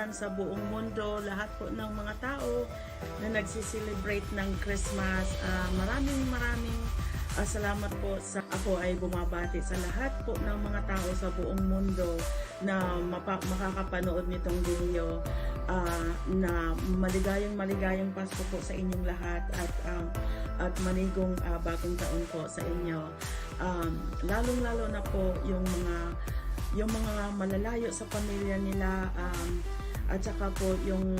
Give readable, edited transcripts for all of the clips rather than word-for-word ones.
dyan sa buong mundo, lahat po ng mga tao na nagsiselebrate ng Christmas. Maraming salamat po. Ako ay bumabati sa lahat po ng mga tao sa buong mundo na makakapanood nitong video. Na maligayang Pasko po sa inyong lahat at manigong bagong taon po sa inyo. Lalong-lalo na po yung mga malalayo sa pamilya nila, at saka po yung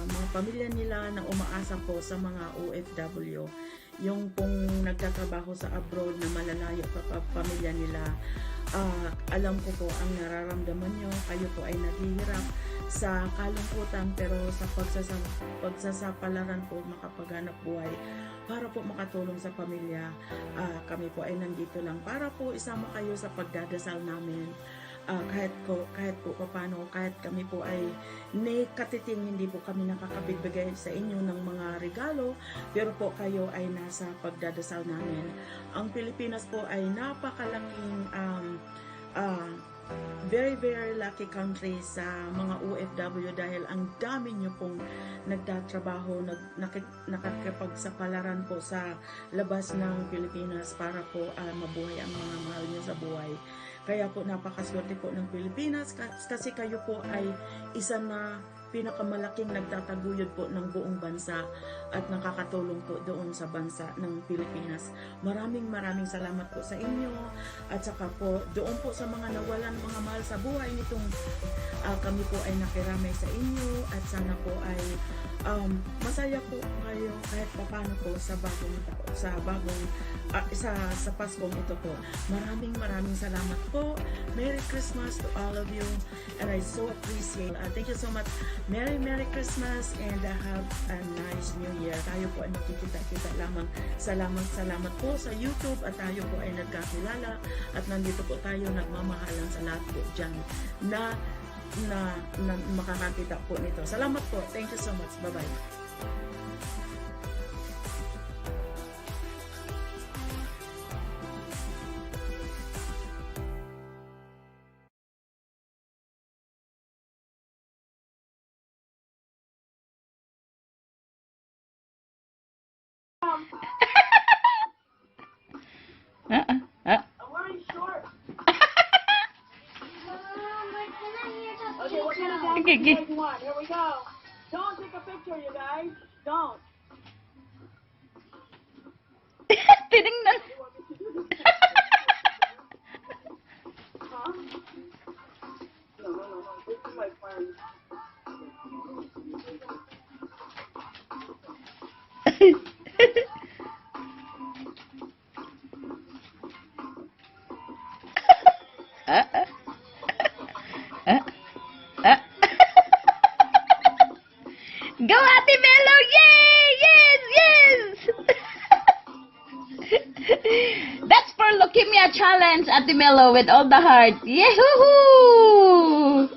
mga pamilya nila na umaasa po sa mga OFW, yung pong nagtatrabaho sa abroad na malalayo sa pamilya nila. Alam ko po ang nararamdaman nyo, kayo po ay naghihirap sa kalungkutan, pero sa pagsasapalaran po makapaghanap buhay para po makatulong sa pamilya. Kami po ay nandito lang para po isama kayo sa pagdadasal namin. Kahit po paano, kahit kami po ay katiting, hindi po kami nakakabigbigay sa inyo ng mga regalo, pero po kayo ay nasa pagdadasal namin. Ang Pilipinas po ay napakalaking very lucky country sa mga OFW dahil ang dami nyo pong nagtatrabaho, nakakapagsapalaran po sa labas ng Pilipinas para po mabuhay ang mga mahal nyo sa buhay. Kaya po napakaswerte po ng Pilipinas kasi kayo po ay isa na pinakamalaking nagtataguyod po ng buong bansa at nakakatulong po doon sa bansa ng Pilipinas. Maraming salamat po sa inyo, at saka po doon po sa mga nawalan mga mahal sa buhay nitong kami po ay nakiramay sa inyo, at sana po ay masaya po kayo kahit paano po sa Paskong ito po. Maraming salamat po. Merry Christmas to all of you, and I so appreciate. Thank you so much. Merry Christmas, and have a nice New Year. Tayo po ay nakikita-kita lamang. Salamat po sa YouTube, at tayo po ay nagkakilala at nandito po tayo nagmamahalan sa lahat po dyan na makakakita po nito. Salamat po. Thank you so much. Bye-bye. I'm wearing shorts. Okay, what kind of dance okay. do you guys want? Here we go. Don't take a picture, you guys. Don't. Tinignan. Huh? No. This is my friend. Go, Ate Milo! Yay! Yes! That's for Leukemia Challenge, Ate Milo, with all the heart. Yahoo!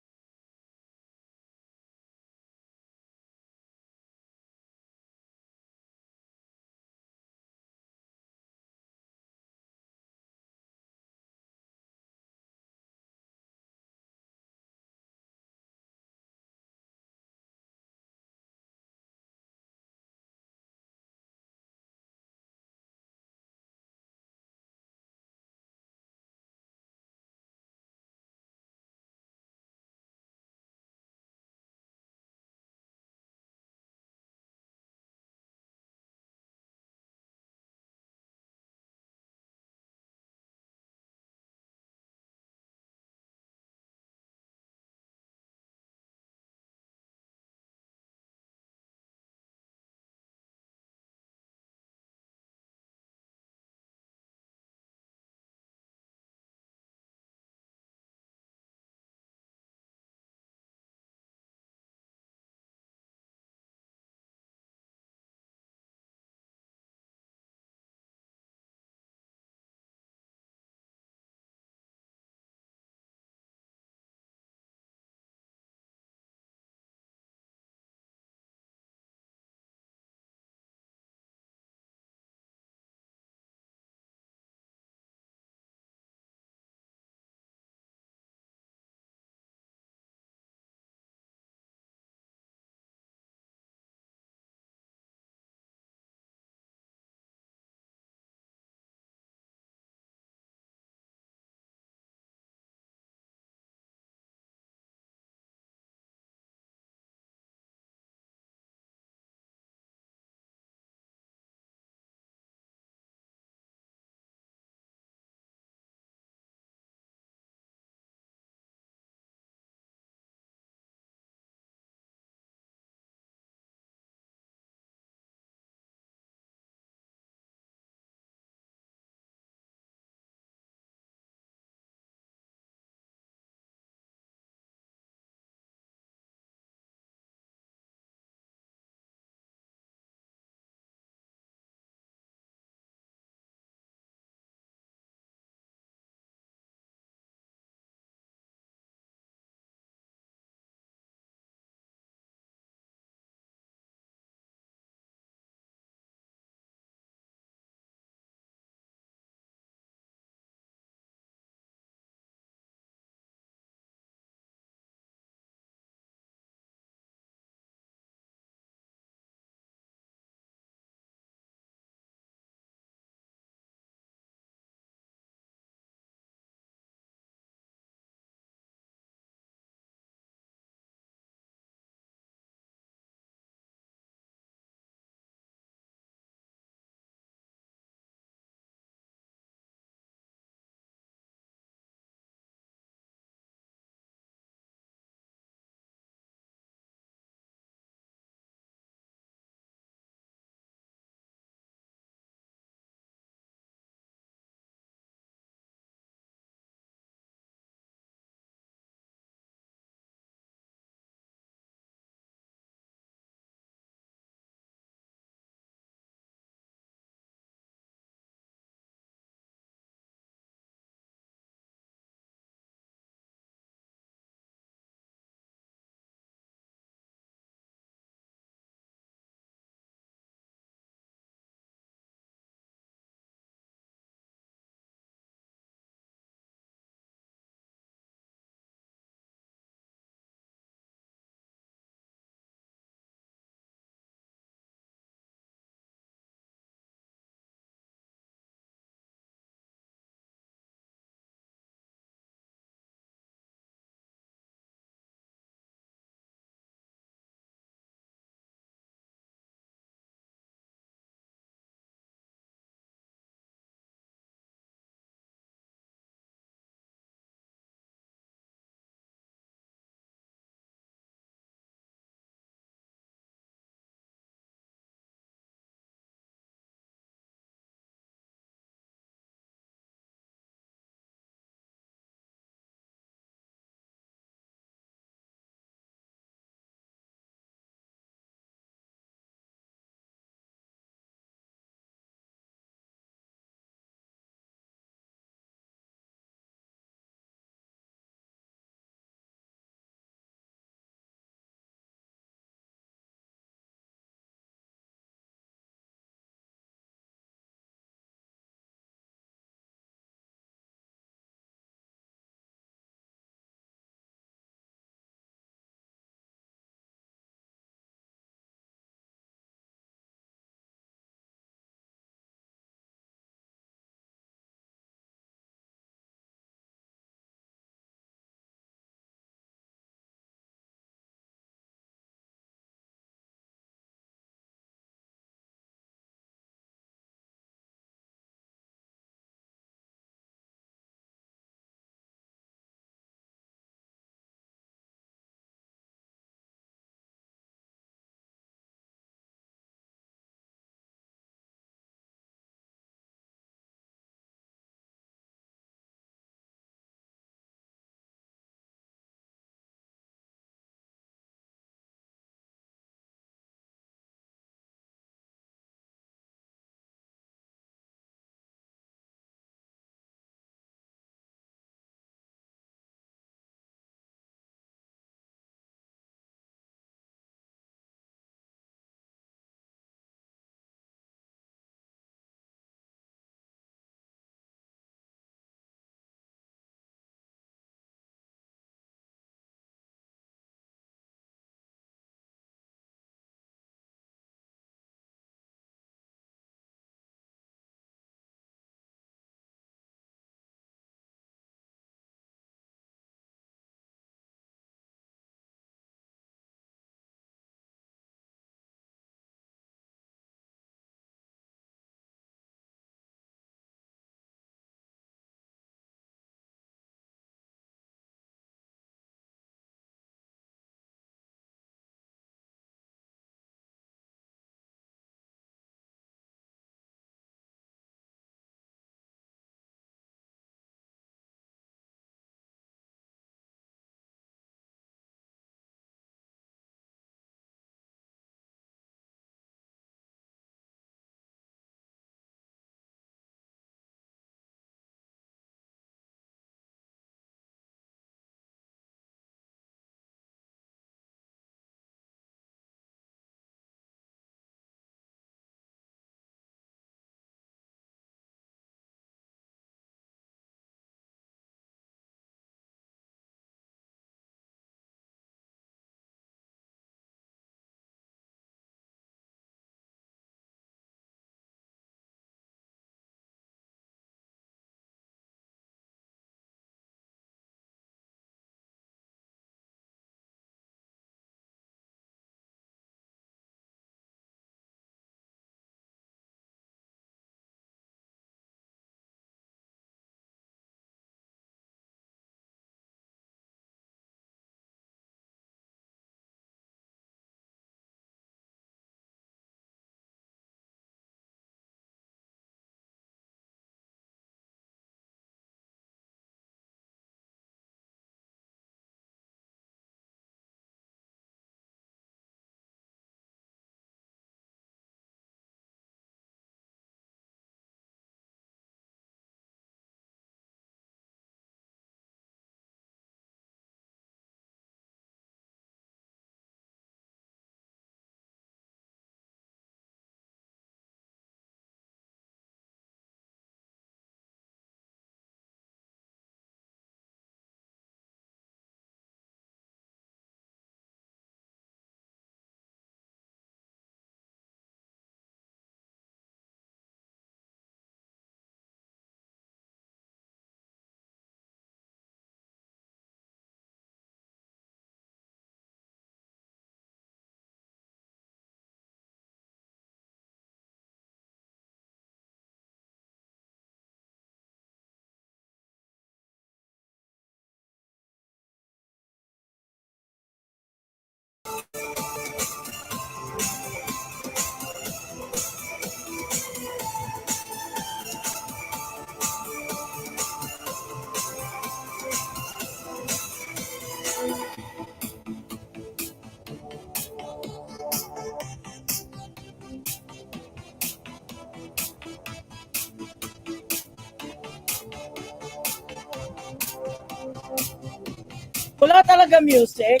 Wala talaga music.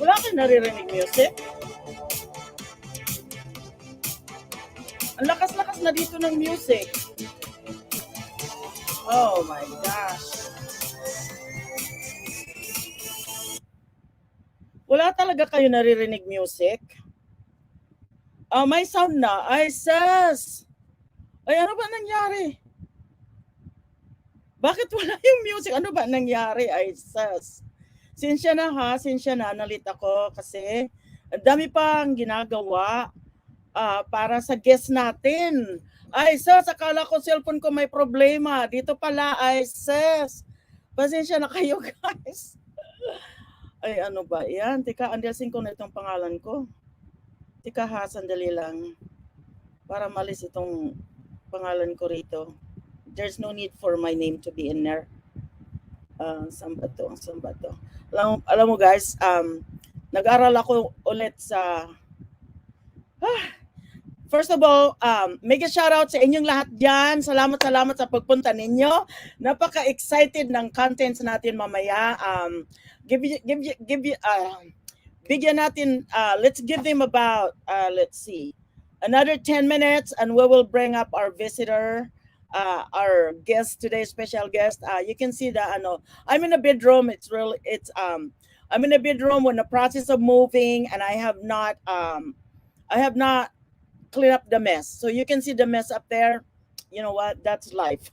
Wala kang naririnig music. Ang lakas-lakas na dito ng music. Oh my gosh. Wala talaga kayo naririnig music? May sound na. Ay, sus! Ay, ano ba nangyari? Bakit wala yung music? Ano ba nangyari? Ay, sus. Sinsya na ha, sinsya na. Nalit ako kasi ang dami pang ginagawa para sa guest natin. Ay, sus, akala ko cellphone ko may problema. Dito pala, ay, sus. Pasensya na kayo, guys. Ay, ano ba? Yan, tika, andelsin ko na itong pangalan ko. Tika ha, sandali lang. Para malis itong pangalan ko rito. There's no need for my name to be in there. Saan ba to? Saan ba to? Alam mo guys, nag-aral ako ulit sa... First of all, mega shoutout sa inyong lahat dyan. Salamat sa pagpunta ninyo. Napaka-excited ng contents natin mamaya. Bigyan natin, let's give them about, let's see, another 10 minutes and we will bring up our visitor, our guest today, special guest. You can see that, I'm in a bedroom. I'm in a bedroom. We're in the process of moving and I have not clean up the mess. So you can see the mess up there. You know what? That's life.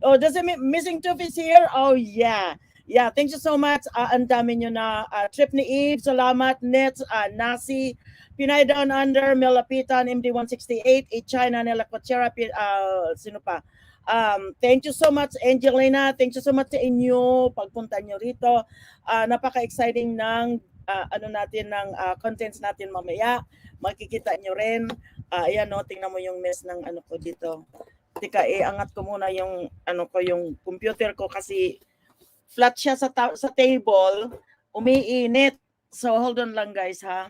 Oh, does it mean Missing Tooth is here? Oh, yeah. Yeah, thank you so much. Ang dami nyo na. Trip ni Eve, salamat. Nets, Nasi, Pinay Down Under, Melapitan, MD168, China, Nela Cochera, sino pa? Thank you so much, Angelina. Thank you so much sa inyo. Pagpunta nyo rito. Napaka-exciting ng ng contents natin mamaya. Makikita nyo rin. Ayan no, tingnan mo yung mess ng ko dito. Tika, angat ko muna yung yung computer ko kasi flat siya sa table, umiinit. So hold on lang guys ha.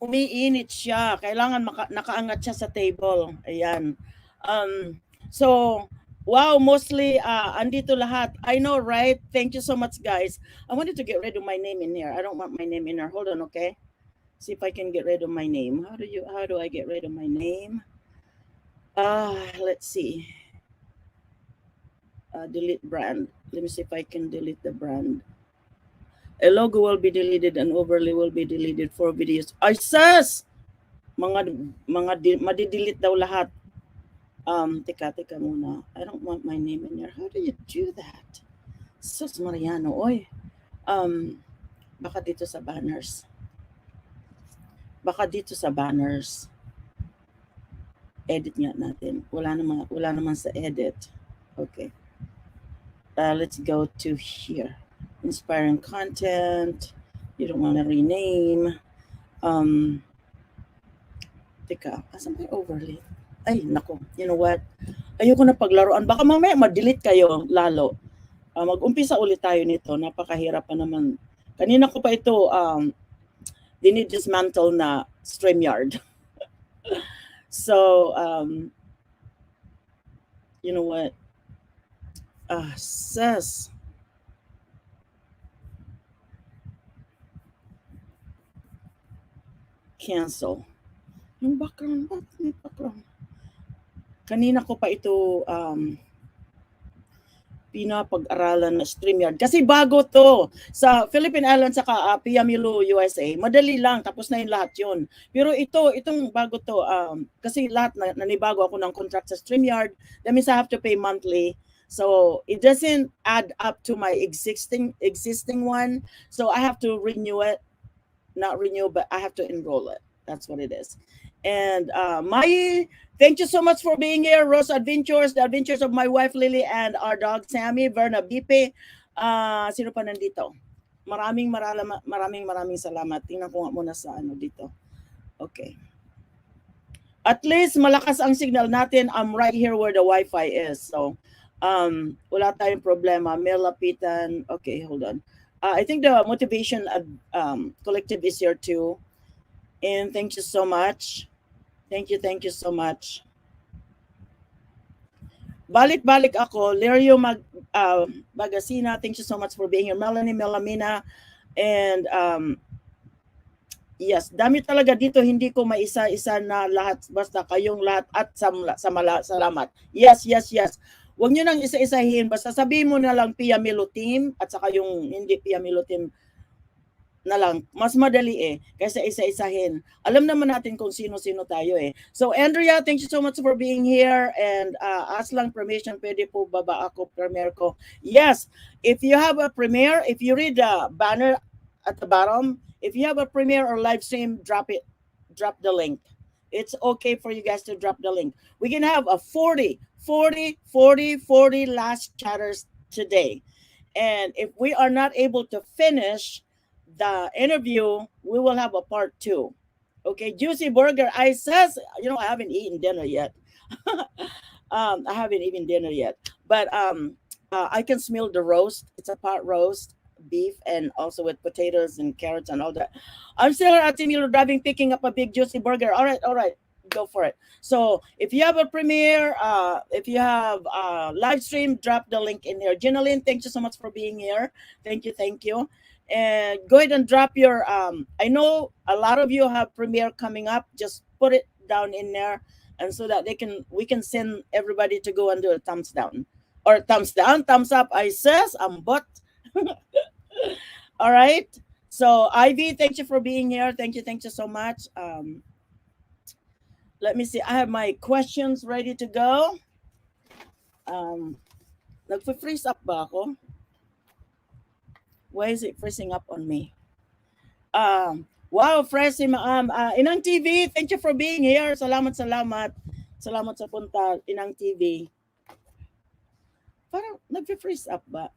Umiinit siya, kailangan nakaangat siya sa table. Ayan. So wow, mostly andito lahat. I know, right? Thank you so much guys. I wanted to get rid of my name in here. I don't want my name in here. Hold on, okay? See if I can get rid of my name. How do I get rid of my name? Let's see. Delete brand. Let me see if I can delete the brand. A logo will be deleted and overlay will be deleted for videos. Ay, sus! Madidelete daw lahat. Teka muna. I don't want my name in there. How do you do that? Sus Mariano, oy. Baka dito sa banners. Edit nga natin. Wala naman sa edit. Okay. Let's go to here. Inspiring content. You don't want to rename. Teka, asan ba yung overlay? Ay, nako. You know what? Ayoko na paglaruan. Baka mamaya ma-delete kayo lalo. Mag-umpisa ulit tayo nito. Napakahirap pa naman. Kanina ko pa ito dinidismantle na StreamYard. So, you know what? Sus. Cancel. Yung background, ba't may background? Kanina ko pa ito pinapag-aralan na StreamYard. Kasi bago to. Sa Philippine Islands saka Milo, USA. Madali lang. Tapos na yung lahat yun. Pero itong bago to. Kasi lahat nanibago ako ng contract sa StreamYard. That means I have to pay monthly. So it doesn't add up to my existing one. So I have to renew it. Not renew, but I have to enroll it. That's what it is. And Mai, thank you so much for being here. Rose Adventures, the adventures of my wife Lily and our dog Sammy, Verna Bipe. Sino pa nandito? Maraming salamat. Tingnan ko nga muna sa dito. Okay. At least malakas ang signal natin. I'm right here where the Wi-Fi is. So wala tayong problema. Melapitan. Okay, hold on. I think the Motivation Collective is here too. And thank you so much. Thank you so much. balik-balik ako. Lerio Magasina, thank you so much for being here. Melanie Melamina, and yes, dami talaga dito. Hindi ko maisa-isa na lahat. Basta kayong lahat at salamat. Yes, yes, yes. Huwag nyo nang isa-isahin. Basta sabihin mo na lang Pia Milo Team at saka yung hindi Pia Milo Team na lang. Mas madali kaysa isa-isahin. Alam naman natin kung sino-sino tayo So Andrea, thank you so much for being here, and ask lang permission, pwede po baba ako premiere ko. Yes, if you have a premiere, if you read the banner at the bottom, if you have a premiere or live stream, drop the link. It's okay for you guys to drop the link. We can have a 40 last chatters today. And if we are not able to finish the interview, we will have a part 2. Okay, Juicy Burger. I haven't eaten dinner yet. I haven't eaten dinner yet, but I can smell the roast. It's a pot roast beef, and also with potatoes and carrots and all that. I'm still at Milo driving, picking up a big Juicy Burger. All right, go for it. So if you have a premiere, if you have a live stream, drop the link in here. Ginaline, thank you so much for being here. Thank you. And go ahead and drop your I know a lot of you have premiere coming up. Just put it down in there, and so that we can send everybody to go and do a thumbs down or thumbs down, thumbs up. I says I'm but all right. So Ivy, thank you for being here. Thank you so much. Let me see. I have my questions ready to go. Nagfe-freeze up ba ako? Why is it freezing up on me? Wow, fresh Inang TV, thank you for being here. Salamat sa punta, Inang TV. Parang nagfe-freeze up ba?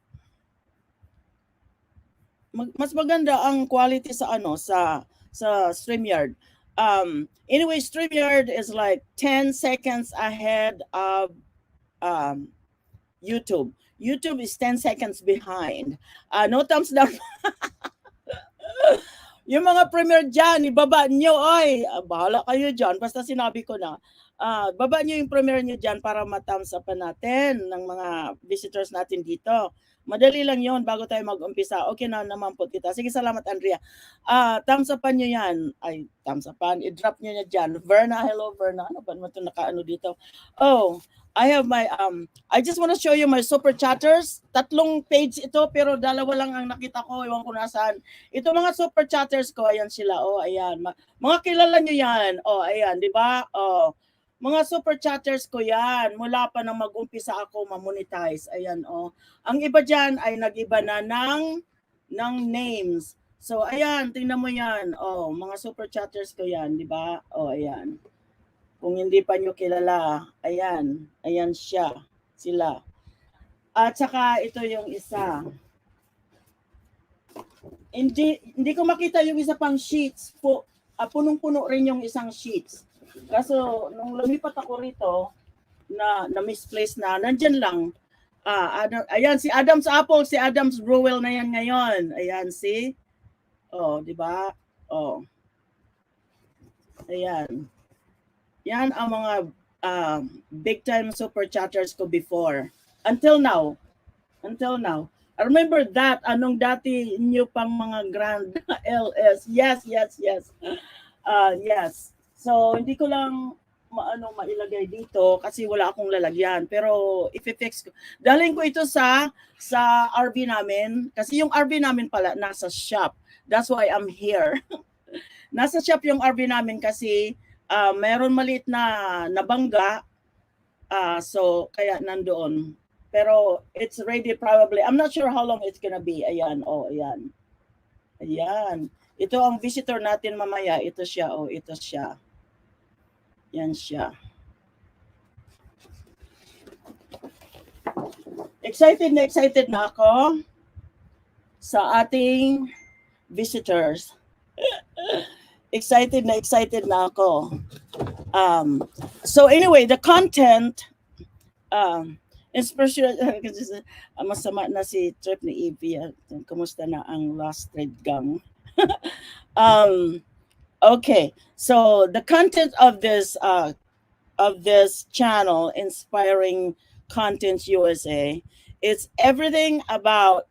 Mas maganda ang quality sa StreamYard. Anyway, StreamYard is like 10 seconds ahead of YouTube. YouTube is 10 seconds behind. No thumbs down. Yung mga premiere dyan, ibaba nyo. Ay, bahala kayo dyan. Basta sinabi ko na. Baba nyo yung premiere nyo dyan para ma-thumbs up natin ng mga visitors natin dito. Madali lang yon bago tayo mag-umpisa. Okay na naman po kita. Sige, salamat Andrea. Thumbs upan nyo yan. Ay, thumbs upan. I-drop nyo na dyan. Verna, hello Verna. Ano ba naman ito nakaano dito? Oh, I have my, I just want to show you my super chatters. 3 page ito, pero 2 lang ang nakita ko. Iwan ko nasaan. Ito mga super chatters ko, ayan sila. Oh, ayan. Mga kilala nyo yan. Oh, ayan, di ba? Oh, mga super chatters ko yan. Mula pa nang mag-umpisa ako ma-monetize. Ayan, oh. Ang iba dyan ay nag-iba na ng names. So, ayan, tingnan mo yan. Oh, mga super chatters ko yan, di ba? Oh, ayan. Kung hindi pa nyo kilala, ayan sila. At saka ito yung isa. Hindi ko makita yung isa pang sheets. Punong-puno rin yung isang sheets. Kaso nung lumipat ako rito, na misplace na, nandyan lang. Ayan si Adam's Apple, si Adam's Brewell na yan ngayon. Ayan si. Oh, di ba? Oh. Ayan. Yan ang mga big time super chatters ko before. Until now. I remember that. Anong dati nyo pang mga grand LS. Yes. Yes. So, hindi ko lang mailagay dito kasi wala akong lalagyan. Pero i-fix ko. Dalhin ko ito sa RV namin. Kasi yung RV namin pala nasa shop. That's why I'm here. Nasa shop yung RV namin kasi mayroon maliit na nabangga, so kaya nandoon. Pero it's ready probably. I'm not sure how long it's gonna be. Ayan, oh, ayan. Ito ang visitor natin mamaya. Ito siya, oh, ito siya. Yan siya. Excited na ako sa ating visitors. Excited na ako. So anyway, the content, inspirational, masama na si trip ni Evie. Kumusta na ang last trade gang? Okay, so the content of this channel, inspiring Contents USA. It's everything about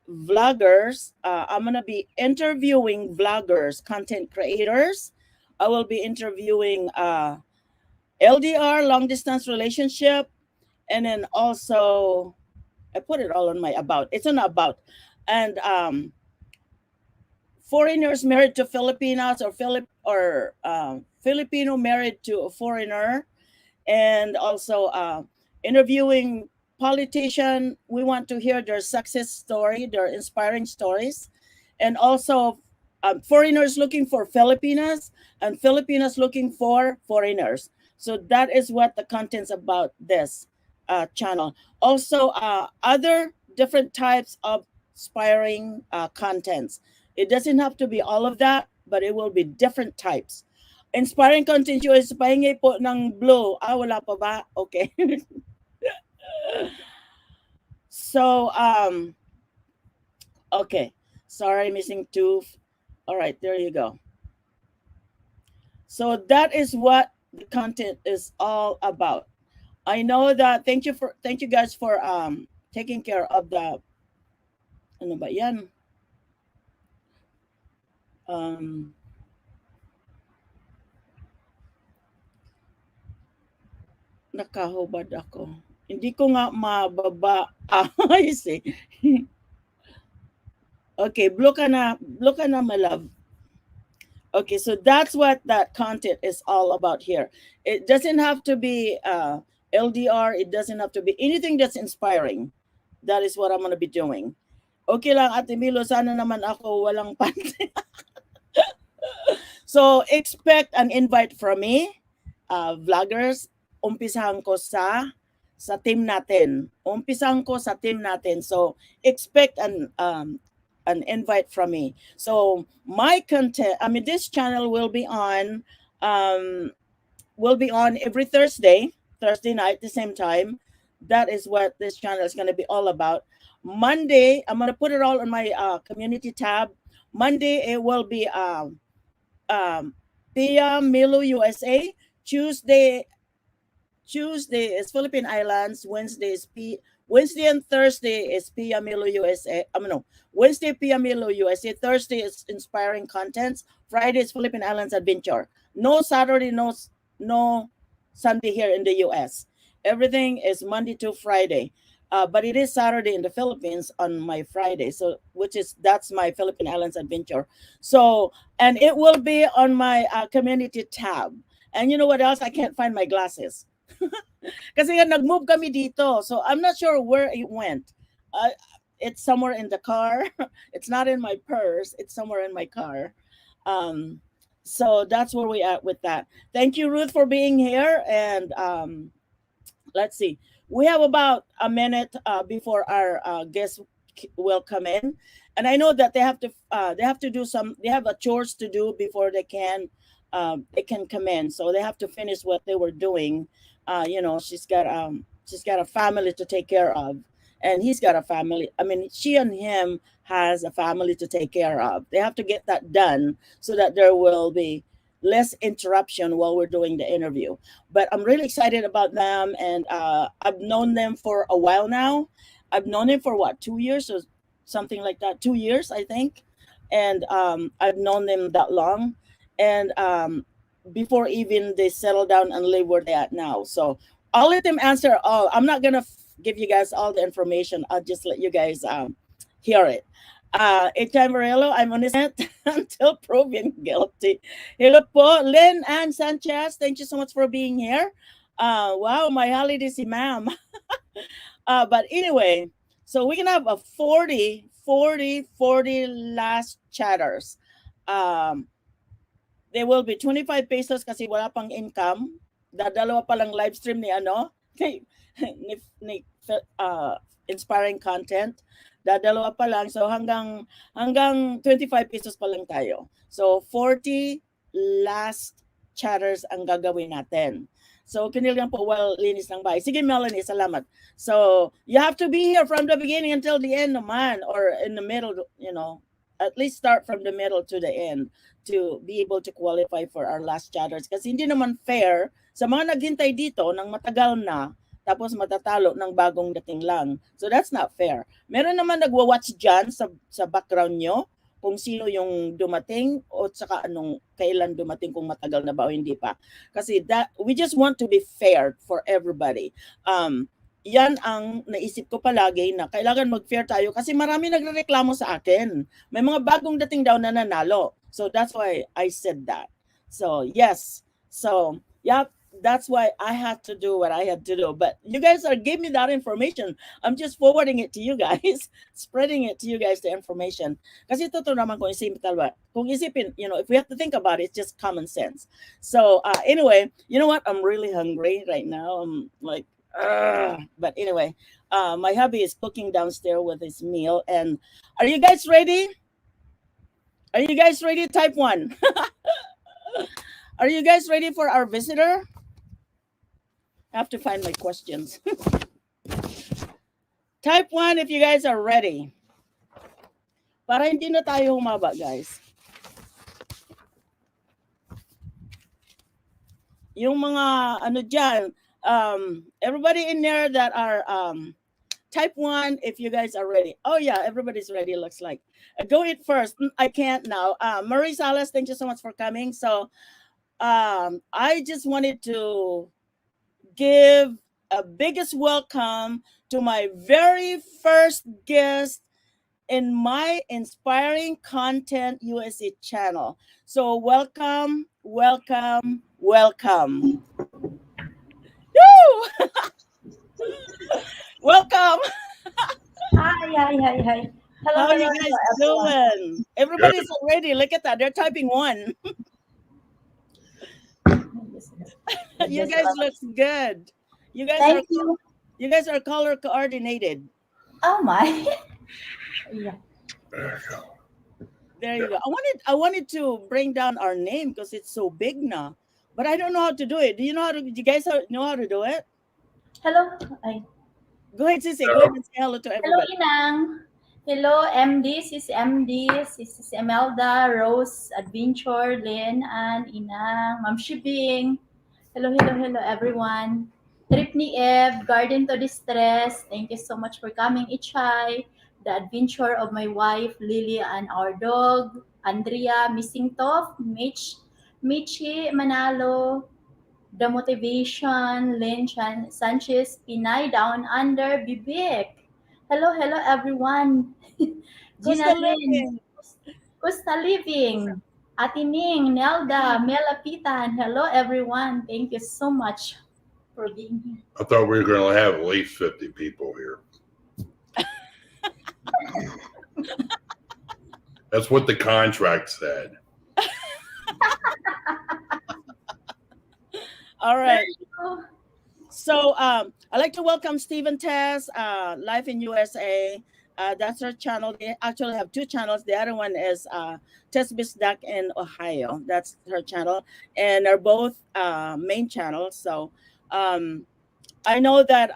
vloggers. I'm gonna be interviewing vloggers, content creators. I will be interviewing LDR, long distance relationship, and then also I put it all on my about. It's an about, and foreigners married to Filipinos or Filipino married to a foreigner, and also interviewing politician. We want to hear their success story, their inspiring stories, and also foreigners looking for Filipinas and Filipinas looking for foreigners. So that is what the content's about this channel. Also, other different types of inspiring contents. It doesn't have to be all of that, but it will be different types. Inspiring content is pahingi po ng blue. Wala pa ba? Okay. So, okay. Sorry, missing tooth. All right, there you go. So that is what the content is all about. I know that thank you guys for taking care of the ano ba yan? Nakahubad ako. Hindi ko nga mababa. I see. Okay, blue ka na, my love. Okay, so that's what that content is all about here. It doesn't have to be LDR. It doesn't have to be anything that's inspiring. That is what I'm going to be doing. Okay lang, Ate Milo, sana naman ako walang panty. So, expect an invite from me, vloggers. Umpisahan ko sa team natin. Umpisahan ko sa team natin. So, expect an invite from me. So my content, this channel will be on every Thursday night, the same time. That is what this channel is going to be all about. Monday, I'm going to put it all on my community tab. Monday, it will be Pia Milo USA. Tuesday is Philippine Islands. Wednesday and Thursday is Pia Milo USA. Wednesday Pia Milo USA. Thursday is inspiring contents. Friday is Philippine Islands Adventure. No Saturday, no Sunday here in the US. Everything is Monday to Friday. But it is Saturday in the Philippines on my Friday. So that's my Philippine Islands Adventure. So, and it will be on my community tab. And you know what else? I can't find my glasses. Kasi nga nag-move kami dito. So I'm not sure where it went. It's somewhere in the car. It's not in my purse. It's somewhere in my car. So that's where we at with that. Thank you, Ruth, for being here. And let's see. We have about a minute before our guests will come in. And I know that they have to do they have a chores to do before they can come in. So they have to finish what they were doing. She's got a family to take care of, and he's got a family. She and him has a family to take care of. They have to get that done so that there will be less interruption while we're doing the interview. But I'm really excited about them, and I've known them for a while now. I've known them for 2 years or something like that. 2 years, I think, and I've known them that long, and before even they settle down and live where they're at now. So I'll let them answer all. I'm not gonna give you guys all the information. I'll just let you guys hear it. Itay Morello, I'm innocent until proven guilty. Hello po, Lynn Ann Sanchez. Thank you so much for being here. Wow, my holiday si ma'am. But anyway, so we can have a 40 last chatters. They will be 25 pesos kasi wala pang income. Dadalawa pa lang live stream ni inspiring content. Dadalawa pa lang. So hanggang 25 pesos pa lang tayo. So 40 last chatters ang gagawin natin. So kinilang po linis ng bahay. Sige Melanie, salamat. So you have to be here from the beginning until the end naman, or in the middle, at least start from the middle to the end to be able to qualify for our last chatters. Kasi hindi naman fair sa mga naghintay dito ng matagal na, tapos matatalo ng bagong dating lang. So that's not fair. Meron naman nagwa-watch dyan sa background nyo kung sino yung dumating o saka anong kailan dumating, kung matagal na ba o hindi pa. Kasi we just want to be fair for everybody. Yan ang naisip ko palagi, na kailangan mag-fair tayo kasi marami nagrereklamo sa akin. May mga bagong dating daw na nanalo. So that's why I said that. So yes. So yeah, that's why I had to do what I had to do. But you guys are giving me that information. I'm just forwarding it to you guys, spreading it to you guys, the information. Kasi totoo naman kung isipin, kung isipin, if we have to think about it, it's just common sense. So anyway, you know what? I'm really hungry right now. I'm like, but anyway, my hubby is cooking downstairs with his meal. And are you guys ready? Are you guys ready? Type 1. Are you guys ready for our visitor? I have to find my questions. Type 1 if you guys are ready. Para hindi na tayo humaba, guys. Yung mga ano dyan, everybody in there that are type 1 if you guys are ready. Oh yeah, everybody's ready, looks like. Go it first. I can't now. Marie Salas, thank you so much for coming. So I just wanted to give a biggest welcome to my very first guest in my Inspiring Content USA channel. So welcome, welcome, welcome. Woo! Welcome. Hi. Hello, How are you hello, guys everyone. doing? Everybody's already. Look at that. They're typing 1. You guys look good. You guys Thank you. You guys are color coordinated. Oh my. Yeah. There you go. I wanted to bring down our name because it's so big now, but I don't know how to do it. Do you guys know how to do it? Hello. Ay. Go ahead, Sissy. Go ahead and say hello to Hello, everybody. Inang. Hello, MD, Sis MD, Sis Emelda, Rose, Adventure, Lynn, and Inang, Ma'am Shibing. Hello, everyone. Trip ni Eve, Garden to Distress. Thank you so much for coming, Ichay. The Adventure of my wife, Lily, and our dog, Andrea, Missing Tof, Michi, Manalo, The Motivation, Lynn Sanchez, Pinay, Down Under, Bibik. Hello, everyone. Costa Gina Lynn, Living. Costa Living, Ate Ning, Nelda, Melapitan. Hello, everyone. Thank you so much for being here. I thought we were going to have at least 50 people here. That's what the contract said. All right. Thank you. So I'd like to welcome Steve&Tess LifeInUSA. That's her channel. They actually have 2 channels. The other one is Tess Bisdak in Ohio. That's her channel. And they're both main channels. So I know that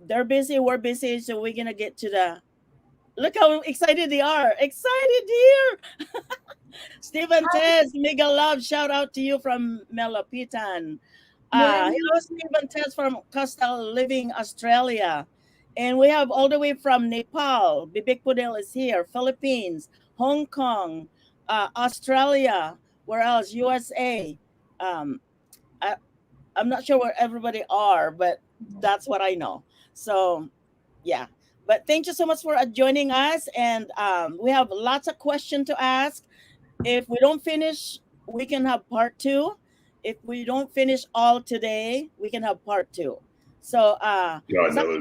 they're busy, we're busy. So we're going to get to the... Look how excited they are. Excited here. Steve&Tess, mega love. Shout out to you from Melapitan. Hello, Steve&Tess from Costa Living, Australia. And we have all the way from Nepal. Bibik Pudel is here. Philippines, Hong Kong, Australia. Where else? USA. I'm not sure where everybody are, but that's what I know. So, yeah. But thank you so much for joining us. And we have lots of questions to ask. If we don't finish, we can have part 2. If we don't finish all today, we can have part 2. So God knows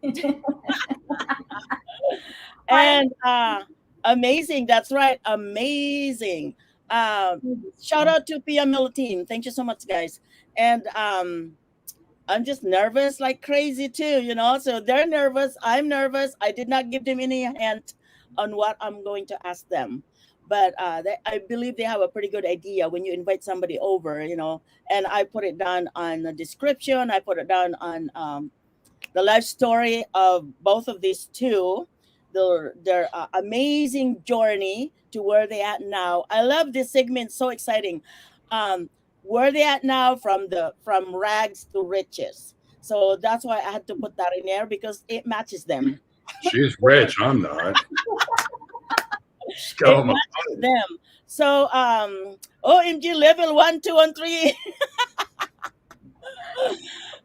this. and amazing, that's right, amazing. Shout out to Pia Miller team. Thank you so much, guys. And I'm just nervous like crazy too, so they're nervous, I'm nervous. I did not give them any hint on what I'm going to ask them. But I believe they have a pretty good idea when you invite somebody over, and I put it down on the description. I put it down on the life story of both of these two, their amazing journey to where they at now. I love this segment, so exciting. Where they at now from rags to riches. So that's why I had to put that in there because it matches them. She's rich. I'm not. It matches them. So OMG level 1, 2, and 3.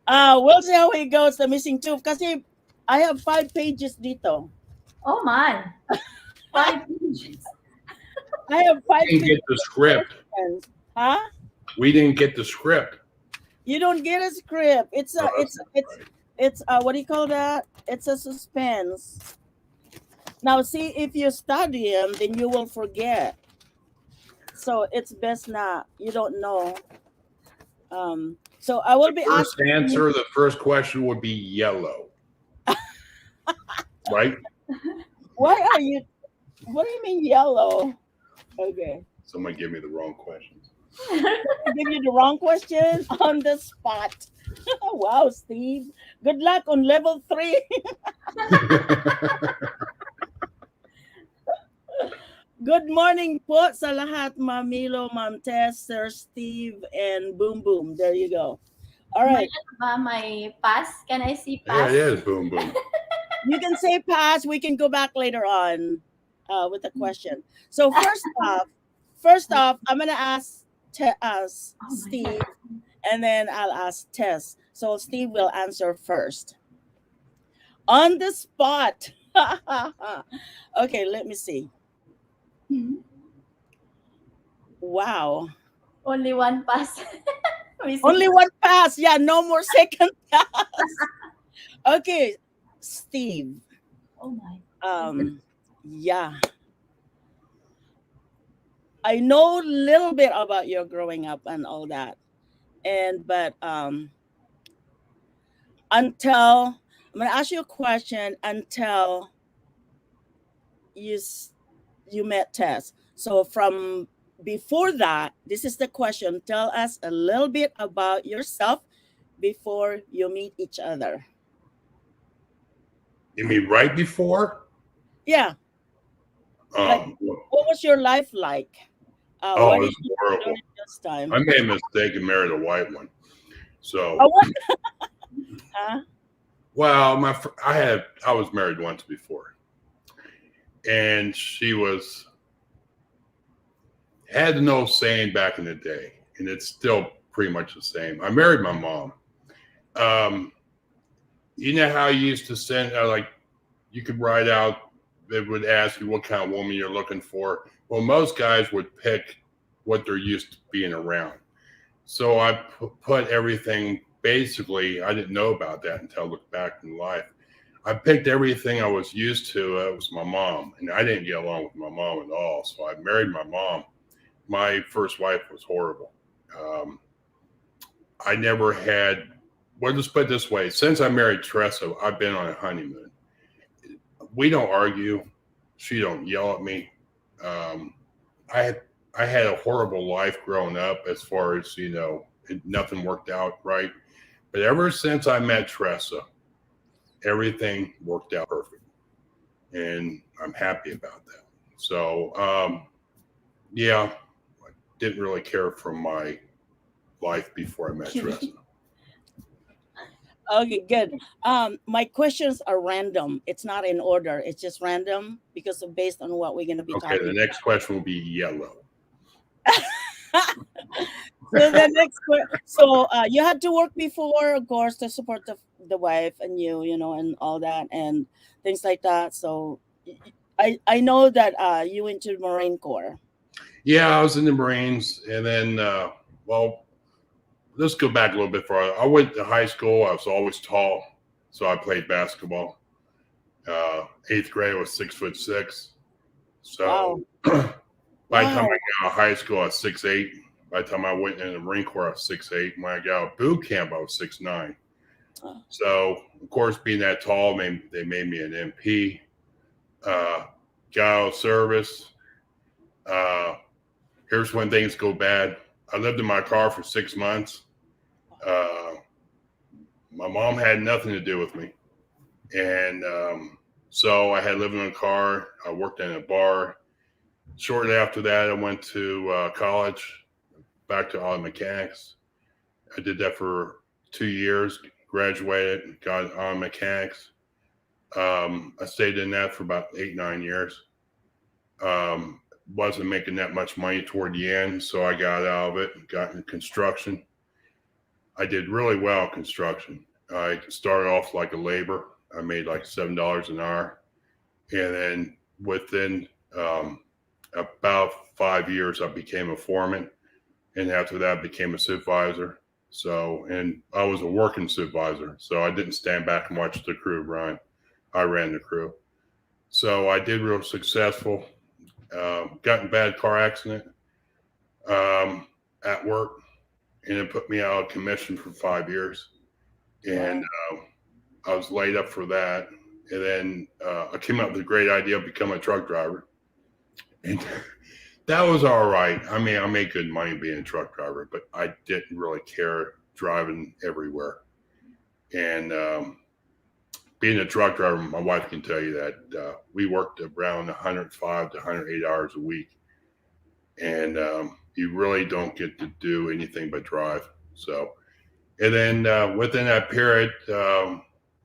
We'll see how it goes. The missing two. Kasi I have 5 pages dito. Oh my. 5 pages. I have 5 We didn't pages. get the script. Huh? We didn't get the script. You don't get a script. It's a No, it's that's it's it's what do you call that? It's a suspense. Now see, if you study them, then you will forget. So it's best not. You don't know. So I will be First asking. answer, the first question would be yellow. Right? Why are you? What do you mean yellow? Okay. Somebody give me the wrong questions. I give you the wrong question on the spot. Wow, Steve. Good luck on level 3. Good morning po sa lahat, Ma'am Milo, Ma'am Tess, Sir Steve, and Boom Boom. There you go. All right. My pass? Can I see Yeah, pass? it is. Boom, boom. You can say pass. We can go back later on with the question. So first off, I'm gonna ask Steve, and then I'll ask Tess. So Steve will answer first. On the spot. Okay, let me see. Wow. Only one pass. Only one pass. Yeah, no more second pass. Okay, Steve. Oh my. Yeah. I know a little bit about your growing up and all that. But until I'm going to ask you a question until you met Tess. So from before that, this is the question. Tell us a little bit about yourself before you meet each other. You mean right before? Yeah. Like, what was your life like? Oh, it was horrible. This time? I made a mistake and married a white one. So, what? Huh? well, I was married once before, and she had no saying back in the day, and it's still pretty much the same. I married my mom. You know how you used to send like you could write out. They would ask you what kind of woman you're looking for. Well, most guys would pick what they're used to being around. So I put everything. Basically, I didn't know about that until I looked back in life. I picked everything I was used to. It was my mom, and I didn't get along with my mom at all. So I married my mom. My first wife was horrible. I never had. Well, let's put it this way: since I married Teresa, I've been on a honeymoon. We don't argue. She don't yell at me. I had a horrible life growing up as far as, nothing worked out right. But ever since I met Teresa, everything worked out perfect. And I'm happy about that. So, yeah, I didn't really care for my life before I met Teresa. Okay, good. My questions are random. It's not in order. It's just random because of based on what we're going to be talking Okay, the next question will be yellow. So the next question. So you had to work before, of course, to support the wife and and all that and things like that. So I know that you went to the Marine Corps. Yeah, I was in the Marines, and then let's go back a little bit farther. I went to high school. I was always tall, so I played basketball. 8th grade, I was 6'6". So by the time I got out of high school, I was 6'8". By the time I went in the Marine Corps, I was 6'8". When I got out of boot camp, I was 6'9". So, of course, being that tall, they made me an MP. Got out of service. Here's when things go bad. I lived in my car for 6 months. My mom had nothing to do with me. And so I had lived in a car. I worked in a bar. Shortly after that, I went to college, back to auto mechanics. I did that for 2 years, graduated, got on mechanics. I stayed in that for about 8-9 years. Wasn't making that much money toward the end, so I got out of it, got into construction. I did really well in construction. I started off like a laborer. I made like $7 an hour. And then within about 5 years, I became a foreman. And after that, I became a supervisor. So, and I was a working supervisor. So I didn't stand back and watch the crew run. I ran the crew. So I did real successful. Got in a bad car accident at work. And it put me out of commission for 5 years. And I was laid up for that. And then I came up with a great idea of becoming a truck driver. And that was all right. I mean, I made good money being a truck driver, but I didn't really care driving everywhere. And being a truck driver, my wife can tell you that we worked around 105 to 108 hours a week. And you really don't get to do anything but drive. So, and then within that period,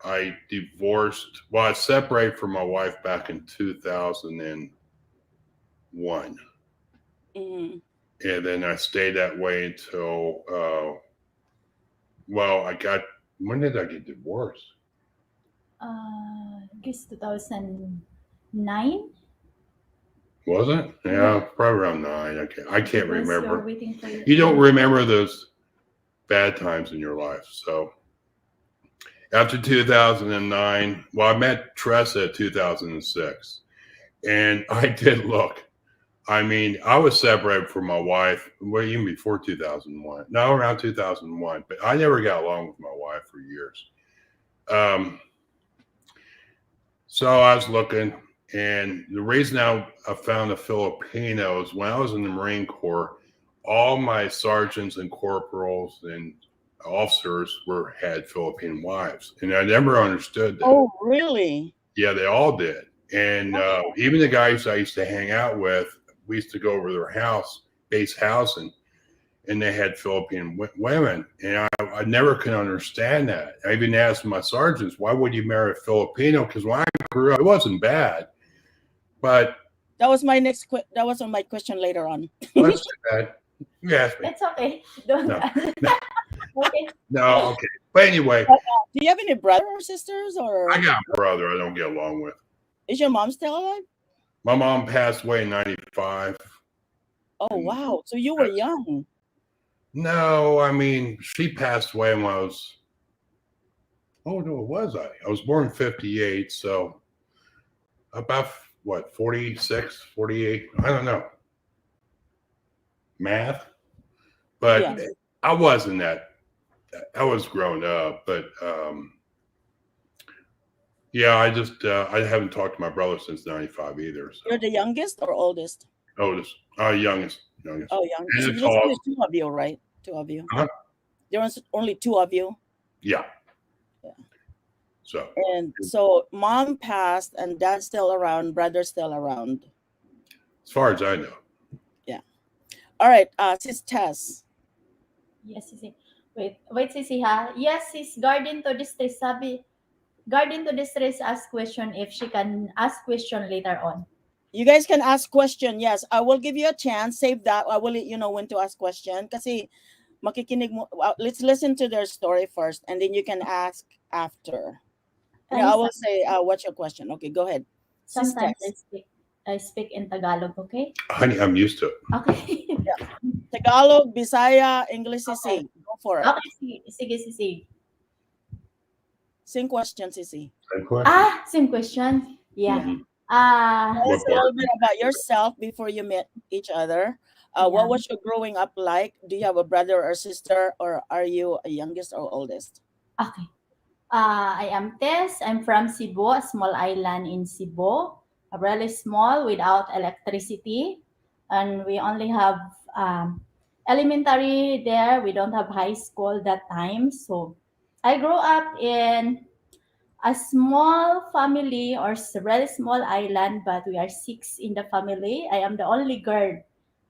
I divorced. Well, I separated from my wife back in 2001. Mm. And then I stayed that way until, well, when did I get divorced? I guess 2009. Was it? Yeah, probably around 9. I can't Because remember. you're waiting for You don't remember those bad times in your life. So after 2009, well, I met Tressa in 2006. And I did look. I mean, I was separated from my wife, well, even before 2001. No, around 2001. But I never got along with my wife for years. So I was looking. And the reason I found a Filipino is when I was in the Marine Corps, all my sergeants and corporals and officers had Philippine wives. And I never understood that. Oh, really? Yeah, they all did. And even the guys I used to hang out with, we used to go over to their base house, and they had Philippine women. And I never could understand that. I even asked my sergeants, why would you marry a Filipino? Because when I grew up, it wasn't bad. But that was my that was my question later on. That's too bad. You asked me. It's okay. Don't. No. Okay. No, okay. But anyway, Do you have any brothers or sisters, or I got a brother I don't get along with. is your mom still alive? My mom passed away in 95. Oh, wow. So you were young. No, I mean, she passed away when I was, oh, no, was I? I was born in 58, so about, what, 46, 48? I don't know. Math? But Yes. I wasn't that, I was grown up, but yeah, I haven't talked to my brother since 95 either. So. You're the youngest or oldest? Oldest, youngest. Oh, youngest. And So the there's only tallest. 2 of you, right? 2 of you. Huh? There's only 2 of you. Yeah. Yeah. So. And so mom passed and dad's still around, brother's still around. As far as I know. Yeah. All right, Sis Tess. Yes, Sisi. Wait, Sisi ha. Yes, sis, Garden to Distress. Sabi, Garden to Distress ask question if she can ask question later on. You guys can ask question. Yes, I will give you a chance. Save that. I will let you know when to ask question. Kasi makikinig mo. Let's listen to their story first, and then you can ask after. Yeah, I will say, what's your question? Okay, go ahead. Sis Sometimes Tess. I speak in Tagalog, okay? Honey, I'm used to it. Okay. Tagalog, Bisaya, English, Sisi. Go for it. Okay, sige, Sisi. Same question, Sisi. Same question. Same question. Yeah. Mhm. Tell us a What little bit about yourself before you met each other. What Yeah. was your growing up like? Do you have a brother or sister, or are you a youngest or oldest? Okay. I am Tess. I'm from Cebu, a small island in Cebu. Really small without electricity. And we only have elementary there. We don't have high school that time. So I grew up in a small family or really small island, but we are 6 in the family. I am the only girl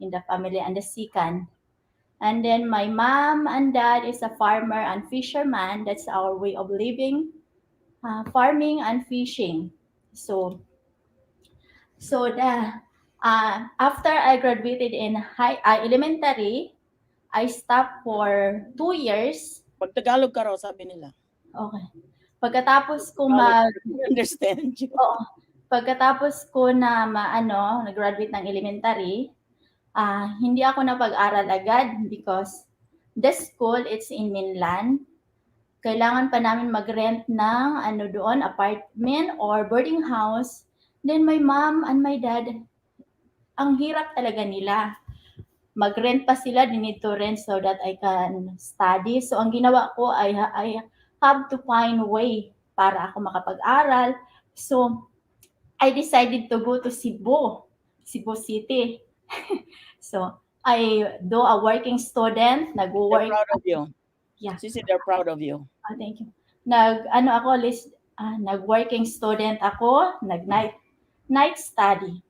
in the family and the second. And then my mom and dad is a farmer and fisherman. That's our way of living, farming and fishing. So, after I graduated in elementary, I stopped for 2 years. Pag Tagalog ka raw, sabi nila. Okay. Pagkatapos ko I understand you. Oo. Pagkatapos ko na nag-graduate ng elementary, hindi ako napag-aral agad because the school it's in mainland. Kailangan pa namin mag-rent ng doon, apartment or boarding house. Then my mom and my dad, ang hirap talaga nila. Mag-rent pa sila, they need to rent so that I can study. So ang ginawa ko I have to find a way para ako makapag-aral. So I decided to go to Cebu City. So I do a working student, They're nag-work. proud of you. Yeah. Sisi, they're proud of you. Thank you. Nag-working student ako, night study.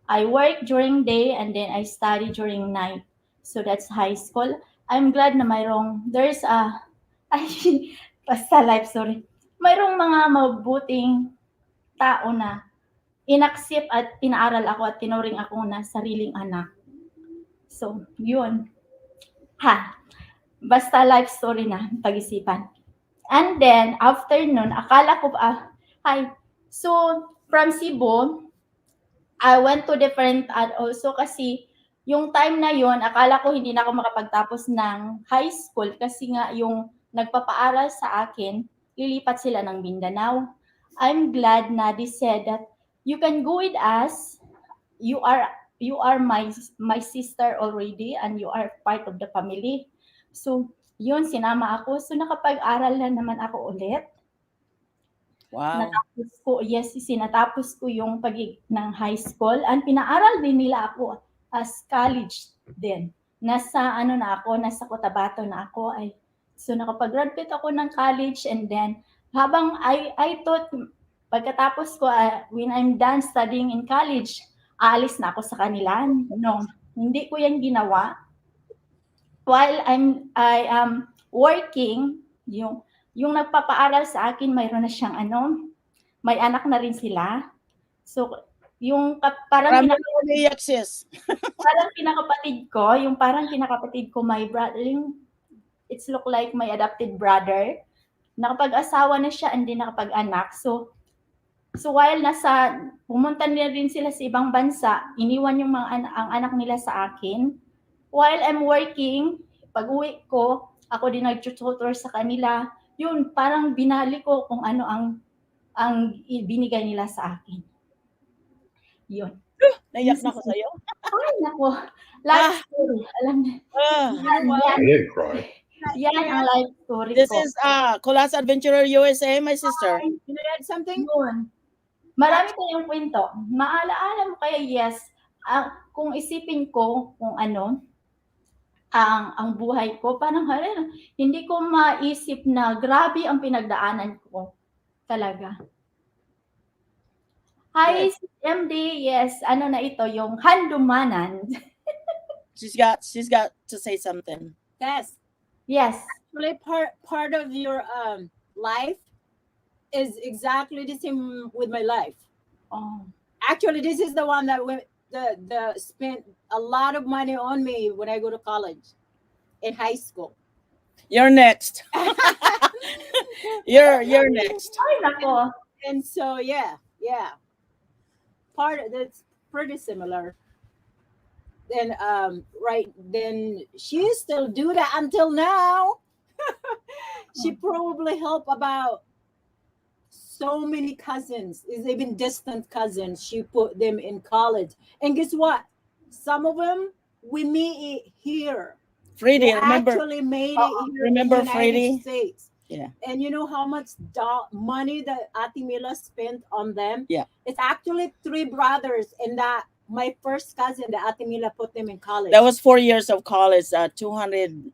I work during day and then I study during night. So that's high school. I'm glad na there's basta life, sorry. Mayroong mga mabuting tao na inaccept at pinaaral ako at tinuring ako na sariling anak. So, yun. Basta life story na, pag-isipan. And then, after nun, akala ko, so, from Cebu, I went to different, also kasi, yung time na yun, akala ko hindi na ako makapagtapos ng high school kasi nga yung nagpapaaral sa akin, lilipat sila ng Mindanao. I'm glad na they said that you can go with us. You are my sister already and you are part of the family. So, yun, sinama ako. So, nakapag-aral na naman ako ulit. Wow. Sinatapos ko yung ng high school and pinaaral din nila ako as college din. Nasa Cotabato na ako. So, nakapag-graduate ako ng college and then habang I thought, pagkatapos ko, when I'm done studying in college, aalis na ako sa kanila. No, hindi ko yan ginawa. While I am working, yung nagpapaaral sa akin, mayroon na siyang may anak na rin sila. So, yung parang kinakapatid ko, my brother, it's look like my adopted brother. Nakapag-asawa na siya and then nakapag-anak. So while pumunta na rin sila sa ibang bansa, iniwan yung ang anak nila sa akin. While I'm working, pag-uwi ko, ako din nag-tutor sa kanila. Yun, parang binali ko kung ano ang binigay nila sa akin. Yun. Naiyak na ako sa'yo. Ay, nako. Life story. Alam niyo. I didn't cry. Yan ang life story This ko. is Colas Adventurer USA, my sister. Can you add something? Yun. Marami tayong kwento. Maalaala mo kaya, yes. Kung isipin ko kung ang buhay ko, parang hindi ko maisip na grabe ang pinagdaanan ko. Talaga. Hi, Yes. MD. Yes, na ito, yung handumanan. She's got to say something. Yes. Actually, part of your life is exactly the same with my life. Oh. Actually, this is the one that the spent a lot of money on me when I go to college, in high school. You're next. You're next. Ay, nako. And so yeah. Part of that's pretty similar. Then then she still do that until now. She probably helped about so many cousins, is even distant cousins. She put them in college, and guess what? Some of them we meet here. Freddie, They remember? actually made it here remember in the Freddie? United States. Yeah. And you know how much money that Ate Mila spent on them? Yeah. It's actually 3 brothers, and that my first cousin, the Ate Mila, put them in college. That was 4 years of college, $260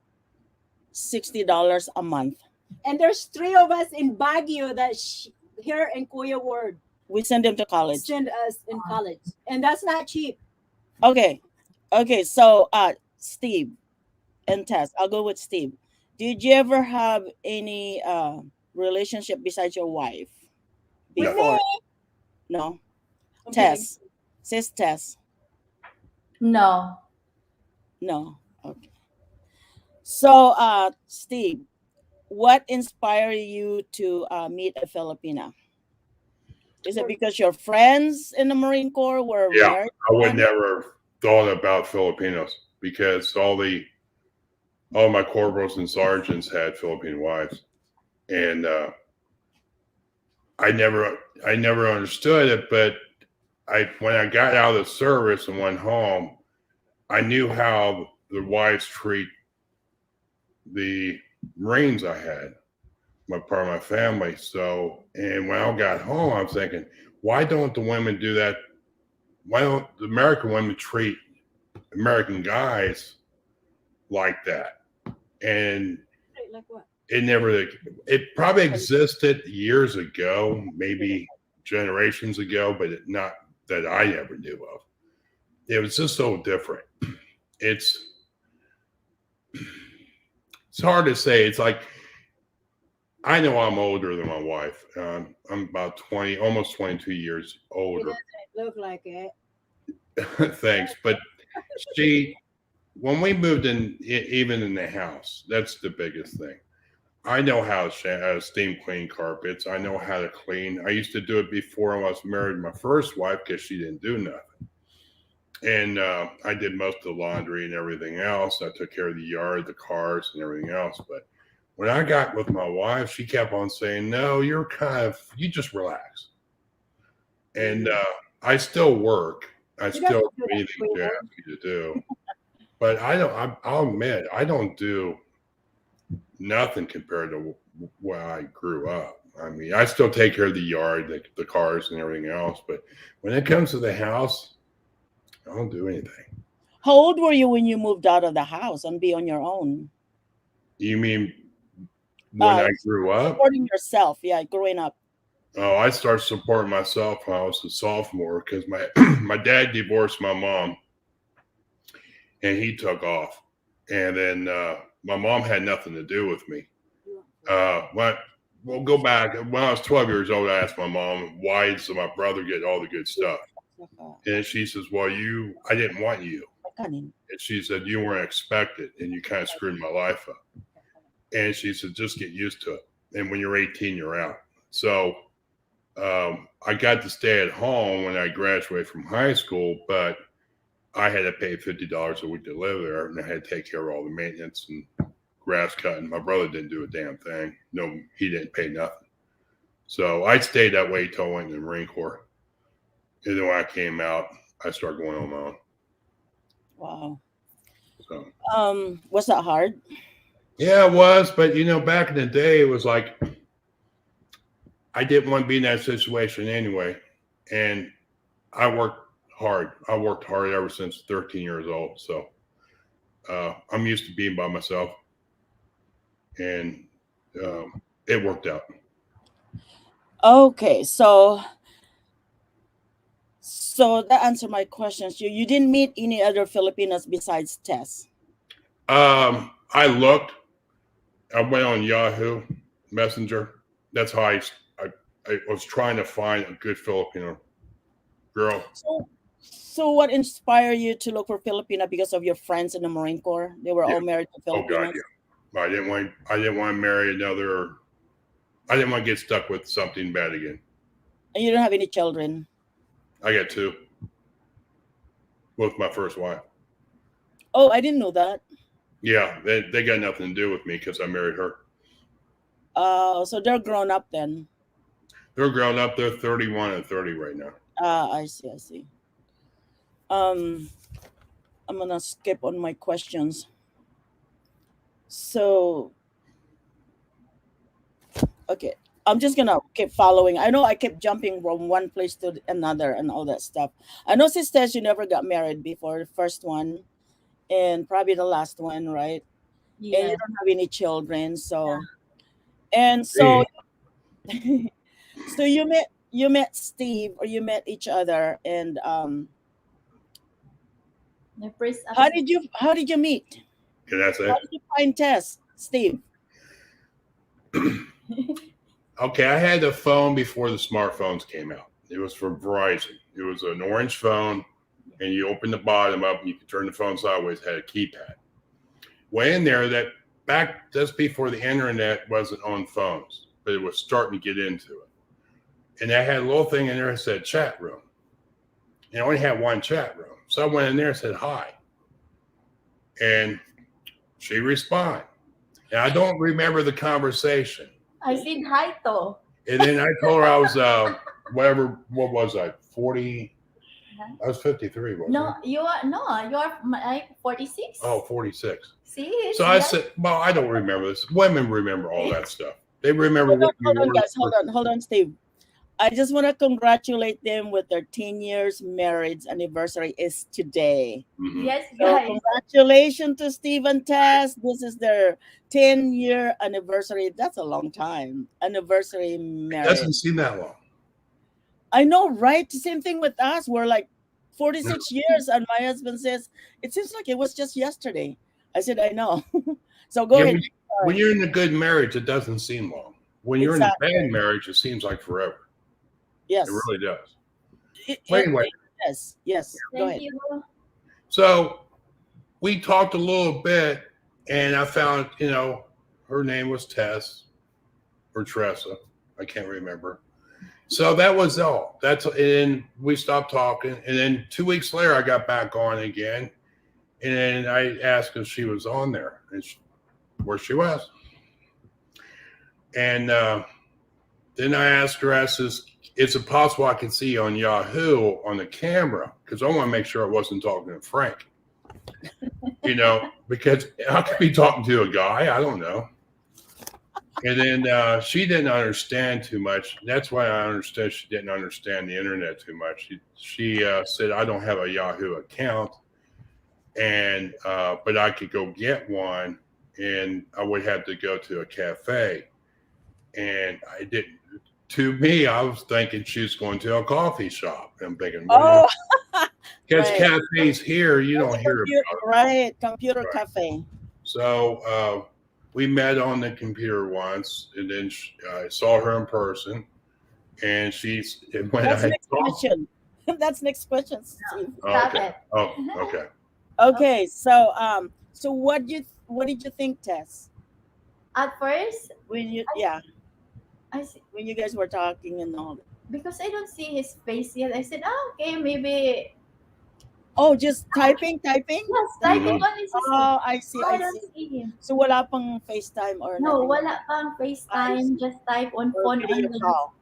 a month. And there's 3 of us in Baguio that here in Kuya Word We send them to college. send us in college, and that's not cheap. Okay. So, Steve, and Tess. I'll go with Steve. Did you ever have any relationship besides your wife No. before? No. Okay. Tess. Sis Tess. No. No. Okay. So Steve, what inspired you to meet a Filipina? Is it because your friends in the Marine Corps were Yeah, married? I would never thought about Filipinos because all my corporals and sergeants had Philippine wives, and I never understood it. But when I got out of the service and went home, I knew how the wives treat the Marines I had, my part of my family. So, and when I got home, I was thinking, why don't the women do that? Why don't the American women treat American guys like that? And Like what? it probably existed years ago, maybe generations ago, but not that I ever knew of. It was just so different. It's hard to say. It's like, I know I'm older than my wife. I'm about 20, almost 22 years It older. doesn't look like it. Thanks. But when we moved in, even in the house, that's the biggest thing. I know how to steam clean carpets. I know how to clean. I used to do it before I was married to my first wife because she didn't do nothing. And I did most of the laundry and everything else. I took care of the yard, the cars, and everything else. But when I got with my wife, she kept on saying, no, you just relax. And I still work. I still do anything to ask you to do. But I'll admit, I don't do nothing compared to where I grew up. I mean, I still take care of the yard, the cars, and everything else. But when it comes to the house, I don't do anything. How old were you when you moved out of the house and be on your own? You mean when I grew up? Supporting yourself, yeah, growing up. Oh, I started supporting myself when I was a sophomore because my my dad divorced my mom, and he took off, and then my mom had nothing to do with me. We'll go back. When I was 12 years old, I asked my mom, why does my brother get all the good stuff? And she says, well, I didn't want you. And she said, you weren't expected, and you kind of screwed my life up. And she said, just get used to it. And when you're 18, you're out. So I got to stay at home when I graduated from high school, but I had to pay $50 a week to live there, and I had to take care of all the maintenance and grass cutting. My brother didn't do a damn thing. No, he didn't pay nothing. So I stayed that way till I went in the Marine Corps. And then when I came out, I started going on my own. Wow. So was that hard? Yeah, it was. But back in the day, it was like I didn't want to be in that situation anyway. And I worked hard. I worked hard ever since 13 years old. So I'm used to being by myself. And it worked out. Okay, so that answered my questions. You didn't meet any other Filipinos besides Tess? I looked. I went on Yahoo Messenger. That's how I was trying to find a good Filipino girl. So what inspired you to look for Filipina? Because of your friends in the Marine Corps? They were all married to Filipinos? Oh God, yeah. I didn't want to marry another. I didn't want to get stuck with something bad again. And you don't have any children? I got 2 with my first wife. Oh, I didn't know that. Yeah, they got nothing to do with me because I married her. So they're grown up then? They're grown up. They're 31 and 30 right now. I see. I'm gonna skip on my questions. So, okay, I'm just gonna keep following. I know I kept jumping from one place to another and all that stuff. I know, sisters, you never got married before, the first one and probably the last one, right? Yeah. And you don't have any children, so and so so you met Steve, or you met each other, and how did you meet? Can I say? How did you find Tess, Steve? Okay, I had the phone before the smartphones came out. It was from Verizon. It was an orange phone, and you open the bottom up, and you could turn the phone sideways. It had a keypad. Way in there, that back just before the internet wasn't on phones, but it was starting to get into it. And I had a little thing in there that said chat room. And I only had one chat room. So I went in there and said hi. And she responded. And I don't remember the conversation. I said hi to. And then I told her I was what was I? 40. I was 53, wasn't I? You are like 46. Oh, 46. See? So I said, well, I don't remember this. Women remember all that stuff. They remember Hold on, what you hold on, were. guys. Hold on, Steve. I just want to congratulate them with their 10 years marriage anniversary is today. Mhm. Yes, So guys. congratulations to Steve and Tess. This is their 10-year anniversary. That's a long time. Anniversary It marriage. doesn't seem that long. I know, right? Same thing with us. We're like 46 years, and my husband says, it seems like it was just yesterday. I said, I know. So go Yeah, ahead. when you're in a good marriage, it doesn't seem long. When you're Exactly. in a bad marriage, it seems like forever. Yes. It really does. Well, Anyway, yes. Go ahead. Thank you. so we talked a little bit, and I found, her name was Tess or Tressa. I can't remember. So that was all. And we stopped talking. And then 2 weeks later, I got back on again. And then I asked if she was on there, and where she was. And then I asked her, is it possible I could see you on YAHOO on the camera? Because I want to make sure I wasn't talking to Frank. Because I could be talking to a guy. I don't know. And then she didn't understand too much. That's why I understood she didn't understand the internet too much. She said, I don't have a YAHOO account, and but I could go get one, and I would have to go to a cafe. And I didn't. To me, I was thinking she was going to a coffee shop. I'm thinking, Oh, because right. cafes here, you don't hear about it. Right, computer Right. cafe. So we met on the computer once, and then I saw her in person. And That's next question. That's next question, Steve. Stop Okay. it. Oh, okay. Okay, so what did you think, Tess? At first, When you when you guys were talking and all? because I don't see his face yet, I said, okay, maybe. Oh, just typing? Yes, typing on his system. Oh, I see, I I don't see. see him. So wala pang FaceTime or No, nothing? wala pang FaceTime. Just type on Or phone video and then call.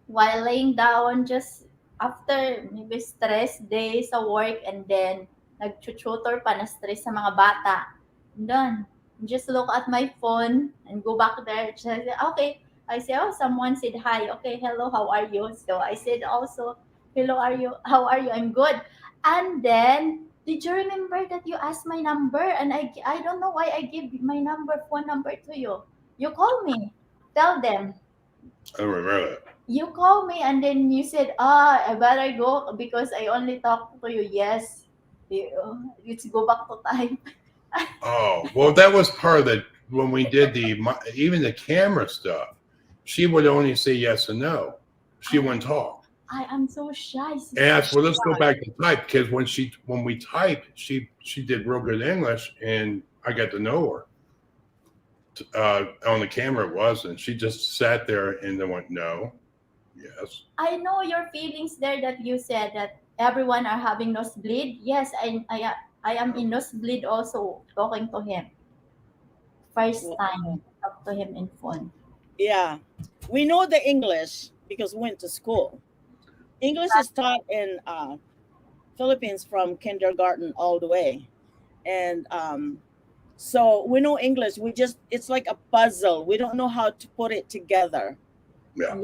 while laying down, just after maybe stress days sa work, and then nag-tutor pa na stress sa mga bata. And done. Just look at my phone and go back there. Just say, okay. I say, oh, someone said hi. Okay, hello, how are you? So I said also, hello, how are you? I'm good. And then, did you remember that you asked my number? And I don't know why I give my phone number to you. You call me. Tell them. I don't remember that. You call me and then you said, I better go because I only talked to you. Yes. Let's go back to time. Oh, well, that was part of the when we did even the camera stuff. She would only say yes and no. She wouldn't talk. I am so shy. And that's well, let's go back to type, because when we typed, she did real good English, and I got to know her. On the camera it wasn't. She just sat there and then went, no, yes. I know your feelings there that you said that everyone are having nosebleed. Yes, I am in nosebleed also talking to him. First time talk to him in phone. Yeah. We know the English because we went to school. English is taught in Philippines from kindergarten all the way. And so we know English. It's like a puzzle. We don't know how to put it together. Yeah.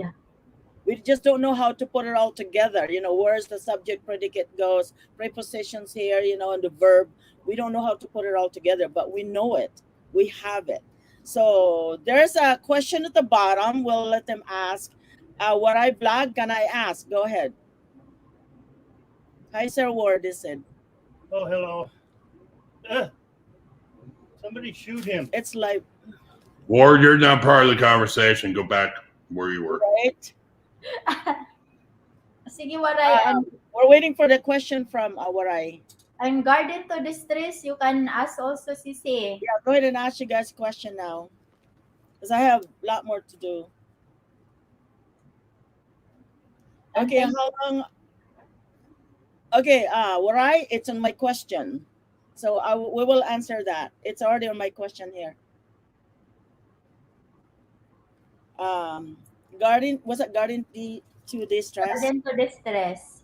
We just don't know how to put it all together. Where's the subject predicate goes, prepositions here, and the verb. We don't know how to put it all together, but we know it. We have it. So there's a question at the bottom. We'll let them ask. What I vlog, can I ask? Go ahead. Hi, Sir Ward, is it? Oh, hello. Somebody shoot him. It's like, Ward, you're not part of the conversation. Go back where you were. right? Sige, Waray. We're waiting for the question from Waray. I'm guarded to distress. You can ask also, Sisi. Yeah, go ahead and ask you guys a question now, because I have a lot more to do. Okay, how long? Okay, Waray, it's on my question. So we will answer that. It's already on my question here. Guardian, was it guardian to distress? Garden to distress.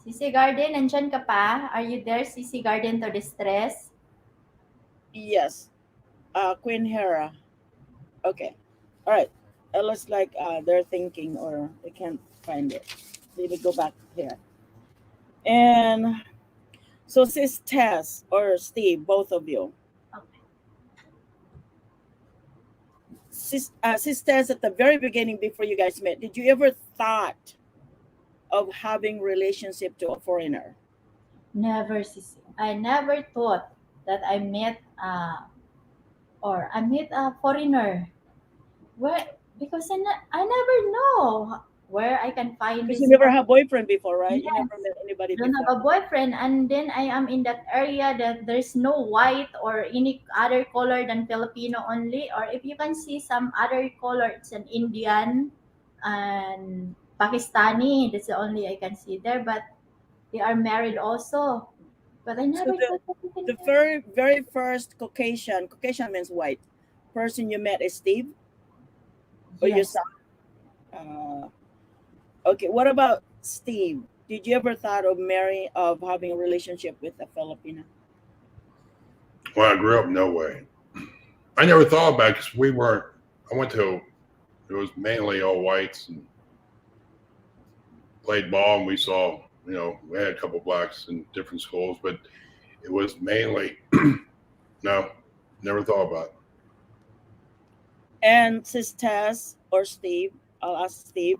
Sisi Garden, nandyan ka pa? Are you there, Sisi Garden to distress? Yes. Queen Hera. Okay. All right. It looks like they're thinking or they can't find it. Maybe go back here. And so Sis Tess or Steve, both of you. Okay. Sis Tess, at the very beginning before you guys met, did you ever thought of having relationship to a foreigner? Never, Sisi. I never thought that I met a foreigner. Where? Because I never know where I can find Because this. you never had boyfriend before, right? You Yes. never met anybody I don't before. have a boyfriend, and then I am in that area that there's no white or any other color than Filipino only. Or if you can see some other color, it's an Indian and Pakistani. That's the only I can see there. But they are married also. But I never thought that we can The marry. very first Caucasian means white, person you met is Steve? Or you Yes. saw? Okay, what about Steve? Did you ever thought of having a relationship with a Filipino? When I grew up, no way. I never thought about it because it was mainly all whites and played ball, and we saw, we had a couple blacks in different schools, but it was mainly, no, never thought about it. And Sis Tess or Steve, I'll ask Steve,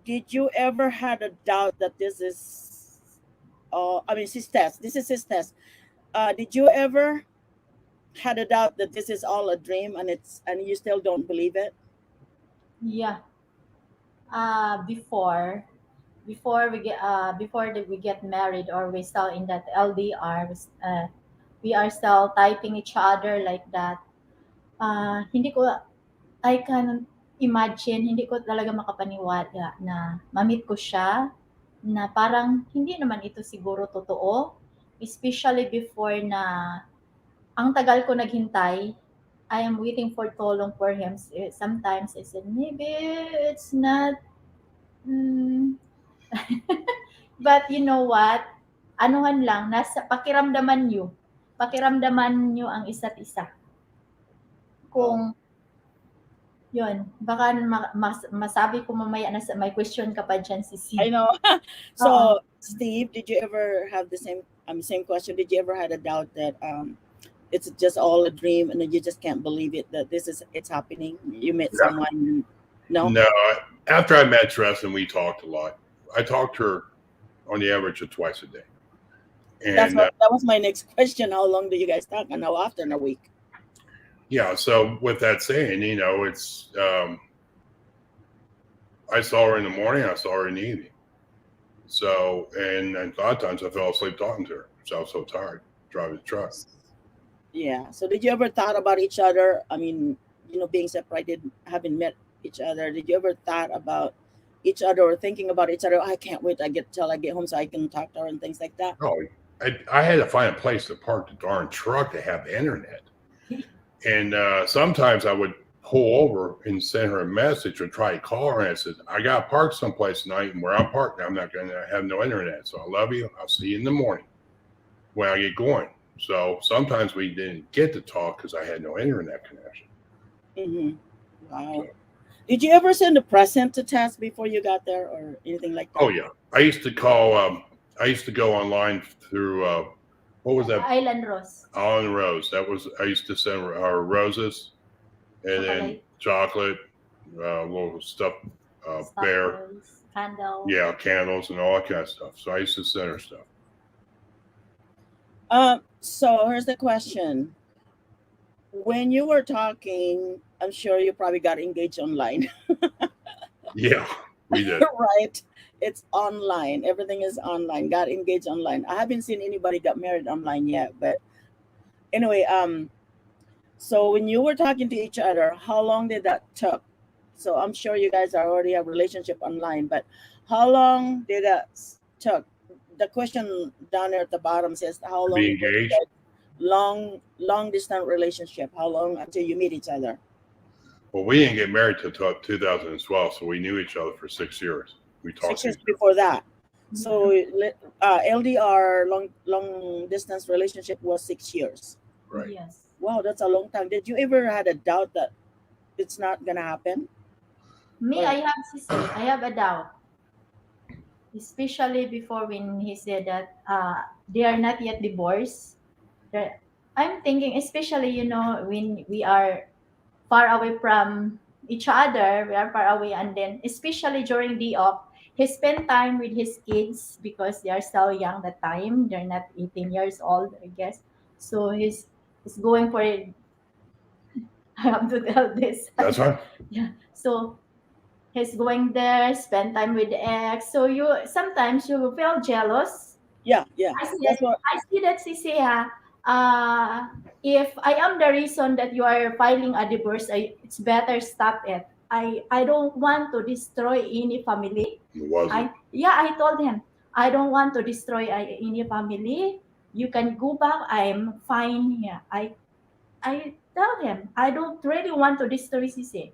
did you ever had a doubt that this is, Sis Tess, this is Sis Tess. Did you ever had a doubt that this is all a dream and you still don't believe it? Yeah. Before we get married, or we still in that LDR, we are still typing each other like that. Hindi ko I can imagine, hindi ko talaga makapaniwala na ma-meet ko siya na parang hindi naman ito siguro totoo, especially before na ang tagal ko naghintay. I am waiting for so long for him. Sometimes I said, maybe it's not. But you know what? Anuhan lang, nasa pakiramdaman nyo. Pakiramdaman nyo ang isa't isa. Kung, yun, baka masabi ko mamaya na may question ka pa dyan, Sisi. I know. So, Steve, did you ever have the same question? Did you ever had a doubt that it's just all a dream and that you just can't believe it that it's happening? You met someone? No. No. After I met Tresson, we talked a lot. I talked to her on the average of twice a day. And that was my next question. How long do you guys talk? And how often a week? Yeah. So with that saying, it's I saw her in the morning. I saw her in the evening. So, and a lot of times I fell asleep talking to her. So I was so tired driving the truck. Yeah. So did you ever thought about each other? I mean, being separated, having met each other. Did you ever thought about each other or thinking about each other? I can't wait till I get home so I can talk to her and things like that. Oh, I had to find a place to park the darn truck to have internet. And sometimes I would pull over and send her a message or try to call her, and I said, I got to park someplace tonight, and where I'm parked, I'm not going to have no internet. So I love you. I'll see you in the morning when I get going. So sometimes we didn't get to talk because I had no internet connection. Mm-hmm. Wow. So, did you ever send a present to Tess before you got there or anything like that? Oh, yeah. I used to call, I used to go online through, what was that? Island Rose. Island Rose. I used to send her roses and then chocolate, little stuff, bear. Candles. Yeah, candles and all that kind of stuff. So I used to send her stuff. So here's the question. When you were talking, I'm sure you probably got engaged online, Yeah, we did. right? It's online. Everything is online. Got engaged online. I haven't seen anybody got married online yet, but anyway, so when you were talking to each other, how long did that took? So I'm sure you guys are already have relationship online, but how long did that took? The question down there at the bottom says how To long be were you engaged. guys long distance relationship? How long until you meet each other? Well, we didn't get married till 2012, so we knew each other for 6 years. We talked 6 years to each other. before that. So LDR long distance relationship was 6 years. Right. Yes. Wow, that's a long time. Did you ever had a doubt that it's not gonna happen? Me, Or- I have a doubt, especially before when he said that they are not yet divorced. I'm thinking, especially when we are far away from each other, we are far away, and then especially during the off, he spent time with his kids because they are still young that time. They're not 18 years old, I guess. So he's going for it. I have to tell this. That's fine. Yeah. So he's going there, spend time with the ex. So you sometimes you will feel jealous. yeah, that's what. I see that Sisiha. If I am the reason that you are filing a divorce, it's better stop it. I don't want to destroy any family. It wasn't. I told him I don't want to destroy any family. You can go back. I'm fine here. I tell him I don't really want to destroy Sisi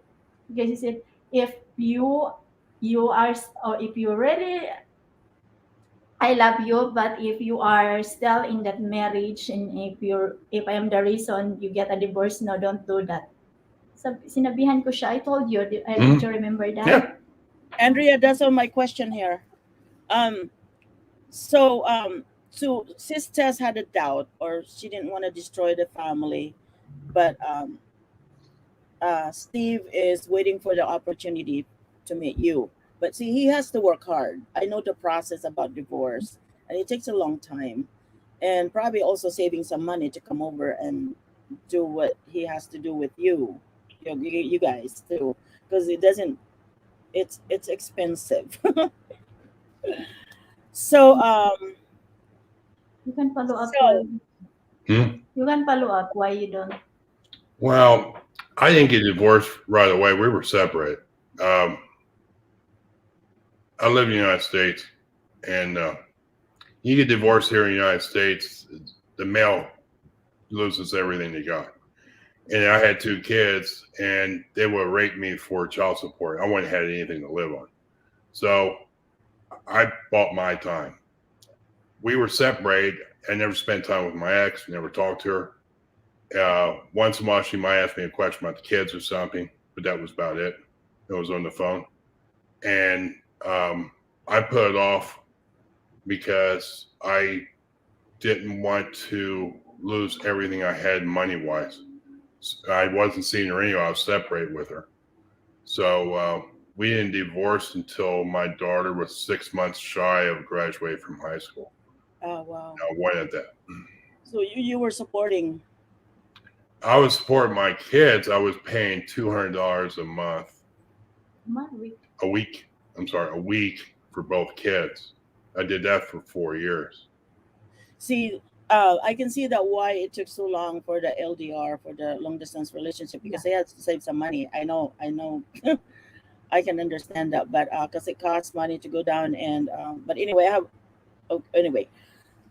because he said if you are or if you really I love you, but if you are still in that marriage and if I am the reason you get a divorce, no, don't do that. Sinabihan ko siya. I told you. Did you remember that? Yeah. Andrea, that's on my question here. Um, so Sis Tess had a doubt, or she didn't want to destroy the family, but Steve is waiting for the opportunity to meet you. But see, he has to work hard. I know the process about divorce, and it takes a long time, and probably also saving some money to come over and do what he has to do with you guys too, because it doesn't. It's expensive. So You can follow up. So- You can follow up why you don't. Well, I didn't get divorced right away. We were separated. I live in the United States, and you get divorced here in the United States, the male loses everything they got. And I had 2 kids, and they would rape me for child support. I wouldn't have had anything to live on. So I bought my time. We were separated. I never spent time with my ex, never talked to her. Once in a while, she might ask me a question about the kids or something, but that was about it. It was on the phone. And I put it off because I didn't want to lose everything I had money-wise. I wasn't seeing her anyway. I was separated with her. So we didn't divorce until my daughter was 6 months shy of graduating from high school. oh wow. I wanted that. So you were supporting. I was supporting my kids. I was paying $200 a month, a week. I'm sorry, a week for both kids. I did that for 4 years. See, I can see that why it took so long for the LDR, for the long distance relationship, because they had to save some money. I know. I can understand that, but because it costs money to go down and but anyway, anyway.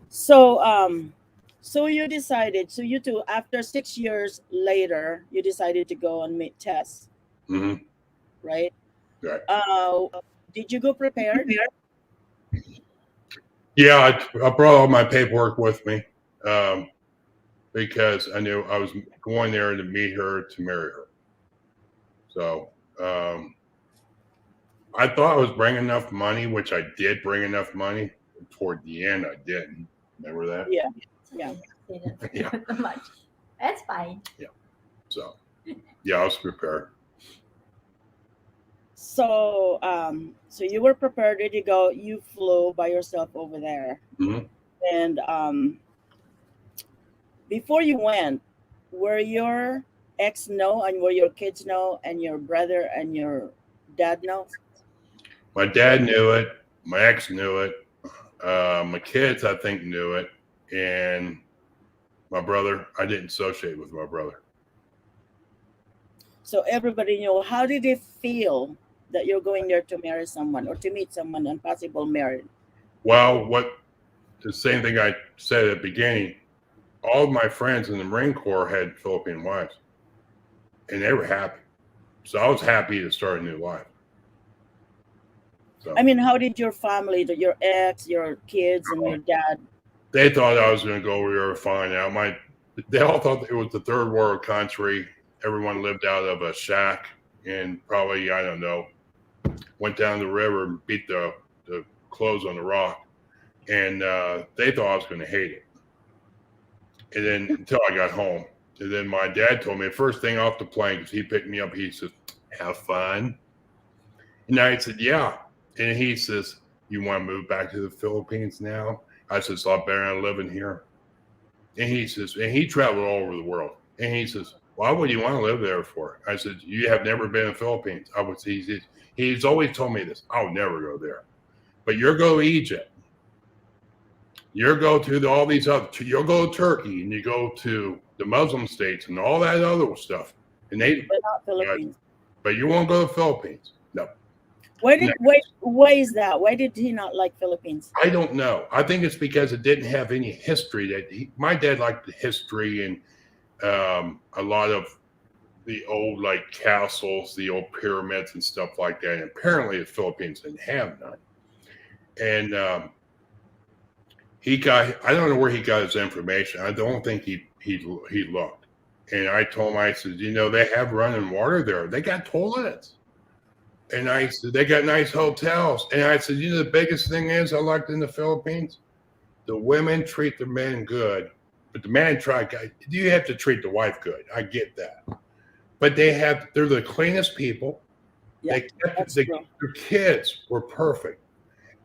So you decided. So you two, after 6 years later, you decided to go and meet Tess, Mm-hmm. right? Right. Did you go prepared? Yeah, I brought all my paperwork with me because I knew I was going there to meet her, to marry her. So I thought I was bringing enough money, which I did bring enough money. Toward the end, I didn't. Remember that? Yeah. Yeah. Not much. That's fine. So, yeah, I was prepared. So so you were prepared, ready to go. You flew by yourself over there, Mhm. and before you went, were your ex know and were your kids know and your brother and your dad know? My dad knew it. My ex knew it. My kids, I think, knew it. And my brother, I didn't associate with my brother. So everybody knew. How did it feel that you're going there to marry someone or to meet someone and possible marriage? Well, the same thing I said at the beginning, all of my friends in the Marine Corps had Philippine wives, and they were happy. So I was happy to start a new life. So I mean, how did your family, your ex, your kids, and your dad? they thought I was going to go over there and find out. They all thought it was the third world country. Everyone lived out of a shack and probably, I don't know, went down the river and beat the clothes on the rock. And they thought I was going to hate it. And then until I got home. And then my dad told me the first thing off the plane, because he picked me up, he said, have fun. And I said, yeah. And he says, you want to move back to the Philippines now? I said, it's a lot better than living here. And he says, and he traveled all over the world. And he says, why would you want to live there for? I said, you have never been in the Philippines. He's always told me this. I'll never go there. But you'll go to Egypt. You'll go to all these other, you'll go to Turkey and you go to the Muslim states and all that other stuff. And But not Philippines. But you won't go to the Philippines. No. Why is that? Why did he not like Philippines? I don't know. I think it's because it didn't have any history. My dad liked the history and a lot of the old like castles, the old pyramids and stuff like that. And apparently the Philippines didn't have none. And I don't know where he got his information. I don't think he looked. And I told him, I said, they have running water there. They got toilets. And I said, they got nice hotels. And I said, the biggest thing is I liked in the Philippines, the women treat the men good, but the man you have to treat the wife good. I get that. But they're the cleanest people. Yeah, Their kids were perfect.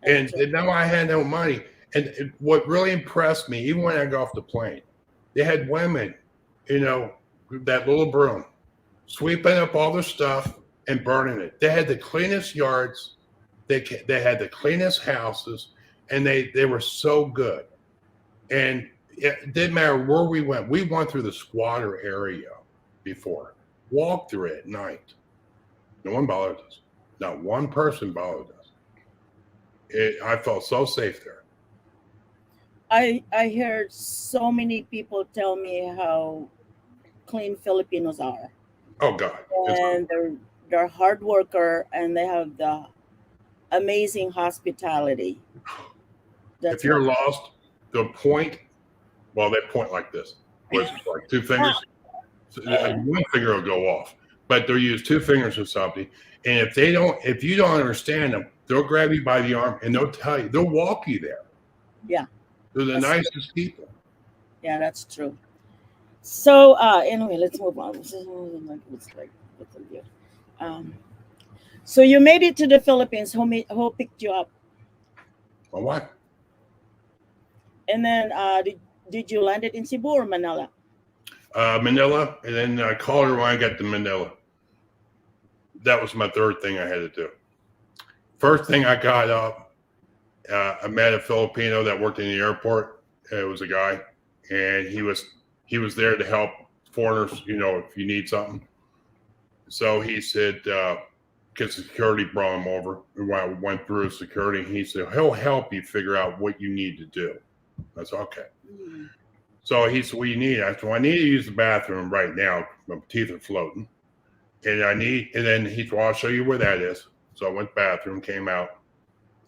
And now I had no money. And what really impressed me, even when I got off the plane, they had women, that little broom, sweeping up all their stuff and burning it. They had the cleanest yards. They had the cleanest houses, and they were so good. And it didn't matter where we went. We went through the squatter area before, walked through it at night. No one bothered us. Not one person bothered us. I felt so safe there. I heard so many people tell me how clean Filipinos are. Oh God. And they're hard worker and they have the amazing hospitality. If you're lost, they point like this. Which is like two fingers. One finger will go off. But they'll use two fingers or something. And if you don't understand them, they'll grab you by the arm and they'll walk you there. Yeah. They're the nicest people. Yeah, that's true. So anyway, let's move on. So you made it to the Philippines. Who picked you up? My wife. And then did you land it in Cebu or Manila? Manila, and then I called her when I got to Manila. That was my third thing I had to do. First thing I got up, I met a Filipino that worked in the airport. It was a guy, and he was there to help foreigners, if you need something. So he said, because security brought him over. When I went through security, he said, he'll help you figure out what you need to do. I said, okay. Mm-hmm. So he said, what do you need? I said, well, I need to use the bathroom right now. My teeth are floating. And then he said, well, I'll show you where that is. So I went to the bathroom, came out.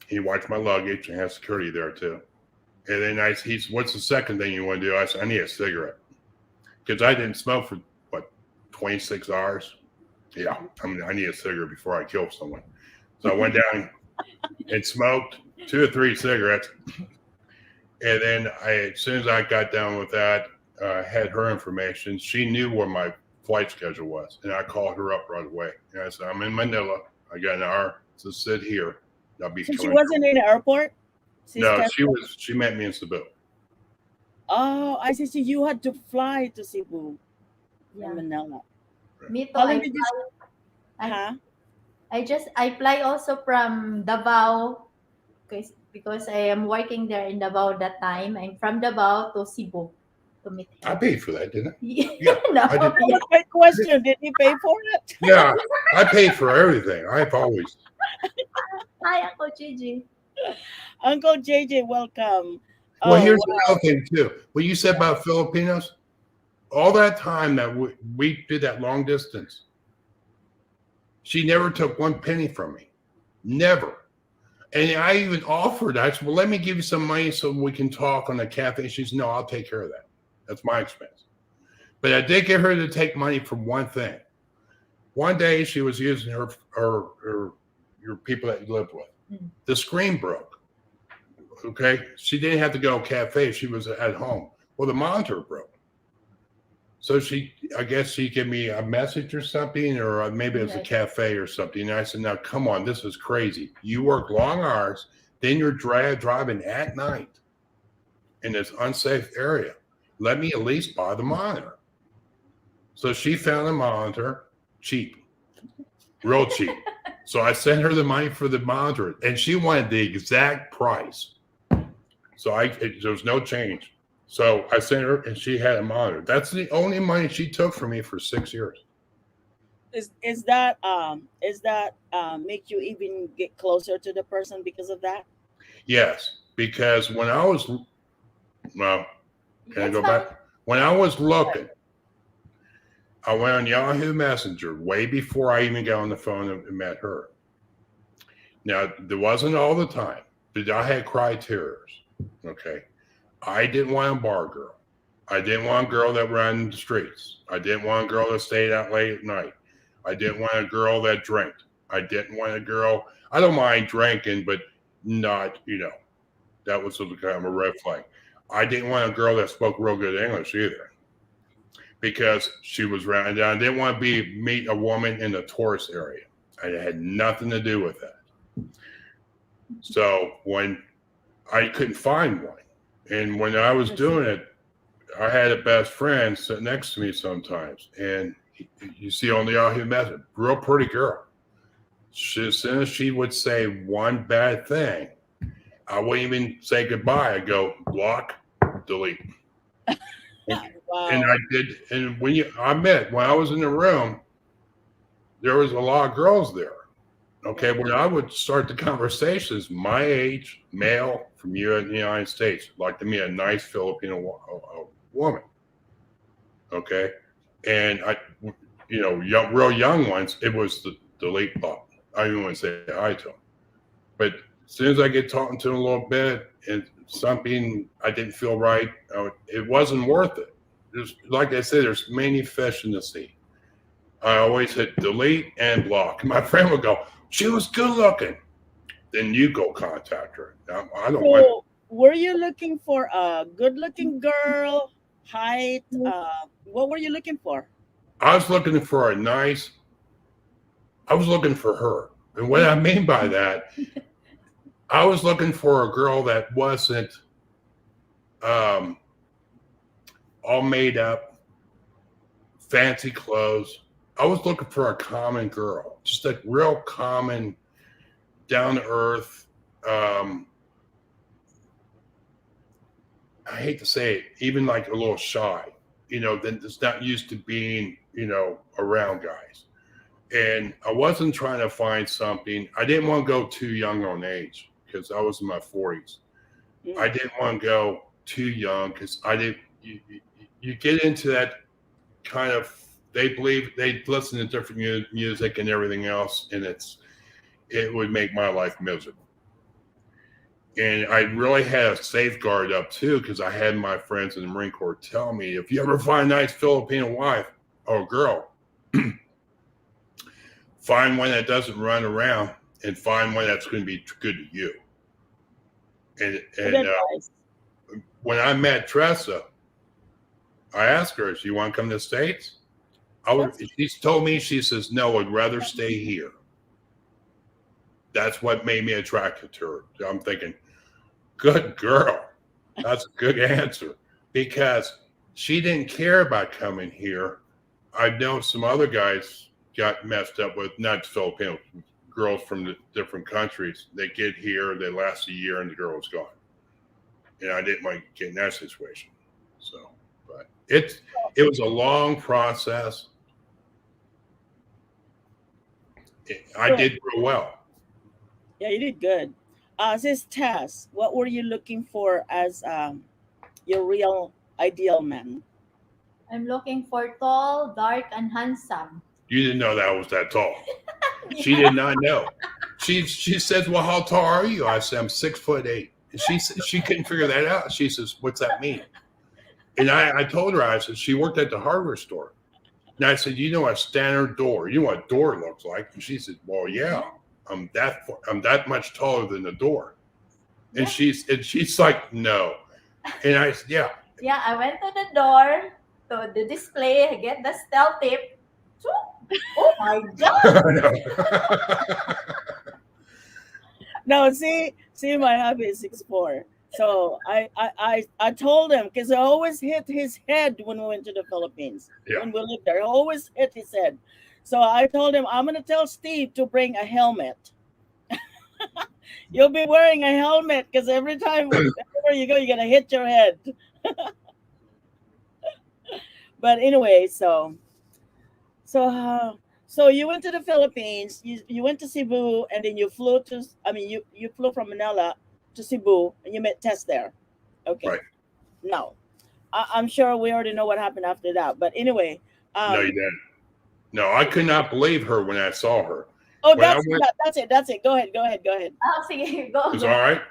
He watched my luggage and has security there too. And then he said, what's the second thing you want to do? I said, I need a cigarette. Because I didn't smoke for, 26 hours? Yeah, I need a cigarette before I kill someone. So I went down and smoked 2 or 3 cigarettes. And then as soon as I got done with that, had her information. She knew where my flight schedule was. And I called her up right away. And I said, I'm in Manila. I got an hour to sit here. So she wasn't in the airport? No, she met me in Cebu. Oh, I see. So you had to fly to Cebu Yeah. from Manila. Me too. How long did you? I, Huh? I fly also from Davao because I am working there in Davao that time. I'm from Davao to Cebu to meet I him. paid for that, didn't I? Yeah, No, I did. That was my question. Did you pay for it? Yeah, I paid for everything. I've always. Hi, Uncle Gigi. Uncle JJ, welcome. Well, Oh, here's wow. another thing too. What you said about Filipinos, all that time that we did that long distance, she never took one penny from me. Never. And I even offered, I said, well, let me give you some money so we can talk on the cafe. She said, no, I'll take care of that. That's my expense. But I did get her to take money for one thing. One day she was using her people that you lived with. The screen broke. Okay. She didn't have to go to a cafe. She was at home. Well, the monitor broke. So I guess she gave me a message or something, or maybe it was a cafe or something. And I said, now, come on, this is crazy. You work long hours, then you're driving at night in this unsafe area. Let me at least buy the monitor. So she found a monitor cheap, real cheap. So I sent her the money for the monitor, and she wanted the exact price. So there was no change. So I sent her, and she had a monitor. That's the only money she took from me for 6 years. Is that make you even get closer to the person because of that? Yes, because when I was, well, can I That's go fine. back? When I was looking, I went on Yahoo Messenger way before I even got on the phone and met her. Now, there wasn't all the time, but I had criteria. Okay. I didn't want a bar girl. I didn't want a girl that ran the streets. I didn't want a girl that stayed out late at night. I didn't want a girl that drank. I didn't want a girl. I don't mind drinking, but not, that was kind of a red flag. I didn't want a girl that spoke real good English either, because she was around. I didn't want to meet a woman in the tourist area. It had nothing to do with that. So when I couldn't find one, and when I was doing it, I had a best friend sit next to me sometimes, and you see on the Yahoo message, real pretty girl. As soon as she would say one bad thing, I wouldn't even say goodbye. I'd go block, delete. Wow. And I did. And when I was in the room, there was a lot of girls there. Okay, when I would start the conversations, my age, male from the United States, like to meet a nice Filipino woman. Okay, and real young ones, it was the delete button. I didn't want to say hi to them. But as soon as I get talking to them a little bit, and something I didn't feel right, it wasn't worth it. Like I said, there's many fish in the sea. I always hit delete and block. My friend would go, she was good looking. Then you go contact her. I don't want. So, were you looking for a good-looking girl, height? What were you looking for? I was looking for I was looking for her. And what I mean by that, I was looking for a girl that wasn't all made up, fancy clothes. I was looking for a common girl, just a real common, down to earth. I hate to say it, even like a little shy, that's not used to being, around guys. And I wasn't trying to find something. I didn't want to go too young on age because I was in my 40s. I didn't want to go too young because I didn't. You get into that kind of. They believe they listen to different music and everything else, and it would make my life miserable. And I really had a safeguard up too, because I had my friends in the Marine Corps tell me, if you ever find a nice Filipino wife or girl, find one that doesn't run around and find one that's going to be good to you. And when I met Tressa, I asked her, do you want to come to the States? She's told me, she says, no, I'd rather stay here. That's what made me attracted to her. I'm thinking, good girl. That's a good answer. because she didn't care about coming here. I know some other guys got messed up with, not Filipino girls from the different countries. They get here, they last a year, and the girl was gone. And I didn't like getting that situation. So, but it was a long process. I did real well. Yeah, you did good. Sis Tess, what were you looking for as your real ideal man? I'm looking for tall, dark, and handsome. You didn't know that I was that tall. She did not know. She says, "Well, how tall are you?" I said, "I'm 6'8". And she couldn't figure that out. She says, "What's that mean?" And I told her, I said, she worked at the hardware store. And I said, "You know a standard door? You know what a door looks like?" And she said, "Well, yeah, I'm that much taller than the door." And she's like, "No." And I said, "Yeah." Yeah, I went to the door, to the display, get the steel tip. Oh my God! No, see, my hubby is 6'4". So I told him, because I always hit his head when we went to the Philippines. Yeah. When we lived there, I always hit his head. So I told him, I'm gonna tell Steve to bring a helmet. You'll be wearing a helmet because every time everywhere you go, you're gonna hit your head. But anyway, so you went to the Philippines. You went to Cebu, and then you flew to. I mean, you flew from Manila to Cebu, and you met Tess there. Okay. Right. No, I'm sure we already know what happened after that. But anyway. No, you didn't. No, I could not believe her when I saw her. Oh, that's it. That's it. Go ahead. Oh, sige, go. It's all right.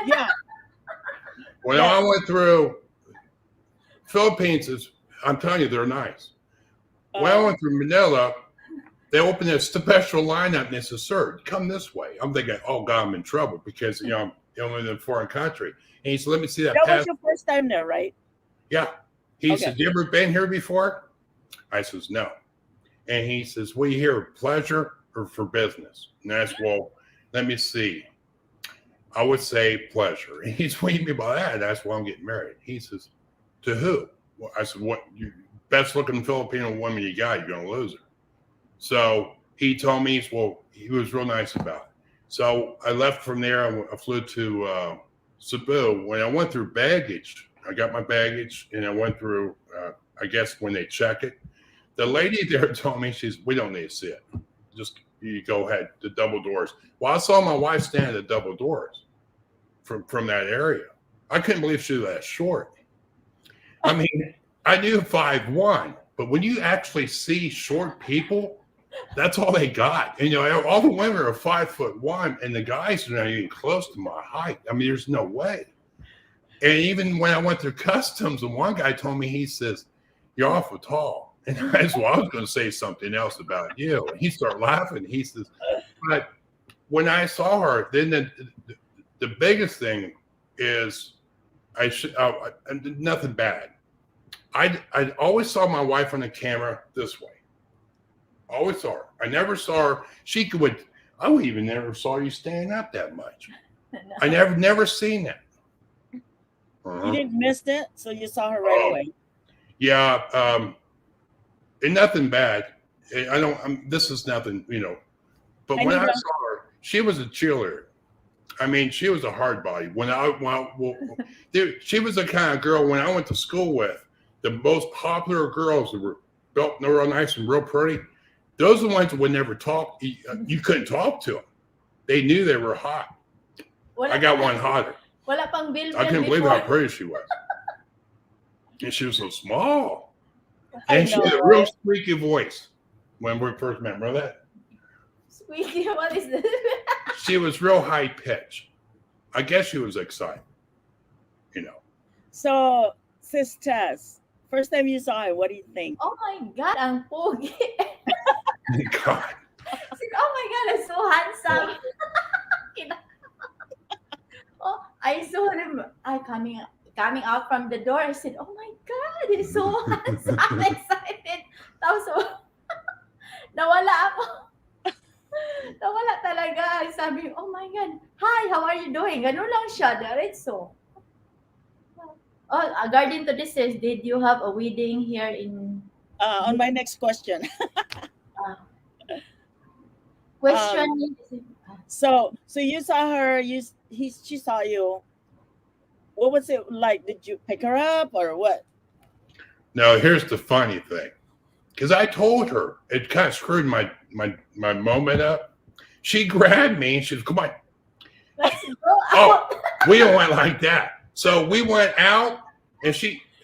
Yeah. When I went through Philippines, I'm telling you, they're nice. When I went through Manila, they opened a special lineup and they said, "Sir, come this way." I'm thinking, "Oh God, I'm in trouble because I'm in a foreign country." And he said, "Let me see that." That was your first time there, right? Yeah. He said, "You ever been here before?" I says, "No." And he says, "Well, you here for pleasure or for business?" And I said, "Well, let me see. I would say pleasure." And he's, "What do you mean by that?" And I said, "Well, I'm getting married." He says, "To who?" Well, I said, "What? You best looking Filipino woman you got, you're gonna lose her." So he told me, well, he was real nice about it. So I left from there. I flew to Cebu. When I went through baggage, I got my baggage, and I went through. I guess when they check it, the lady there told me, "We don't need to see it. Just you go ahead. The double doors." Well, I saw my wife stand at the double doors from that area. I couldn't believe she was that short. I mean, I knew 5'1", but when you actually see short people, that's all they got. And all the women are 5'1", and the guys are not even close to my height. I mean, there's no way. And even when I went through customs, and one guy told me, he says, "You're awful tall." And I said, "Well, I was going to say something else about you." And he started laughing. He says, "But when I saw her, then the biggest thing is nothing bad. I always saw my wife on the camera this way. Always saw her. I never saw her. I would even never saw you standing up that much. No. I never seen that. You didn't miss it, so you saw her right away. Yeah, and nothing bad. I don't. This is nothing, But when I saw her, she was a cheerleader. I mean, she was a hard body. She was the kind of girl when I went to school with. The most popular girls that were built real nice and real pretty. Those are the ones that would never talk. You couldn't talk to them. They knew they were hot. I got one hotter. Wala pang bill I couldn't believe how pretty she was. And she was so small. And she had a real squeaky voice when we first met. Remember that? Squeaky, what is this? She was real high pitched. I guess she was excited. So, Sis Tess, first time you saw him, what do you think? Oh my God, ang pogi. God. I said, "Oh my God, it's so handsome." Oh, I saw him coming out from the door. I said, "Oh my God, he's so handsome." I'm excited. Tapos, nawala ako. Nawala talaga. Sabi, "Oh my God, hi, how are you doing?" Ganun lang siya, diretso. Oh, according to this says, did you have a wedding here in On my next question. uh, Um, question? so you saw her. She saw you. What was it like? Did you pick her up or what? Now, here's the funny thing, because I told her it kind of screwed my moment up. She grabbed me and she said, "Come on." Let's go Oh, out. we went like that. So we went out, and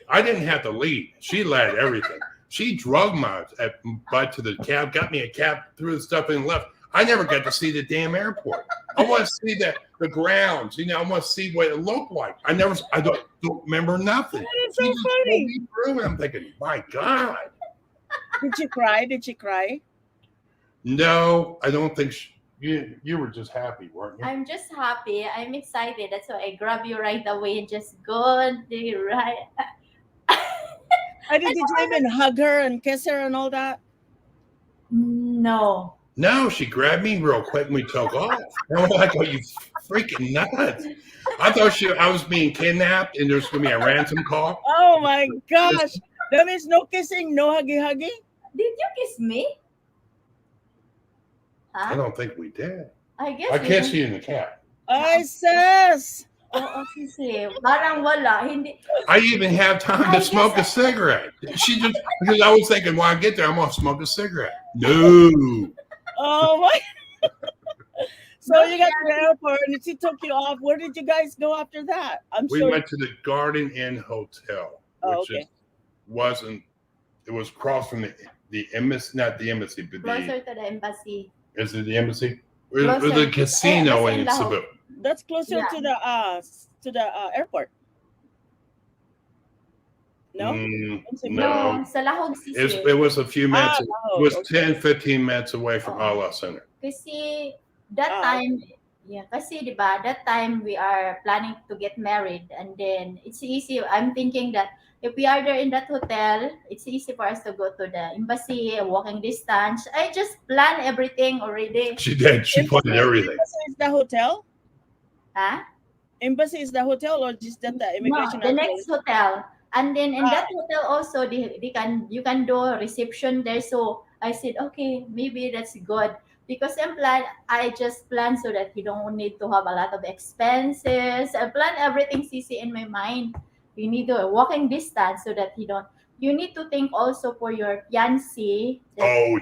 I didn't have to leave. She led everything. She drug my butt to the cab, got me a cab, threw the stuff in, and left. I never got to see the damn airport. I want to see the grounds. I want to see what it looked like. I don't remember nothing. It's She so just pulled funny. me through, and I'm thinking, my God. Did she cry? Did she cry? No, I don't think you were just happy, weren't you? I'm just happy. I'm excited. That's why I grab you right away and just go the right. Did you even hug her and kiss her and all that? No. No, she grabbed me real quick and we took off. And I'm like, "Are you freaking nuts?" I thought I was being kidnapped and there's going to be a ransom call. Oh my gosh! That means no kissing, no huggy. Did you kiss me? I Huh? don't think we did. I guess I we kissed don't- you in the cab. Ay, sis! Oo, kasi parang wala. Hindi. I even have time I to smoke a guess cigarette. Because I was thinking, when I get there, I'm going to smoke a cigarette. No. Oh my! So you got to the airport and she took you off. Where did you guys go after that? I'm We sure. went to the Garden Inn Hotel, which Oh, okay. it was across from the embassy, not the embassy, but Closer to the embassy. is it the embassy? Or the Closer. casino Kasi in Lahore. Cebu. That's closer Yeah. to the airport. No? No. No, sa Lahog Sisi. It was a few minutes. Lahog, It was okay. 10, 15 minutes away from Oh. Allah Center. Kasi that Ah, time, kasi di ba, that time we are planning to get married and then it's easy. I'm thinking that if we are there in that hotel, it's easy for us to go to the embassy, walking distance. I just plan everything already. She did. She planned everything. Embassy is the hotel? Huh? Embassy is the hotel or just that the No, immigration? the next hotel. And then in Ah. that hotel also you can do a reception there. So I said, okay, maybe that's good. Because I just plan so that you don't need to have a lot of expenses. I plan everything CC in my mind. You need a walking distance so that you need to think also for your fiancé that Oh,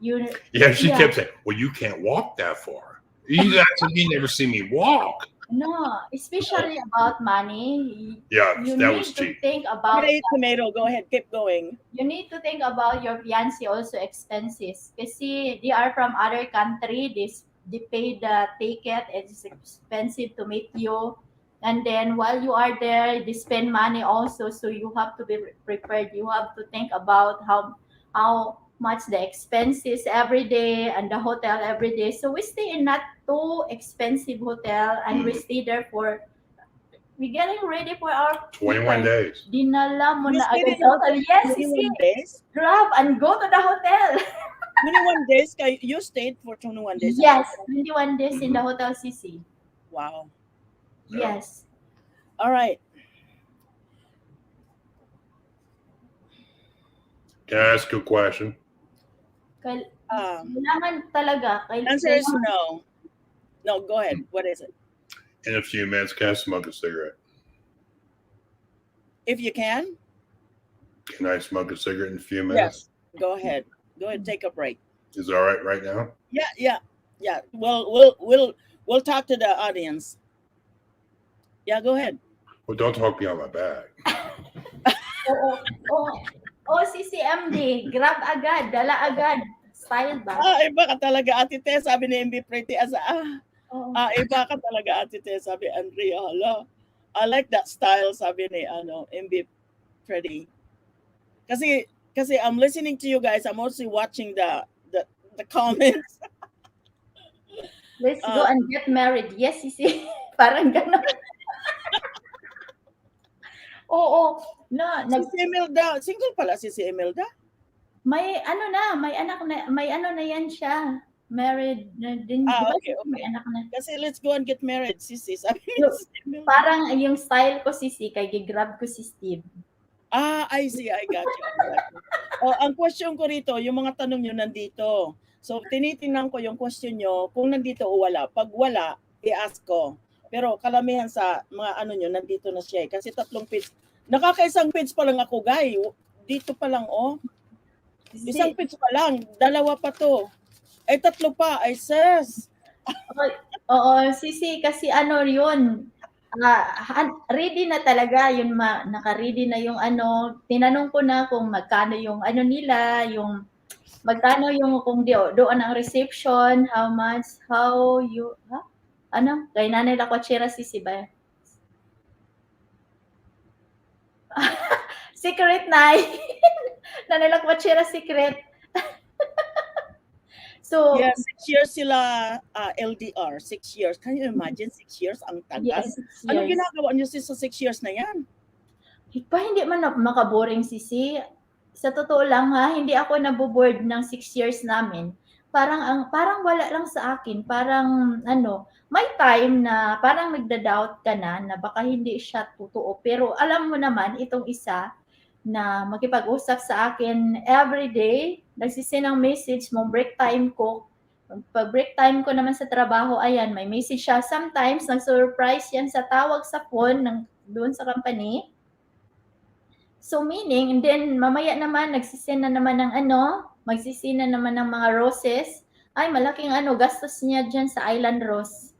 you yeah. She Yeah. kept saying, "Well, you can't walk that far. You never see me walk." no, especially about money. Yeah, You that need was to cheap. think I'm about gonna eat tomato. Go ahead, keep going. you need to think about your fiancé also expenses kasi they are from other country, they pay the ticket, it's expensive to meet you, and then while you are there they spend money also, so you have to be prepared. You have to think about how much the expenses every day and the hotel every day. So we stay in not too expensive hotel and we stay there for we getting ready for our 21 days. dinala mo You na stayed agad in sa hotel. Yes, 21 isi. days? Grab and go to the hotel. 21 days? You stayed for 21 days? Yes, 21 days in the hotel, Sisi. Wow. Yeah. Yes. All right. Can I ask you a question? Kailangan talaga. Answer is no. No, go ahead. What is it? In a few minutes, can I smoke a cigarette? If you can, Can I smoke a cigarette in a few minutes? yes. Go ahead. Go ahead. Take a break. Is it all right now? Yeah. Well, we'll talk to the audience. Yeah, go ahead. Well, don't talk beyond my back. Oo, Sisi MD. Grab agad. Dala agad. Style ba? Iba ka talaga, Ate Tess. Sabi ni MB Pretty Asa. Oo. Iba ka talaga, Ate Tess. Sabi Andrea, hala. I like that style, sabi ni MB Pretty. Kasi I'm listening to you guys. I'm also watching the comments. Let's go and get married. Yes, Sisi. Parang gano'n. Oo. No, Si Imelda, single pala si Imelda? may ano na yan siya. Married na din, di ba Okay, may okay. anak na? Kasi let's go and get married, sis. I mean, Parang yung style ko sisi, kay gigrab ko si Steve. I see. I got you. I got you. Oh, ang question ko rito, yung mga tanong nyo nandito. So, tinitingnan ko yung question nyo kung nandito o wala. Pag wala, i-ask ko. Pero kalamihan sa mga ano nyo, nandito na siya. Kasi 3 page. Nakakaisang page pa lang ako, guy. Dito pa lang, oh. Isang page pa lang. 2 pa to. Ay, 3 pa. Ay, sis. Oo, sisi, kasi ano yun, ready na talaga yun, naka-ready na yung ano, tinanong ko na kung magkano yung ano nila, yung magkano yung kung doon ang reception, how much, ano, kay nanay la kwatsira sisi ba? Secret na. Nanay la kwatsira secret. So, Yeah, 6 years sila LDR. 6 years. Can you imagine 6 years? Ang tagal. yes, 6 Ano years. ginagawa niyo sis sa 6 years na yan? Hindi man makaboring sisi. Sa totoo lang ha, hindi ako naboboard ng 6 years namin. Parang wala lang sa akin. Parang ano, may time na parang nagda-doubt ka na baka hindi siya totoo. Pero alam mo naman, itong isa na makipag-usap sa akin every day, nagsisend ng message mo, break time ko. Pag break time ko naman sa trabaho, ayan, may message siya. Sometimes, nag-surprise yan sa tawag sa phone doon sa company. So meaning, and then mamaya naman nagsisend na naman ng magsisend na naman ng mga roses. Ay, malaking gastos niya dyan sa Island Rose.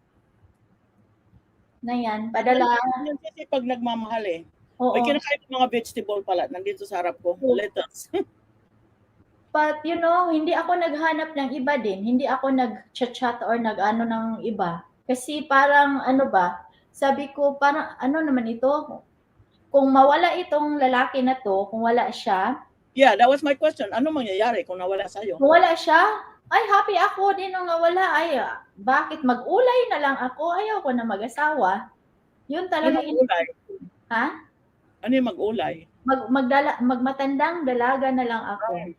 Na yan, padala. Yan kasi pag nagmamahal eh. Oo. May kinakain ng mga vegetable pala. Nandito sa harap ko. Lettuce. But you know, hindi ako naghanap ng iba din. Hindi ako nag-chat or nag-ano ng iba. Kasi parang sabi ko parang naman ito, kung mawala itong lalaki na to, kung wala siya. Yeah, that was my question. Ano mangyayari kung nawala sa'yo? Kung wala siya, ay happy ako din nung nawala. Ay, bakit mag-ulay na lang ako? Ayaw ko na mag-asawa. Yun talaga. Ano mag-ulay? Ha? Ano yung mag-ulay? Magmatandang dalaga na lang ako.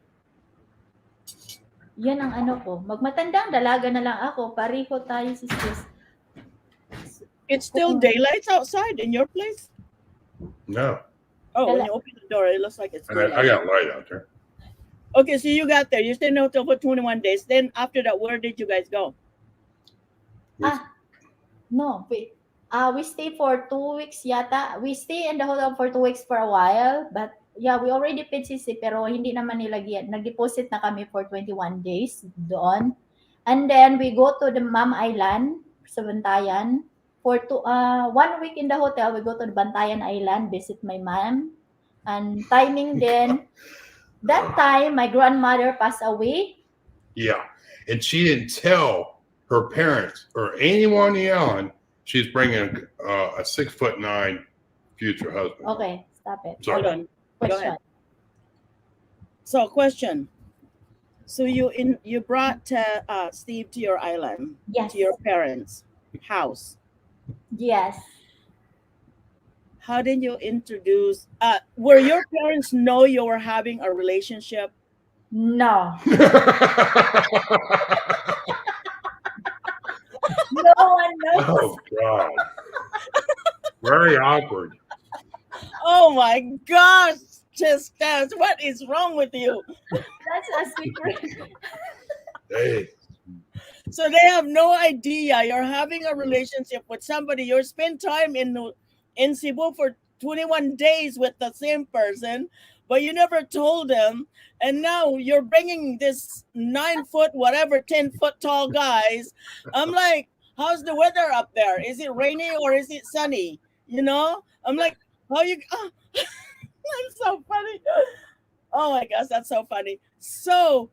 Yan ang ko. Magmatandang dalaga na lang ako. Pareho tayo, sisters. It's still daylight outside in your place? No. Oh, when you open the door, it looks like it's I got light out there. Okay, so you got there. You stayed in the hotel for 21 days. Then after that, where did you guys go? No, we stayed for 2 weeks yata. We stay in the hotel for 2 weeks for a while. But yeah, we already paid sisi, pero hindi naman nilagyan. Nag-deposit na kami for 21 days doon. And then we go to the Ma'am Island sa Bantayan. For 1 week in the hotel, we go to the Bantayan Island, visit my mom. And timing then, that time, my grandmother passed away. Yeah. And she didn't tell her parents or anyone on the island she's bringing a 6'9" future husband. Okay, stop it. Sorry. Hold on. Go Question. ahead. So, question. So you brought Steve to your island, Yes. to your parents' house. Yes. How did you introduce? Were your parents know you were having a relationship? No. No one knows. Oh God. Very awkward. Oh my gosh, Tess, what is wrong with you? That's a secret. Hey. So they have no idea you're having a relationship with somebody. You spend time in Cebu for 21 days with the same person, but you never told them. And now you're bringing this 9-foot, whatever, 10-foot tall guys. I'm like, how's the weather up there? Is it rainy or is it sunny? You know, I'm like, how you? Oh, that's so funny. Oh my gosh, that's so funny. So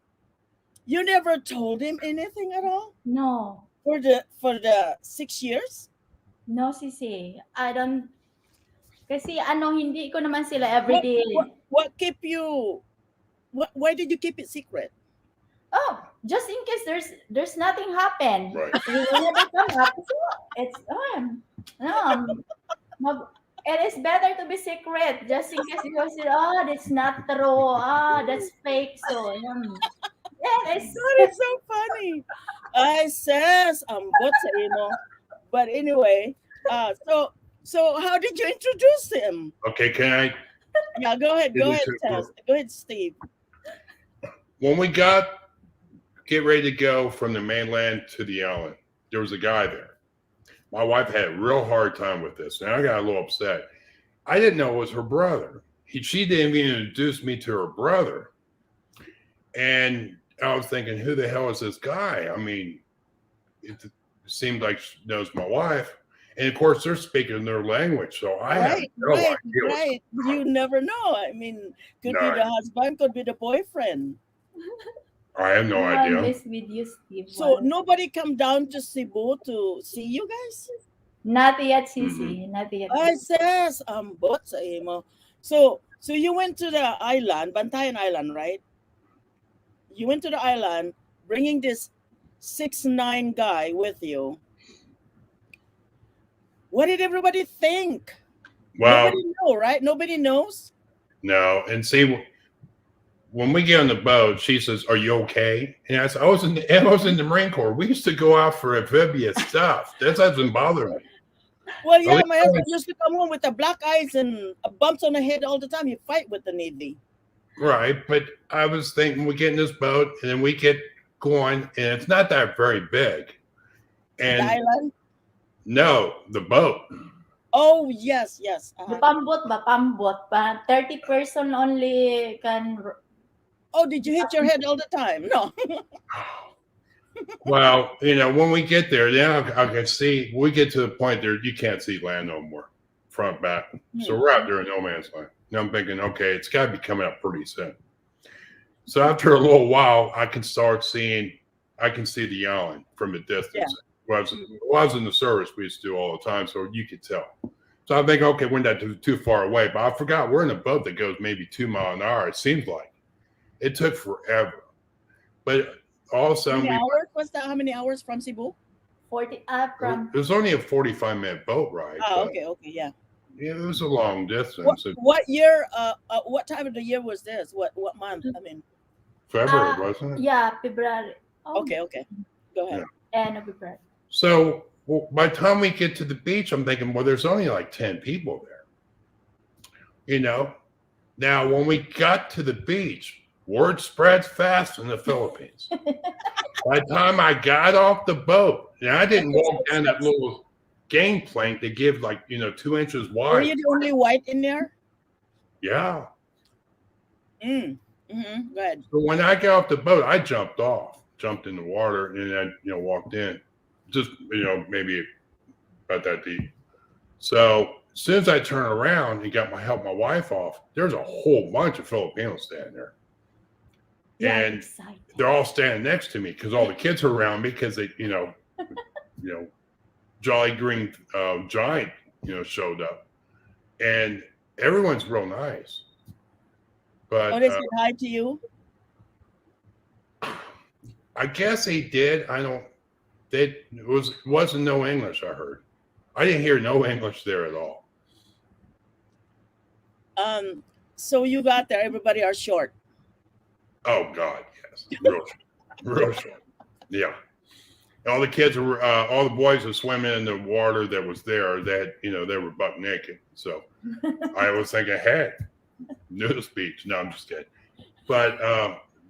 you never told him anything at all No. for the 6 years? No, sisi. I don't. Kasi hindi ko naman sila everyday. What keep you? Why did you keep it secret? Oh, just in case there's nothing happen. Right. When they come up, so it's it is better to be secret, just in case you say, oh, that's not true, that's fake. So Yes. That is so funny. I says what's emo. But anyway, so how did you introduce him? Okay, can I? Yeah, go ahead, Tess. Go ahead, Steve. When we get ready to go from the mainland to the island, there was a guy there. My wife had a real hard time with this, and I got a little upset. I didn't know it was her brother. She didn't even introduce me to her brother. And I was thinking, who the hell is this guy? I mean, it seemed like she knows my wife. And of course, they're speaking their language. So I have no idea. Right. You never know. I mean, could be the husband, could be the boyfriend. I have no idea. This video, Steve. So nobody come down to Cebu to see you guys? Not yet, Sisi. Not yet. I says what's emo. So you went to the island, Bantayan Island, right? You went to the island bringing this 6'9" guy with you. What did everybody think? Well, Nobody know, right? Nobody knows. no. And see, when we get on the boat, she says, "Are you okay?" And I said, "I was in the Marine Corps. We used to go out for amphibious stuff. That doesn't bother me." Well, yeah, my husband used to come home with the black eyes and bumps on the head all the time. You fight with the Navy. Right, but I was thinking we get in this boat and then we get going, and it's not that very big. And the island? No, the boat. Oh yes. The pambot ba? Pambot pa. 30 person only can. Oh, did you hit your head all the time? No. Well, when we get there, then I can see, we get to the point there, you can't see land no more, front, back. So we're out there in no man's land. Now I'm thinking, okay, it's got to be coming up pretty soon. So after a little while, I can see the island from a distance. Yeah. When I was in the service, we used to do all the time, so you could tell. So I think, okay, we're not too far away, but I forgot we're in a boat that goes maybe 2 miles an hour. It seems like it took forever, but all of a sudden, how many hours from Cebu? 40 from. It was only a 45-minute boat ride. Oh, okay, yeah. Yeah, it was a long distance. What year? What time of the year was this? What month? I mean, February, wasn't it? Yeah, February. Oh. Okay. Go ahead. Yeah. End of February. So by the time we get to the beach, I'm thinking, well, there's only like 10 people there. Now when we got to the beach, word spreads fast in the Philippines. By the time I got off the boat, and I didn't walk down that little gangplank they give 2 inches wide. Were you the only white in there? Yeah. Go ahead. So when I got off the boat, I jumped in the water, and then walked in, just maybe about that deep. So as soon as I turned around and helped my wife off, there's a whole bunch of Filipinos standing there. Yeah, And excited. they're all standing next to me because all the kids are around me because they, Jolly Green Giant, showed up, and everyone's real nice. But they said hi to you. I guess they did. Wasn't no English. I heard. I didn't hear no English there at all. So you got there. Everybody are short. Oh God, yes, real short. Yeah, all the kids were, all the boys were swimming in the water that was there. That they were buck naked. So I was thinking, hey, nudist beach. No, I'm just kidding. But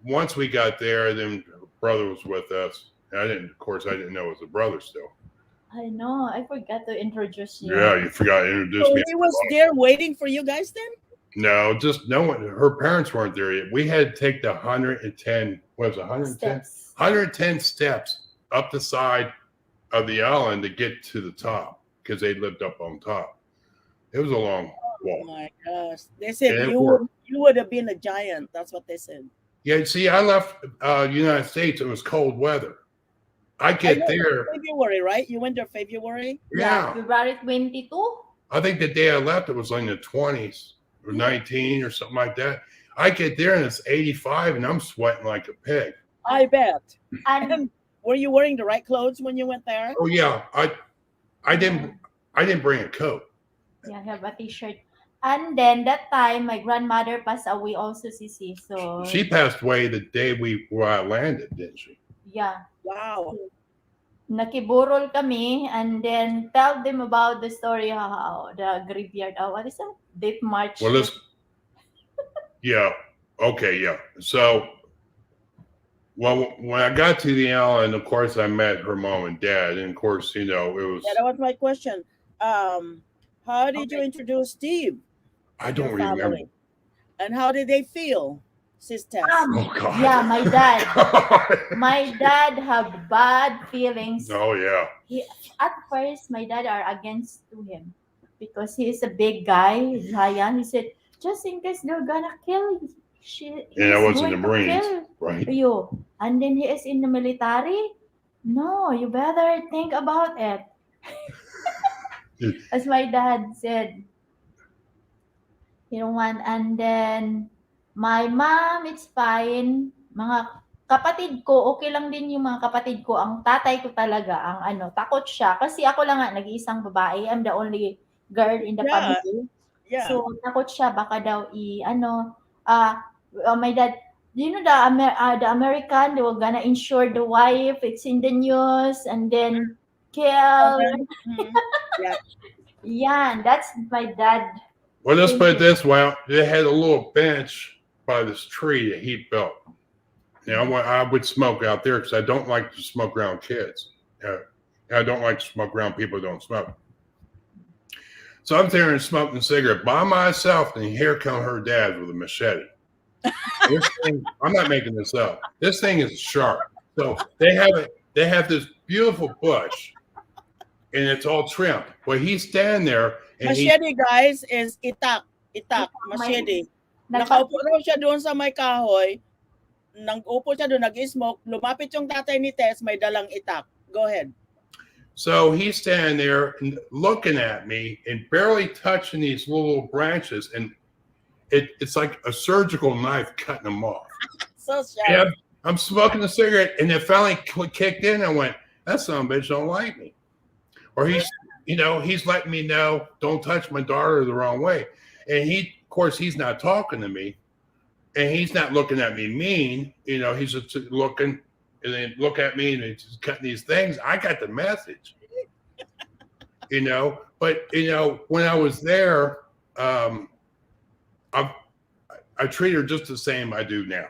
once we got there, then brother was with us. And I didn't know it was a brother still. I know. I forgot to introduce you. Yeah, you forgot to introduce me. He was there waiting for you guys then? No, just no one. Her parents weren't there yet. We had to take the 110. What was it? 110? Steps. 110 steps up the side of the island to get to the top because they lived up on top. It was a long walk. Oh my gosh! They said you would have been a giant. That's what they said. Yeah, see, I left United States. It was cold weather. I get there February, right? You went there February. Yeah, February 22. I think the day I left, it was like in the 20s or 19 or something like that. I get there and it's 85, and I'm sweating like a pig. I bet. And were you wearing the right clothes when you went there? Oh yeah, I didn't bring a coat. yeah, I have a t-shirt. And then that time, my grandmother passed away also, Sisi. So, She passed away the day we landed, didn't she? yeah. Wow. Nakiburol kami and then tell them about the story how the graveyard, what is that? Death March. Well, yeah. Okay, yeah. So, well, when I got to the island, of course, I met her mom and dad, and of course, it was. Yeah, that was my question. How did you Okay. introduce Steve? I to your don't remember. family? And how did they feel, Sis Tess? Oh God. Yeah, my dad. God. My dad have bad feelings. Oh yeah. At first, my dad are against to him because he is a big guy, giant. He said, just in case they're gonna kill you, And I was in going the to Marines, kill right? you. And then he is in the military. No, you better think about it. As my dad said, you don't want. And then my mom, it's fine. Mga kapatid ko, okay lang din yung mga kapatid ko. Ang tatay ko talaga, takot siya. Kasi ako lang nga, nag-iisang babae. I'm the only girl in the Yeah. family. Yeah. So, takot siya. Baka daw my dad, the American, they were gonna insure the wife. It's in the news. And then, kill. Mhm. Yeah. Yeah, that's my dad. Well, let's put it this way: they had a little bench by this tree that he built. I would smoke out there because I don't like to smoke around kids. I don't like to smoke around people who don't smoke. So I'm there and smoking a cigarette by myself, and here come her dad with a machete. This thing, I'm not making this up. This thing is sharp. So they have this beautiful bush, and it's all trimmed. Well, he's standing there, and Machete, guys, is itak. Itak. Machete. Nakaupo raw siya doon sa may kahoy. Nag-upo siya doon, nag-smoke. Lumapit yung tatay ni Tess, may dalang itak. Go ahead. So he's standing there and looking at me and barely touching these little branches, and it's like a surgical knife cutting them off. So sharp. Yeah, I'm smoking a cigarette, and it finally kicked in. I went, "That son of a bitch don't like me," or he's letting me know, "Don't touch my daughter the wrong way." And of course, he's not talking to me, and he's not looking at me mean. He's just looking. And then look at me and he's cutting these things. I got the message, But when I was there, I treat her just the same I do now.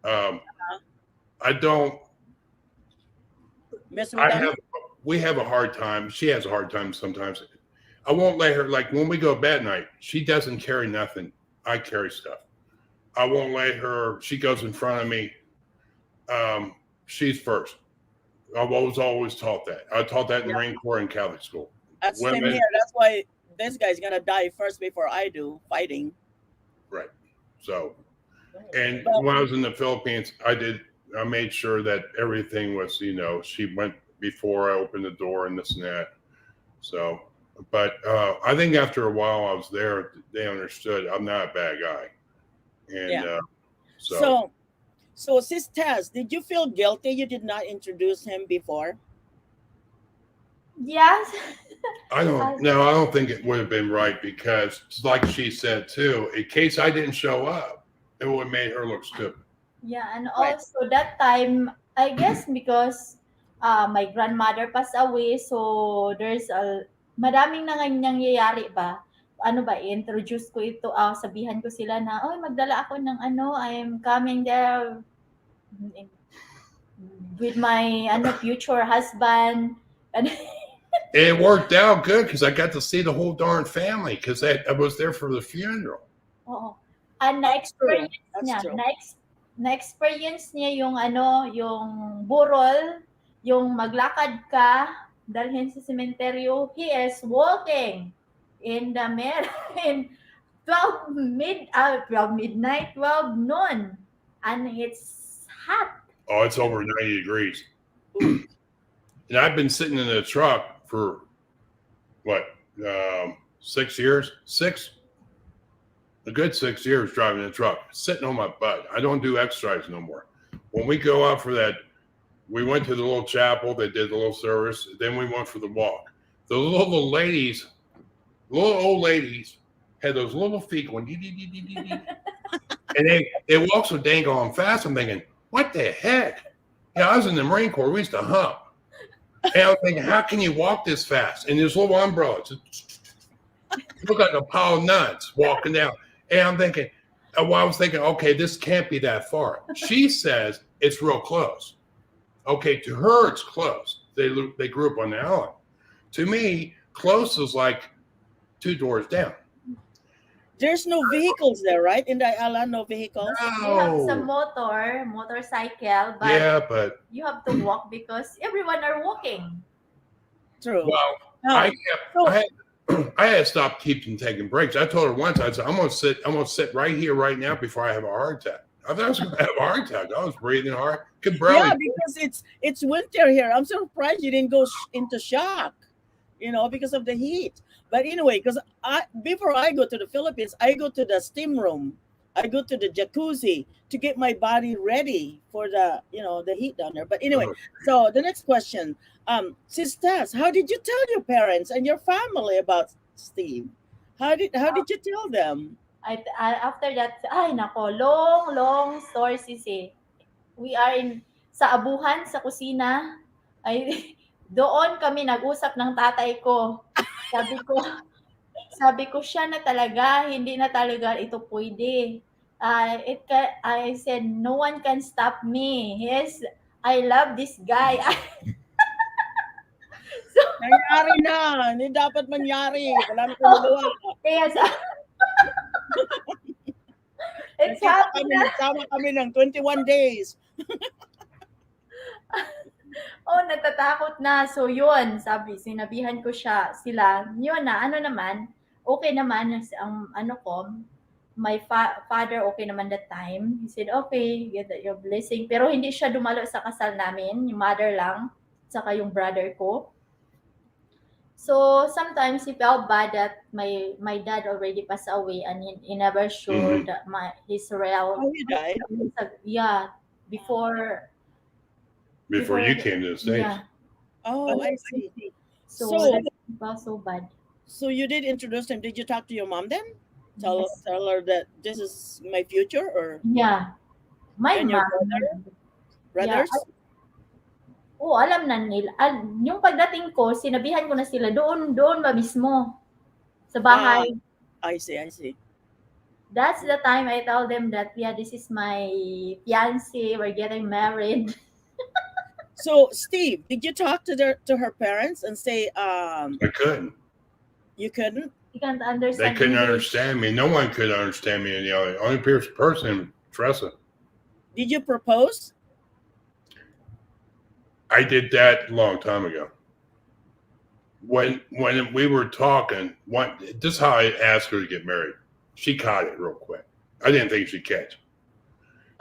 I don't. We have a hard time. She has a hard time sometimes. I won't let her, like when we go to bed at night, she doesn't carry nothing. I carry stuff. I won't let her. She goes in front of me. She's first. I was always taught that. I taught that in the Marine Corps and Catholic school. That's same here. That's why this guy's gonna die first before I do, fighting. Right. So, and when I was in the Philippines, I made sure that everything was, she went before I opened the door and this and that. So, but I think after a while I was there, they understood I'm not a bad guy. And So, Sis Tess, did you feel guilty you did not introduce him before? Yes. I don't think it would have been right because, like she said too, in case I didn't show up, it would have made her look stupid. Yeah, and also that time, I guess because my grandmother passed away, so there's madaming nangyayari ba? I-introduce ko ito, sabihan ko sila na, magdala ako ng I'm coming there with my future husband. And it worked out good because I got to see the whole darn family because I was there for the funeral. Oo. And na-experience niya yung yung burol, yung maglakad ka, dalhin sa sementeryo. He is walking in the in 12 midnight, 12 noon, and it's hot. Oh, it's over 90 degrees. And I've been sitting in the truck for 6 years? A good 6 years driving the truck, sitting on my butt. I don't do exercise no more. When we go out for that, we went to the little chapel, they did the little service, then we went for the walk. The little old ladies had those little feet going, dee, dee, dee, dee, dee, dee. And they walk so dang on fast. I'm thinking, what the heck? Yeah, I was in the Marine Corps. We used to hump. And I was thinking, how can you walk this fast? And this little umbrella, it looked like a pile of nuts walking down. And I'm thinking, well, I was thinking, okay, this can't be that far. She says it's real close. Okay, to her, it's close. They grew up on the island. To me, close is like 2 doors down. There's no vehicles there, right? In the island, no vehicles. You have some motorcycle, but yeah, but you have to walk because everyone are walking. True. well, No. I had stopped keeping taking breaks. I told her once, I said, I'm gonna sit right here right now before I have a heart attack. I thought I was gonna have a heart attack. I was breathing hard. Could barely. Yeah, because it's winter here. I'm surprised you didn't go into shock, because of the heat. But anyway, because before I go to the Philippines, I go to the steam room. I go to the jacuzzi to get my body ready for the heat down there. But anyway, so the next question, Sis Tess, how did you tell your parents and your family about Steve? How did you tell them? I after that, ay nako, long story sisi. We are sa abuhan sa kusina. Ay doon kami nag-usap ng tatay ko. Sabi ko siya na talaga, hindi na talaga ito pwede. I said, no one can stop me. Yes, I love this guy. Nangyari na. Hindi dapat mangyari. Wala na kong magawa. Kaya it's happening. Nagsama kami ng 21 days. Natatakot na. So, yun, sinabihan ko sila, yun na, naman, okay naman, ang my father okay naman that time. He said, okay, get your blessing. Pero hindi siya dumalo sa kasal namin, yung mother lang, saka yung brother ko. So, sometimes he felt bad that my dad already passed away and he never showed his real. Oh, he died? Yeah, before you came to the States. Yeah. Oh, I see. So that felt so bad. So you did introduce him. Did you talk to your mom then? Tell Yes. her that this is my future, or Yeah. My And your mom. brothers? Alam na nila. Yung pagdating ko, sinabihan ko na sila doon ba mismo sa bahay. I see. That's the time I tell them that this is my fiancé, we're getting married. So, Steve, did you talk to her parents and say I couldn't. you couldn't? You can't understand. They couldn't English. understand me. No one could understand me. And the only person, Tressa. Did you propose? I did that a long time ago. When we were talking, this is how I asked her to get married. She caught it real quick. I didn't think she'd catch.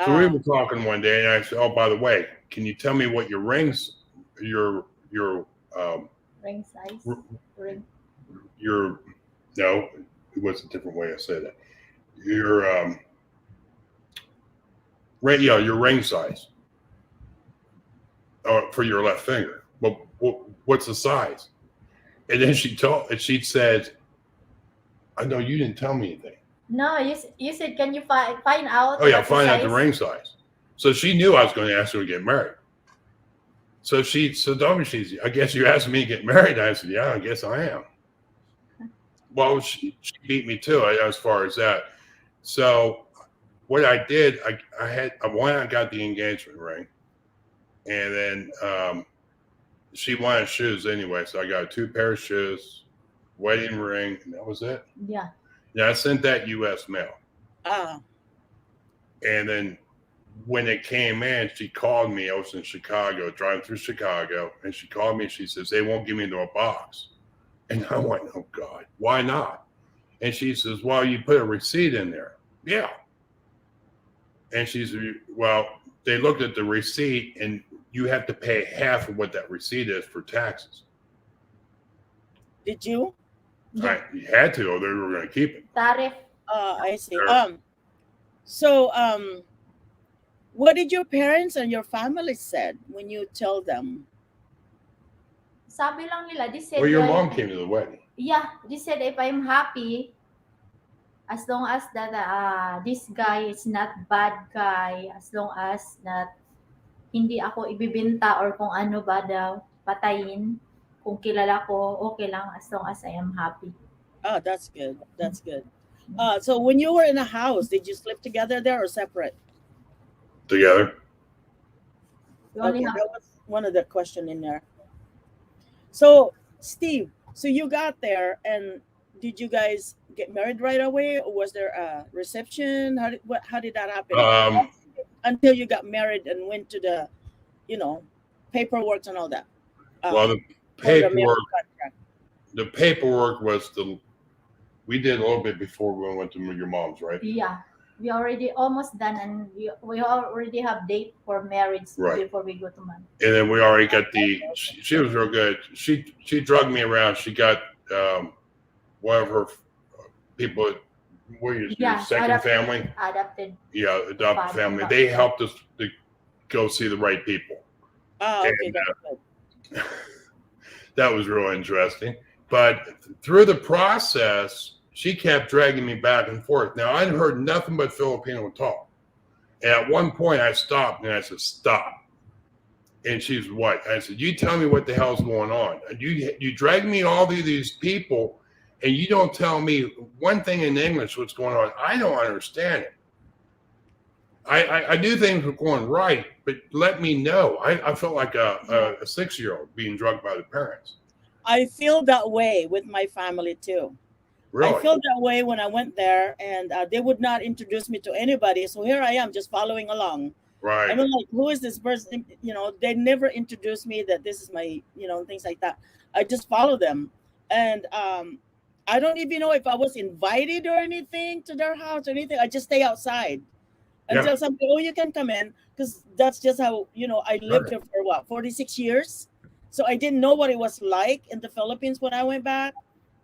So we were talking one day, and I said, "Oh, by the way, can you tell me what your rings, your Ring size. no, it was a different way I said that. Your your ring size, for your left finger. Well, what's the size?" And then she said, "I know you didn't tell me anything." No, you said, can you find out? Oh yeah, what find out the size? ring size. So she knew I was going to ask her to get married. So told me, I guess you asked me to get married. I said, yeah, I guess I am. Well, she beat me too as far as that. So what I did, I got the engagement ring, and then she wanted shoes anyway. So I got 2 pairs of shoes, wedding ring, and that was it. Yeah. Yeah, I sent that U.S. mail. Ah. And then when it came in, she called me. I was in Chicago, driving through Chicago, and she called me. She says, they won't give me no box. And I went, oh, God, why not? And she says, well, you put a receipt in there. Yeah. And she said, well, they looked at the receipt, and you have to pay half of what that receipt is for taxes. Did you? You had to, or they were going to keep it. Tariff. I see. Sure. So what did your parents and your family said when you tell them? Sabi lang nila, they said, Well, your mom came to the wedding. yeah, they said if I'm happy, as long as that this guy is not bad guy, as long as that hindi ako ibibenta or kung ano ba daw, patayin. Kung kilala ko, okay lang as long as I am happy. Oh, that's good. That's good. So when you were in a house, did you sleep together there or separate? Together. We only Okay, have that was one of the question in there. So Steve, so you got there, and did you guys get married right away, or was there a reception? How did that happen? Until you got married and went to the, you know, paperwork and all that. Well, the For the marriage paperwork, contract. the paperwork was we did a little bit before we went to your mom's, right? yeah. We already almost done and we already have date for marriage Right. before we go to man. And then we already got she was real good. She drugged me around. She got one of her people, what is your second family? Adopted. Yeah, adopted family. They helped us to go see the right people. Oh, okay, And, that's good. that was real interesting. But through the process, she kept dragging me back and forth. Now, I'd heard nothing but Filipino talk. And at one point, I stopped and I said, "Stop." And she's, "What?" I said, "You tell me what the hell's going on. You drag me all these people, and you don't tell me one thing in English what's going on. I don't understand it. I do things were going right, but let me know." I felt like a 6-year-old being drugged by the parents. I feel that way with my family too. Really? I feel that way when I went there, and they would not introduce me to anybody. So here I am, just following along. Right. I mean, like, who is this person? You know, they never introduced me that this is my, you know, things like that. I just follow them, and I don't even know if I was invited or anything to their house or anything. I just stay outside until somebody, "Oh, you can come in," because that's just how, you know, I lived here for what, 46 years. So I didn't know what it was like in the Philippines when I went back.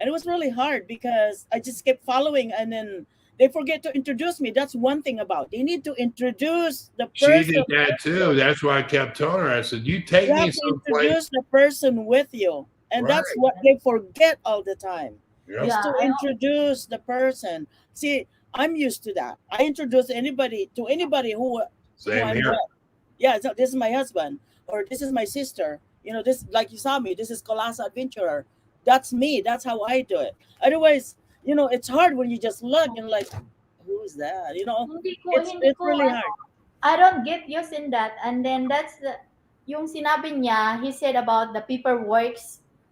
And it was really hard because I just kept following, and then they forget to introduce me. That's one thing about, they need to introduce the person. She did that too. That's why I kept telling her. I said, "You take You me have to someplace." introduce the person with you. And that's Right. what they forget all the time. Yep. Is to introduce the person. See, I'm used to that. I introduce anybody to anybody who Same I'm here. with. Yeah, so this is my husband, or this is my sister. You know, this, like you saw me, this is Colasa Adventurer. That's me. That's how I do it. Otherwise, you know, it's hard when you just look and like, who's that? You know, it's really hard. I don't get used in that. And then that's yung sinabi niya, he said about the paperwork.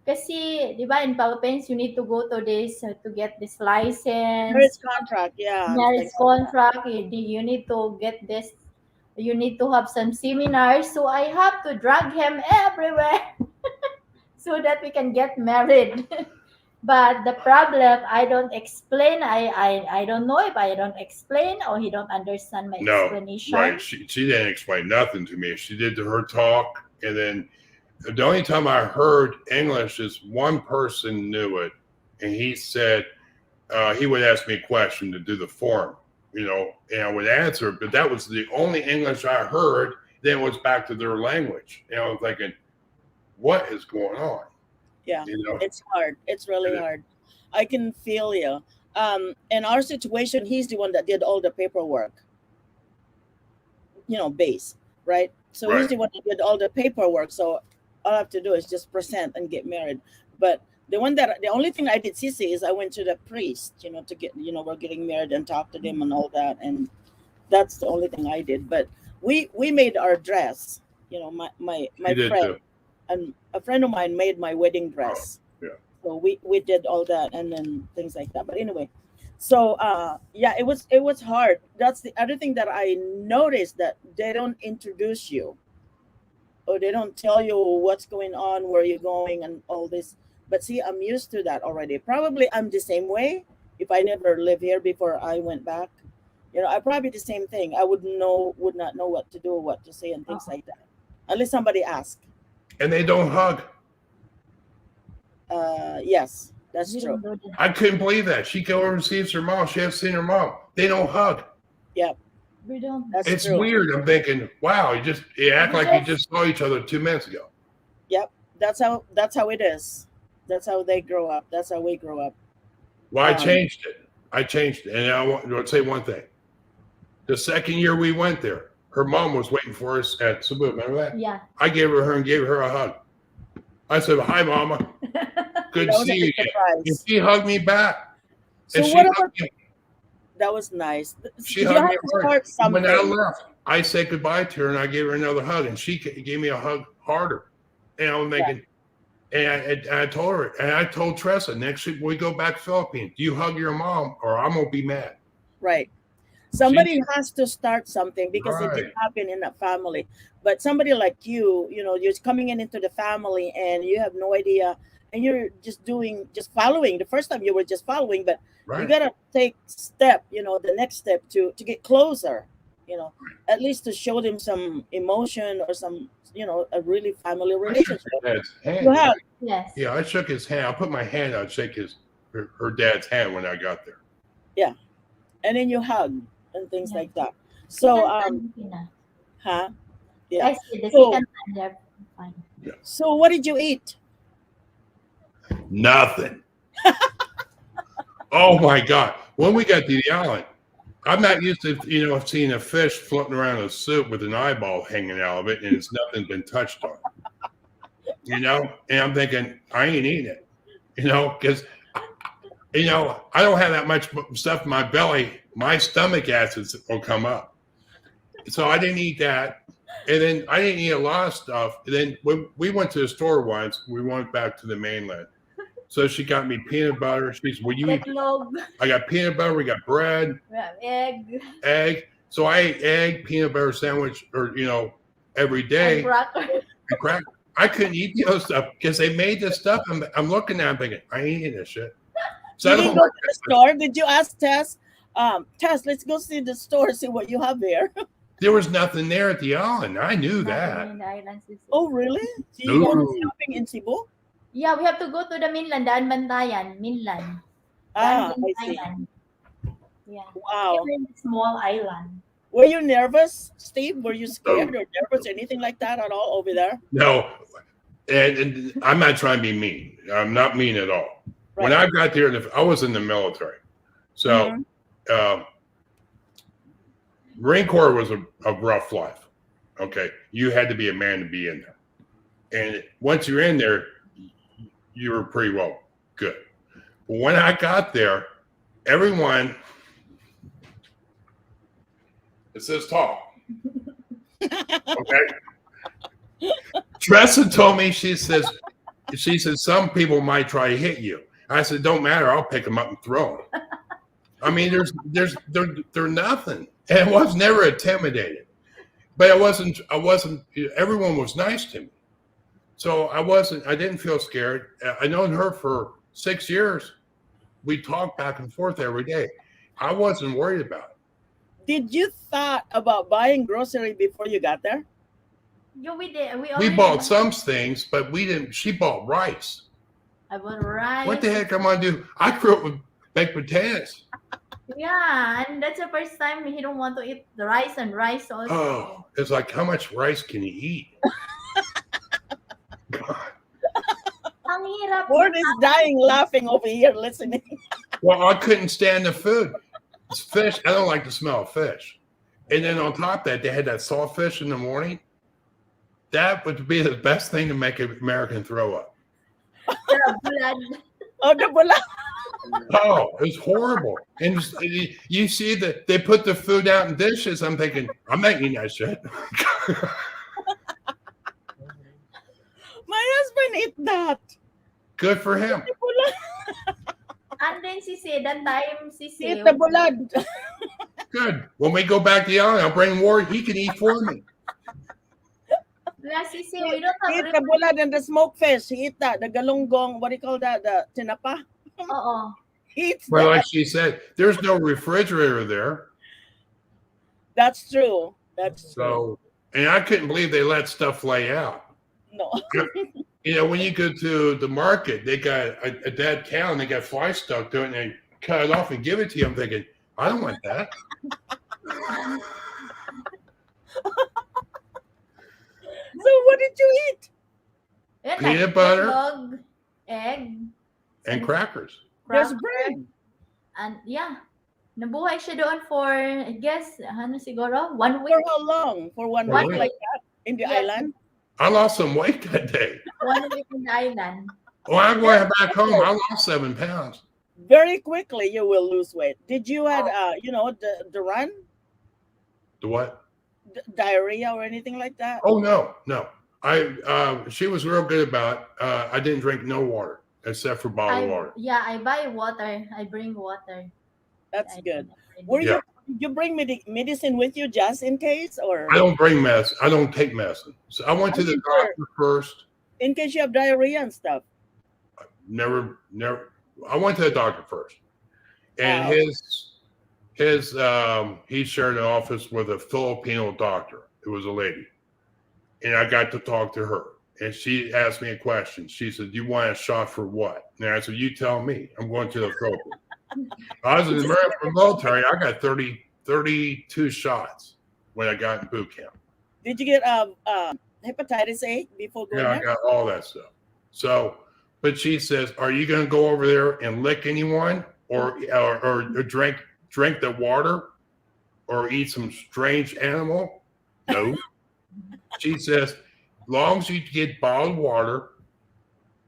Kasi, di ba, in Philippines, you need to go to this to get this license. Marriage contract, yeah. Marriage contract, you need to get this. You need to have some seminars. So I have to drag him everywhere so that we can get married. But the problem, I don't explain. I don't know if I don't explain or he don't understand my No, explanation. right. She didn't explain nothing to me. She did her talk, and then the only time I heard English is one person knew it, and he said he would ask me a question to do the form, you know, and I would answer. But that was the only English I heard. Then it was back to their language, and I was thinking, what is going on? Yeah, You know? it's hard. It's really hard. I can feel you. In our situation, he's the one that did all the paperwork. You know, base, right? So he's Right. the one that did all the paperwork. So all I have to do is just present and get married. But the only thing I did, Sisi, is I went to the priest, you know, to get, you know, we're getting married and talk to them and all that, and that's the only thing I did. But we made our dress. You know, my She did friend. too. And a friend of mine made my wedding dress. yeah. So we did all that, and then things like that. But anyway, so yeah, it was hard. That's the other thing that I noticed, that they don't introduce you, or they don't tell you what's going on, where you're going, and all this. But see, I'm used to that already. Probably I'm the same way. If I never lived here before I went back, you know, I probably the same thing. I would not know what to do, what to say, and things like that, unless somebody asked. And they don't hug. Yes, that's We true. don't do that. I couldn't believe that. She go over and sees her mom. She hasn't seen her mom. They don't hug. Yep, We don't. that's It's true. weird. I'm thinking, wow, you act like you just saw each other 2 minutes ago. Yep, that's how it is. That's how they grow up. That's how we grow up. Well, I changed it. I changed it. And I want to say one thing. The second year we went there, her mom was waiting for us at Cebu. Remember that? Yeah. I gave her a hug. I said, "Hi, Mama. Good That to was a see you big again." And surprise. she hugged me back. So And what about that? Was nice. she You hugged have me to hard. start When I something. left, I said goodbye to her and I gave her another hug, and she gave me a hug harder. And I'm thinking, and I told her, and I told Tressa, next week we go back to Philippines, you hug your mom or I'm gonna be mad. Right. Somebody has to start something because it Right. didn't happen in that family. But somebody like you, you're coming into the family and you have no idea, and you're just following. The first time you were just following, but you Right. gotta take step, the next step to get closer. At least to show them some emotion or some, a really family I shook relationship. her dad's hand. You have. Yes. Yeah, I shook his hand. I put my hand out, shake her dad's hand when I got there. Yeah. And then you hug and things Yeah. like that. So Second time, huh? I Yeah. see the So- second time they're fine. So what did you eat? Nothing. Oh my God. When we got to the island, I'm not used to, seeing a fish floating around a soup with an eyeball hanging out of it and it's nothing been touched on. And I'm thinking, I ain't eating it, because, I don't have that much stuff in my belly. My stomach acids will come up. So I didn't eat that. And then I didn't eat a lot of stuff. And then when we went to the store once, we went back to the mainland. So she got me peanut butter. She said, "Will you eat?" Itlog, I got peanut butter. We got bread, egg, egg. So I ate egg, peanut butter sandwich, or every day. and cracker. And crack. I couldn't eat the other stuff because they made this stuff. I'm looking at it thinking, I ain't eating this shit. So You I didn't don't go like to the store? Did you ask Tess? Tess, let's go see the store, see what you have there. There was nothing there at the island. I knew Nothing that. in the islands is- Oh, really? So you go No. shopping in Cebu? Yeah, we have to go to the mainland, Daan Bantayan, mainland. Ah, Daan I see. Bantayan. Yeah. Wow. We're in a small island. Were you nervous, Steve? Were you scared or nervous or anything like that at all over there? No. And I'm not trying to be mean. I'm not mean at all. When I got there, I was in the military. So Marine Corps was a rough life. Okay. You had to be a man to be in there. And once you're in there, you were pretty well good. But when I got there, everyone, it says tall. Okay. Tressa told me, she says, some people might try to hit you. I said, don't matter. I'll pick them up and throw them. I mean, they're nothing. And I was never intimidated, but I wasn't, everyone was nice to me. So I didn't feel scared. I known her for 6 years. We talked back and forth every day. I wasn't worried about it. Did you thought about buying grocery before you got there? Yeah, we did. We bought some things, but we didn't. She bought rice. I bought rice. What the heck am I do? I grew up with baked potatoes. Yeah, and that's the first time he don't want to eat the rice and rice also. Oh, it's like, how much rice can you eat? God. Ang hirap. Ward is dying laughing over here listening. Well, I couldn't stand the food. It's fish. I don't like the smell of fish. And then on top of that, they had that saltfish in the morning. That would be the best thing to make an American throw up. The blood. Oh, the bula. Oh, it was horrible. And you see that they put the food out in dishes. I'm thinking, I'm not eating that shit. My husband ate that. Good for him. The bula. And then Sisi, that time Sisi. Eat the bulad. Good. When we go back to the island, I'll bring Ward. He can eat for me. Yeah, Sisi, we don't He have eat the bulad and the smoked fish. He eat that. The galunggong, what do you call that? The tinapa. Oo. He eats But that. like she said, there's no refrigerator there. That's true. That's true. So, and I couldn't believe they let stuff lay out. No. When you go to the market, they got a dead cow and they got flies stuck to it and they cut it off and give it to you. I'm thinking, I don't want that. So what did you eat? Yun, Peanut butter. Dog, egg, And crackers. There's cracker, bread. And yeah, nabuhay siya doon for, I guess, ano siguro, 1 week. For how long? For 1 week Really? like that in the Yes. island? I lost some weight that day. 1 week in the island. When I went back home, I lost 7 pounds. Very quickly you will lose weight. Did you had the run, The what? diarrhea or anything like that? Oh no. She was real good about. I didn't drink no water except for bottled water. I buy water. I bring water. That's I good. don't Were Yeah. you bring medicine with you just in case, or I don't bring medicine. I don't take medicine. So I went to the doctor first. in case you have diarrhea and stuff? Never. I went to the doctor first, and Wow. he shared an office with a Filipino doctor. It was a lady, and I got to talk to her. And she asked me a question. She said, "You want a shot for what?" And I said, "You tell me. I'm going to the Philippines." I was in the American military. I got 32 shots when I got in boot camp. Did you get hepatitis A before going Yeah, I there? got all that stuff. So, but she says, "Are you going to go over there and lick anyone, or drink the water, or eat some strange animal?" No. She says, "Long as you get bottled water,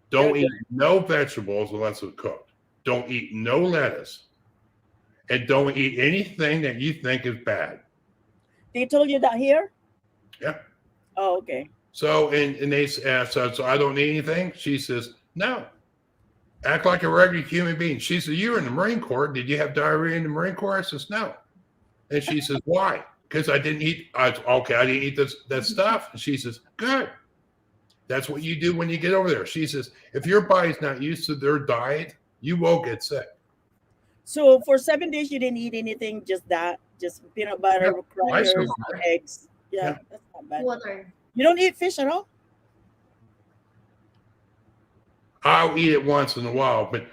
don't eat no vegetables unless it's cooked. Don't eat no lettuce, and don't eat anything that you think is bad." They told you that here? Yeah. Oh, okay. So, and they asked, so I don't need anything? She says, "No. Act like a regular human being." She said, "You were in the Marine Corps. Did you have diarrhea in the Marine Corps?" I says, "No." And she says, "Why?" "Because I didn't eat." I didn't eat that stuff. And she says, "Good. That's what you do when you get over there." She says, "If your body's not used to their diet, you will get sick." So for 7 days you didn't eat anything, just peanut butter, I crackers, survived. eggs. Yeah, Yeah. that's not bad. Water. You don't eat fish at all? I'll eat it once in a while, but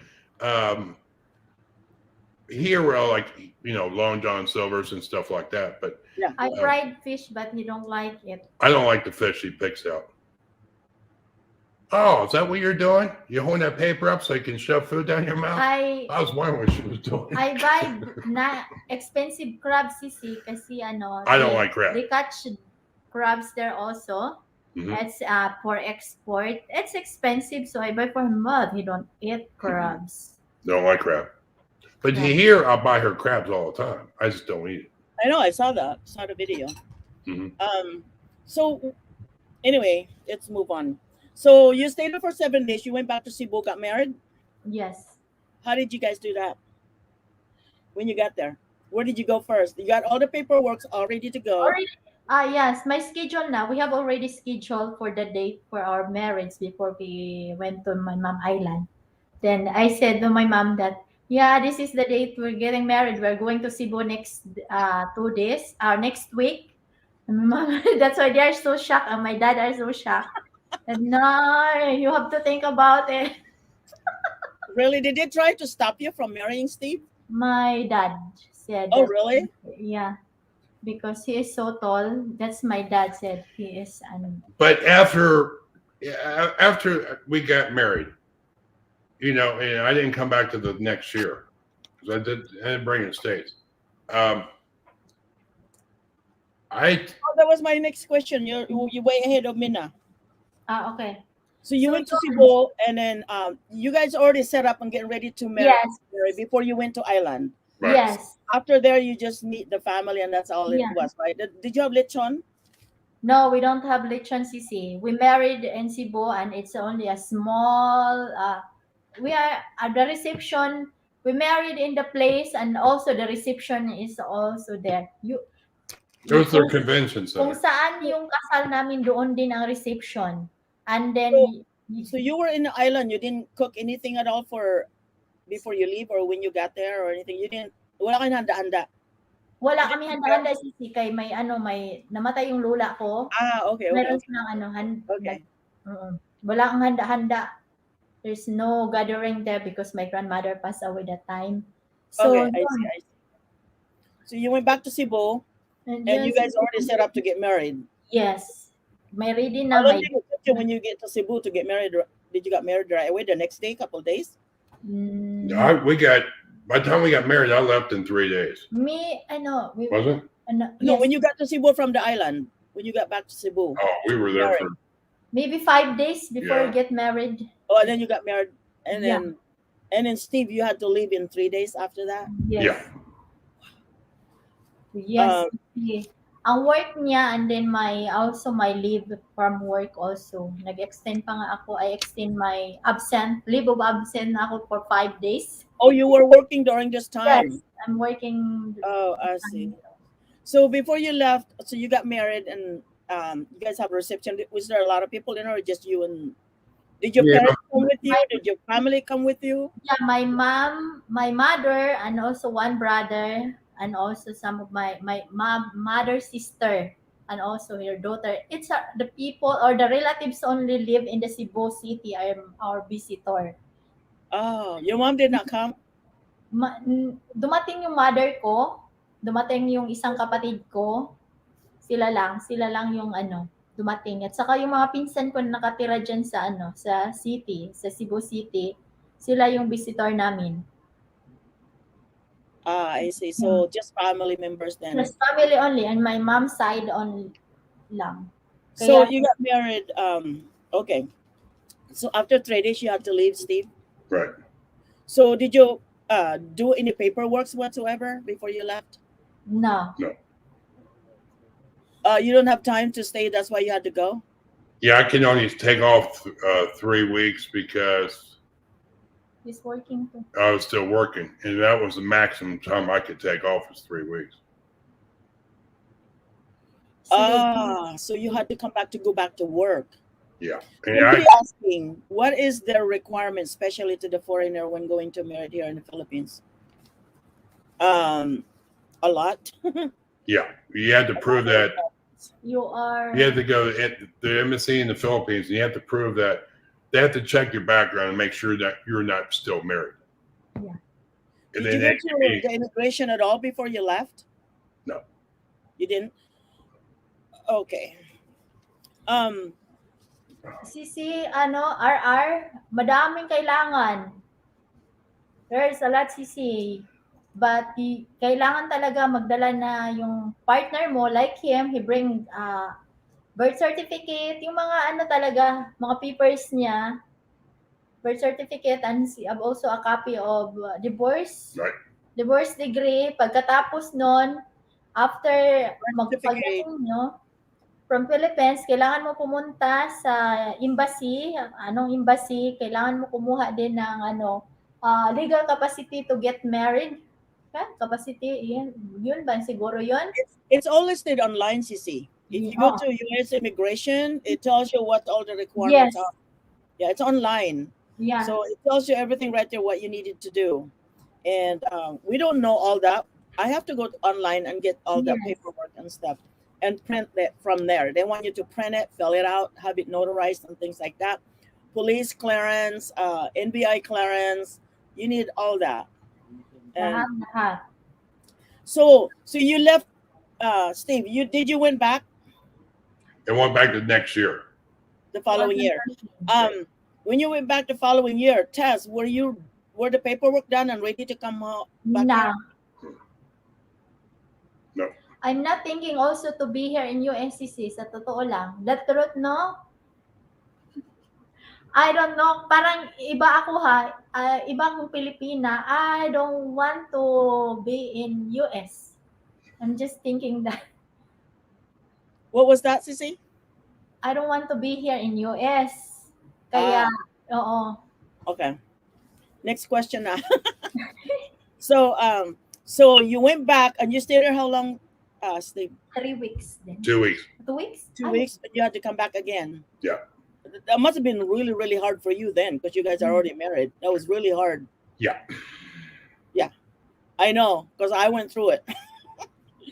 here we're all like, Long John Silver's and stuff like that. But I fried fish, but he don't like it. I don't like the fish she picks out. Oh, is that what you're doing? You're holding that paper up so you can shove food down your mouth? I was wondering what she was doing. I buy na expensive crabs, sisi, kasi ano. I don't like crab. They catch crabs there also. Mhm. It's for export. It's expensive, so I buy for him. But he don't eat crabs. Don't like crab. But Yeah. here, I buy her crabs all the time. I just don't eat it. I know, I saw that. Saw the video. Mhm. So anyway, let's move on. So you stayed there for 7 days. You went back to Cebu, got married. Yes. How did you guys do that? When you got there, where did you go first? You got all the paperwork all ready to go. Yes, my schedule now. We have already scheduled for the date for our marriage before we went to my mom island. Then I said to my mom that, yeah, this is the date we're getting married. We're going to Cebu next 2 days, next week. And my mom, that's why they are so shocked, and my dad are so shocked. And no, you have to think about it. Really? Did they try to stop you from marrying Steve? My dad said. Oh, that- really? Yeah, because he is so tall. That's my dad said he is. But after we got married, and I didn't come back to the next year because I didn't bring it to the States. That was my next question. You're way ahead of me now. Okay. So you So went to Cebu, and then you guys already set up and getting ready to marry Yes. before you went to Island. Right. Yes. After there, you just meet the family, and that's all Yeah. it was, right? Did you have lechon? No, we don't have lechon sisi. We married in Cebu, and it's only a small. We are at the reception. We married in the place, and also the reception is also there. It was their convention Kung center. saan yung kasal namin, doon din ang reception. And then, So you were in the island. You didn't cook anything at all before you leave, or when you got there, or anything. You didn't. Wala kang handa-handa. wala kami handa-handa sisi kay may namatay yung lula ko. Okay. Meron silang Okay. Wala kang handa-handa. There's no gathering there because my grandmother passed away that time. So, Okay, I see. So you went back to Cebu, and you guys already set up to get married. Yes. Married din How na long did it take you when you get to Cebu to get married? Did you get married right away the next day, couple days? We got By the time we got married, I left in 3 days. Me, Wasn't it? No, yes, when you got to Cebu from the island, when you got back to Cebu. Oh, we were there for maybe 5 days before Yeah. we get married. Oh, and then you got married, and Yeah. then Steve, you had to leave in 3 days after that. Yes. Yeah. Yes. Ang work niya and then my leave from work also. Nag-extend pa nga ako. I extend my leave of absent na ako for 5 days. Oh, you were working during this time. Yes, I'm working. Oh, I see. So before you left, so you got married, and you guys have a reception. Was there a lot of people in, or just you and? Did your Yeah. parents come with you? Did your family come with you? Yeah, my mom, my mother, and also one brother, and also some of my mother's sister, and also her daughter. It's the people or the relatives only live in the Cebu City. I am our visitor. Oh, your mom did not come. Dumating yung mother ko, dumating yung isang kapatid ko. Sila lang yung dumating. At saka yung mga pinsan ko na nakatira dyan sa sa city, sa Cebu City, sila yung visitor namin. Ah, I see. So just family members then. Just family only, and my mom's side only lang. So Kaya- you got married. Okay. So after 3 days, you had to leave, Steve. Right. So did you do any paperwork whatsoever before you left? No. You don't have time to stay. That's why you had to go. Yeah, I can only take off 3 weeks because He's working too. I was still working, and that was the maximum time I could take off is 3 weeks. So you had to come back to go back to work. Yeah, and Somebody asking, what is their requirement, especially to the foreigner when going to married here in the Philippines? A lot. yeah, you had to prove that. You are. You have to go at the embassy in the Philippines, and you have to prove that they have to check your background and make sure that you're not still married. Yeah. And Did then you go to the immigration at all before you left? No. You didn't? Okay. Sisi, RR, madaming kailangan. There's a lot, Sisi. But kailangan talaga magdala na yung partner mo, like him, he bring birth certificate, yung mga talaga, mga papers niya, birth certificate, and also a copy of divorce, Right. divorce degree. Pagkatapos nun, after magpagaling nyo, from Philippines, kailangan mo pumunta sa embassy. Anong embassy? Kailangan mo kumuha din ng legal capacity to get married. Capacity, yun ba? Siguro yun? It's all listed online, CC. If you go to U.S. immigration, it tells you what all the requirements Yes. are. Yeah, it's online. Yeah. So it tells you everything right there, what you needed to do. And we don't know all that. I have to go online and get all that paperwork and stuff and print that from there. They want you to print it, fill it out, have it notarized and things like that. Police clearance, NBI clearance, you need all that. And Lahat. so you left, Steve, you went back and went back the next year. the following year. When you went back the following year, Tess, were the paperwork done and ready to come back No. here? No. I'm not thinking also to be here in USCC, sa totoo lang. The truth, no? I don't know, parang iba ako iba akong Pilipina. I don't want to be in US. I'm just thinking that What was that, Sissy? I don't want to be here in US. Kaya, oo. Okay. Next question now. So you went back and you stayed there how long, Steve? 3 weeks then. 2 weeks. 2 weeks? 2 weeks, and you had to come back again. Yeah. That must have been really, really hard for you then, because you guys are already married. That was really hard. Yeah. Yeah, I know, because I went through it.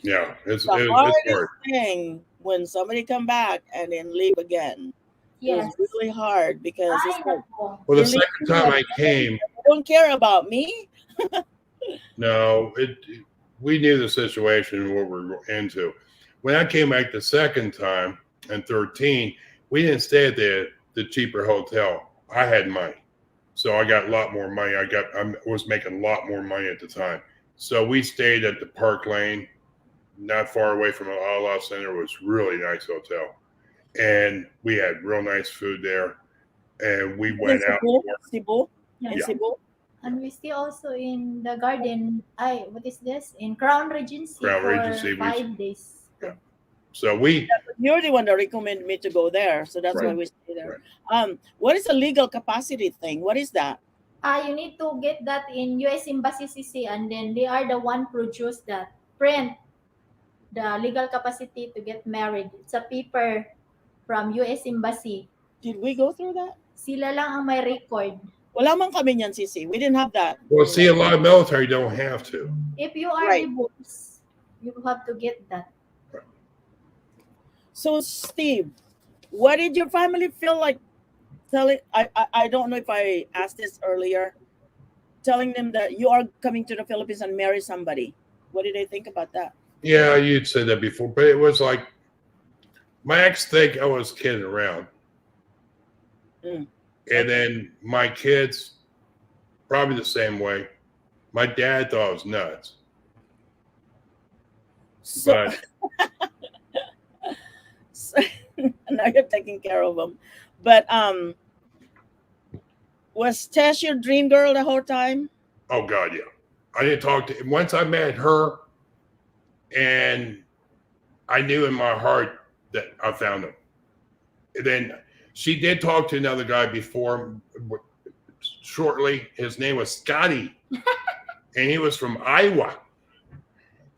Yeah. It's The hard. hardest thing when somebody come back and then leave again. Yes. It was really hard because it's like, Well, the second time I came, they don't care about me. no, we knew the situation, what we were into. When I came back the second time in 13, we didn't stay at the cheaper hotel. I had money. So So I got a lot more money. I was making a lot more money at the time. So we stayed at the Park Lane, not far away from the Ala Center. It was really nice hotel, and we had real nice food there. And we went out. Cebu? Yeah. In Cebu? And we stay also in the garden. What is this? In Crown Regency Crown for Regency, 5 days. Yeah. So we. You're the one that recommended me to go there, so that's why Right. we stay there. Right. What is a legal capacity thing? What is that? You need to get that in US Embassy CC, and then they are the one produce that print the legal capacity to get married. It's a paper from US Embassy. Did we go through that? Sila lang ang may record. Wala man kami niyan, Sisi. We didn't have that. Well, see, a lot of military don't have to. If you are Right. divorced, you have to get that. So, Steve, what did your family feel like telling? I don't know if I asked this earlier. Telling them that you are coming to the Philippines and marry somebody. What did they think about that? Yeah, you'd said that before, but it was like my ex think I was kidding around. Mm. And then my kids, probably the same way. My dad thought I was nuts. So, But so now you're taking care of them. But was Tess your dream girl the whole time? oh God, yeah. I didn't talk to once I met her, and I knew in my heart that I found him. And then she did talk to another guy before shortly. His name was Scotty, and he was from Iowa.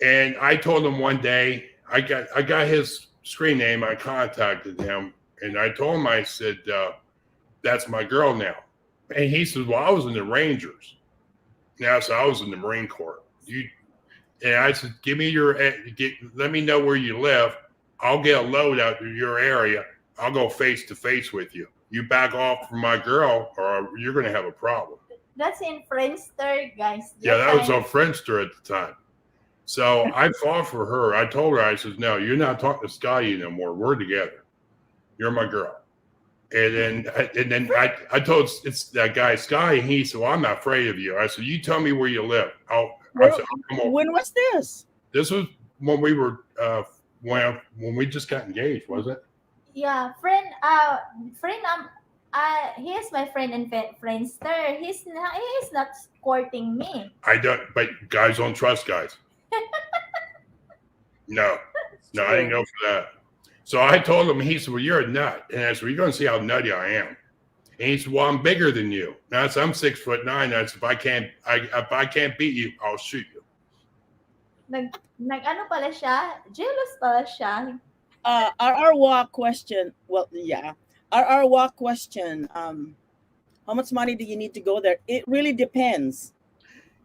And I told him one day, I got his screen name. I contacted him, and I told him, I said, that's my girl now. And he said, well, I was in the Rangers. Now, so I was in the Marine Corps. And I said, let me know where you live. I'll get a load out to your area. I'll go face to face with you. You back off from my girl, or you're going to have a problem. That's in Friendster, guys. Yeah, that was on Friendster at the time. So I fought for her. I told her, I said, no, you're not talking to Scotty no more. We're together. You're my girl. And then I told it's that guy Scotty, and he said, well, I'm not afraid of you. I said, you tell me where you live. I said, I'll come over. When was this? This was when we were when we just got engaged, was it? Yeah, friend. He is my friend in Friendster. He is not courting me. I don't, but guys don't trust guys. No, I didn't go for that. So I told him, he said, well, you're a nut. And I said, well, you're going to see how nutty I am. And he said, well, I'm bigger than you. Now, I said, I'm 6'9". I said, if I can't beat you, I'll shoot you. Nag-ano pala siya? Jealous pala siya. Our walk question. Well, yeah. Our walk question. How much money do you need to go there? It really depends.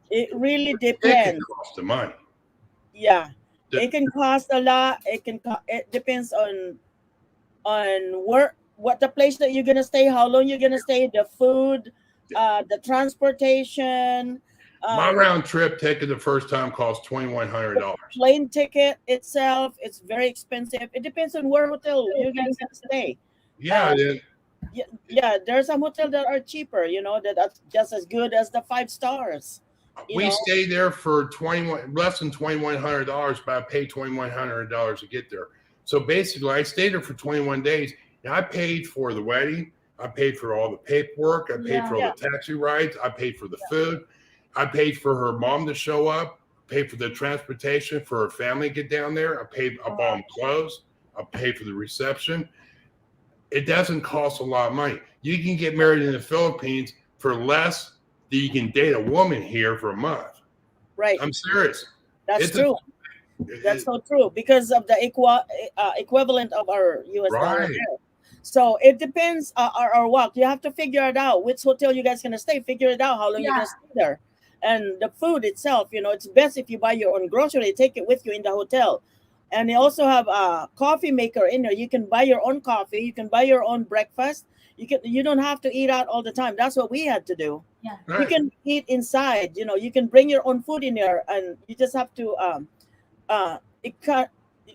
It really It depends. costs the money. Yeah. It can cost a lot. It depends on what the place that you're gonna stay, how long you're gonna stay, the food, the transportation. My round trip ticket the first time cost $2,100. Plane ticket itself, it's very expensive. It depends on where hotel you're gonna stay. Yeah, Yeah, there's some hotels that are cheaper, that's just as good as the 5 stars. we stayed there for less than $2,100, but I paid $2,100 to get there. So basically, I stayed there for 21 days. And I paid for the wedding. I paid for all the paperwork. I paid for all the taxi rides. I paid for the food. I paid for her mom to show up. Paid for the transportation for her family to get down there. I bought them clothes. I paid for the reception. It doesn't cost a lot of money. You can get married in the Philippines for less than you can date a woman here for a month. Right. I'm serious. That's true. That's so true because of the equivalent of our US dollar. So it depends our walk. You have to figure it out which hotel you guys gonna stay. Figure it out how long you're gonna stay there, and the food itself. It's best if you buy your own grocery. Take it with you in the hotel, and they also have a coffee maker in there. You can buy your own coffee. You can buy your own breakfast. You don't have to eat out all the time. That's what we had to do. Yeah. Right. You can eat inside. You can bring your own food in there, and you just have to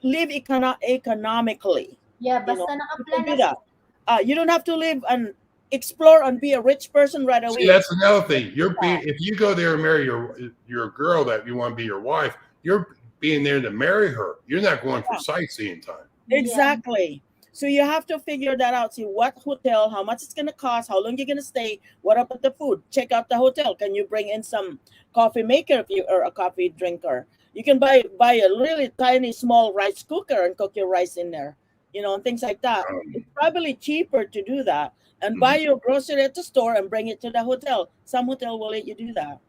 live economically. Yeah, basta nakaplan na. You don't have to live explore and be a rich person right See, away. that's another thing. If you go there and marry your girl that you want to be your wife, you're being there to marry her. You're not going for sightseeing time. Exactly. So you have to figure that out. See what hotel, how much it's gonna cost, how long you're gonna stay, what about the food? Check out the hotel. Can you bring in some coffee maker if you are a coffee drinker? You can buy a really tiny small rice cooker and cook your rice in there, and things like that. It's probably cheaper to do that and buy your grocery at the store and bring it to the hotel. Some hotel will let you do that.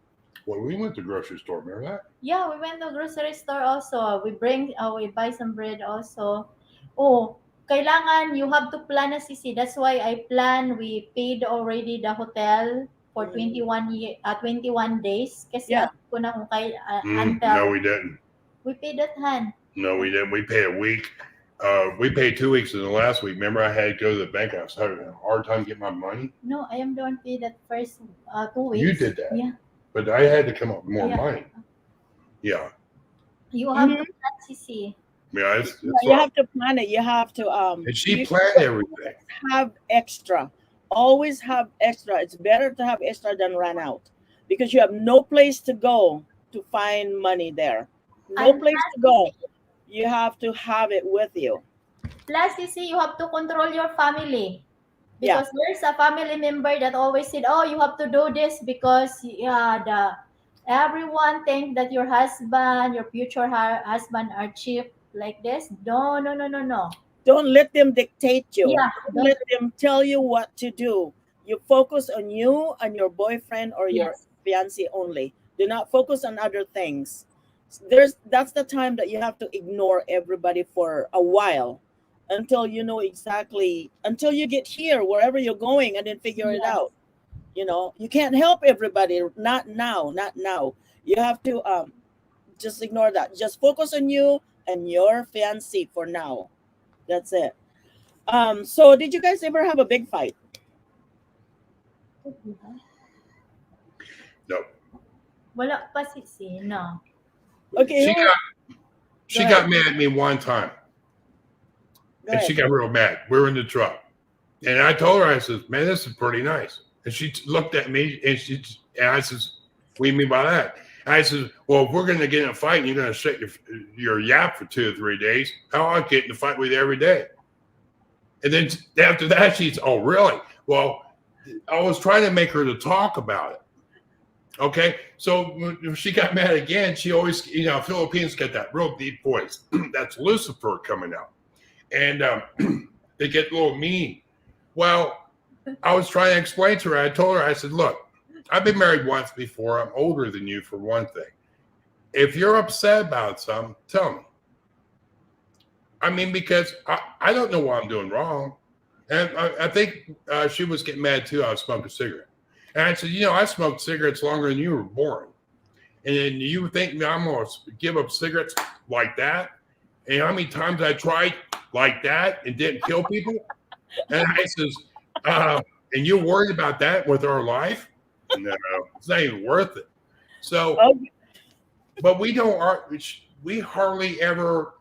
Well, we went to the grocery store. Remember that? Yeah, we went to grocery store also. We buy some bread also. Oh, kailangan you have to plan na sisi. That's why I plan. We paid already the hotel for 21 days. Kasi Yeah. ko na kung No, until we didn't. we paid that hand. No, we didn't. We paid a week. We paid 2 weeks in the last week. Remember, I had to go to the bank. I was having a hard time getting my money. No, I am the one paid that first 2 weeks. You did that. Yeah. But I had to come up with more Yeah. money. Yeah. You have to plan sisi. Yeah, it's You have to plan it. You have to and she you planned everything. have extra. Always have extra. It's better to have extra than run out because you have no place to go to find money there. No And place to go. You have to have it with you. Plus, you have to control your family. Yeah. Because there's a family member that always said, "Oh, you have to do this because everyone think that your husband, your future husband, are cheap like this." No, no, no, no, no. Don't let them dictate you. Yeah, Don't let them tell you what to do. You focus on you and your boyfriend or your Yes. fiancé only. Do not focus on other things. That's the time that you have to ignore everybody for a while until you know exactly, until you get here wherever you're going and then figure it Yes. out. You can't help everybody. Not now. You have to just ignore that. Just focus on you and your fiancé for now. That's it. So did you guys ever have a big fight? No. Wala pa sisi, no. Okay. She Go got ahead. mad at me one time. Go And she ahead. got real mad. We were in the truck. And I told her, I said, "Man, this is pretty nice." And she looked at me and I says, "What do you mean by that?" And I said, "Well, if we're going to get in a fight and you're going to shut your yap for 2 or 3 days, how I get in a fight with you every day?" And then after that, she's, "Oh, really?" Well, I was trying to make her to talk about it. Okay. So when she got mad again, she always, Philippines get that real deep voice. That's Lucifer coming out. And they get a little mean. Well, I was trying to explain to her. I told her, I said, "Look, I've been married once before. I'm older than you for one thing. If you're upset about something, tell me. I mean, because I don't know what I'm doing wrong." And I think she was getting mad too. I was smoking a cigarette. And I said, "I smoked cigarettes longer than you were born. And then you think I'm going to give up cigarettes like that? And how many times I tried like that and didn't kill people?" And I says, "And you're worried about that with our life? No, it's not even worth it." So, Okay. but we hardly ever,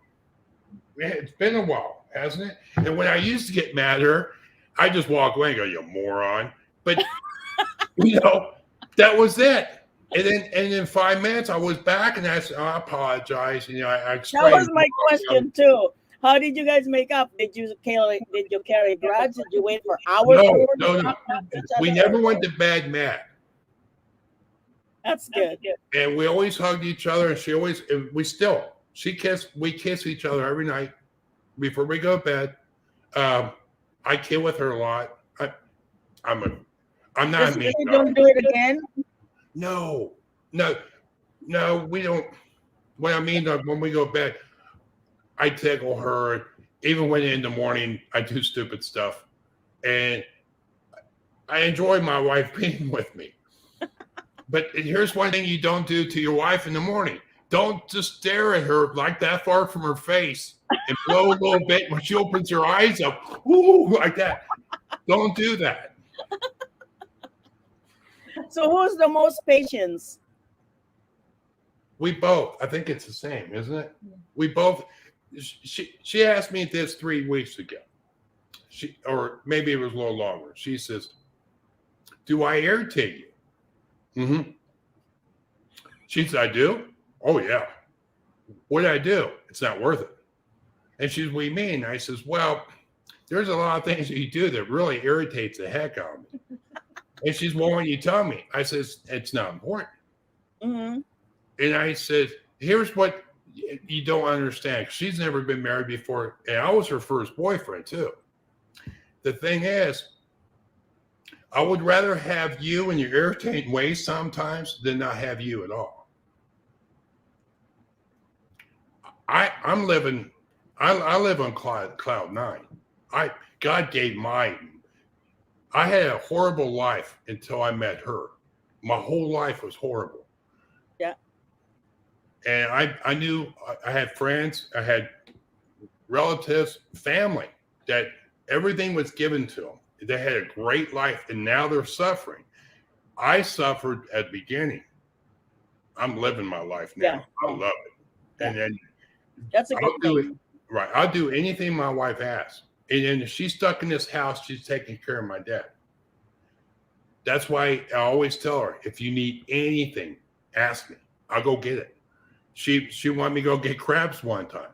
it's been a while, hasn't it? And when I used to get mad at her, I just walk away and go, "You moron." But, that was it. And then 5 minutes, I was back and I said, "I apologize." I explained. That was my question too. How did you guys make up? Did you carry a grudge? Did you wait for hours? No. We never went to bed mad. That's good. And we always hugged each other. And we kiss each other every night before we go to bed. I kid with her a lot. I'm not You mean. don't do it again? No, we don't. What I mean, when we go to bed, I tickle her. Even when in the morning, I do stupid stuff. And I enjoy my wife being with me. But here's one thing you don't do to your wife in the morning. Don't just stare at her like that far from her face and blow a little bit when she opens her eyes up. Ooh, like that. Don't do that. So who's the most patient? We both. I think it's the same, isn't it? We both. She asked me this 3 weeks ago. Or maybe it was a little longer. She says, do I irritate you? Mm-hmm. She said, I do? Oh, yeah. What did I do? It's not worth it. And she says, what do you mean? I says, well, there's a lot of things that you do that really irritates the heck out of me. And she's, well, when you tell me, I says, it's not important. Mm-hmm. And I said, here's what you don't understand. She's never been married before. And I was her first boyfriend too. The thing is, I would rather have you in your irritating ways sometimes than not have you at all. I live on cloud nine. God gave I had a horrible life until I met her. My whole life was horrible. Yeah. And I knew I had friends, I had relatives, family, that everything was given to them. They had a great life, and now they're suffering. I suffered at the beginning. I'm living my life now. Yeah. I love it. And then That's a good I'll do it. thing. Right. I'll do anything my wife asks. And then if she's stuck in this house, she's taking care of my dad. That's why I always tell her, if you need anything, ask me. I'll go get it. She wanted me to go get crabs one time.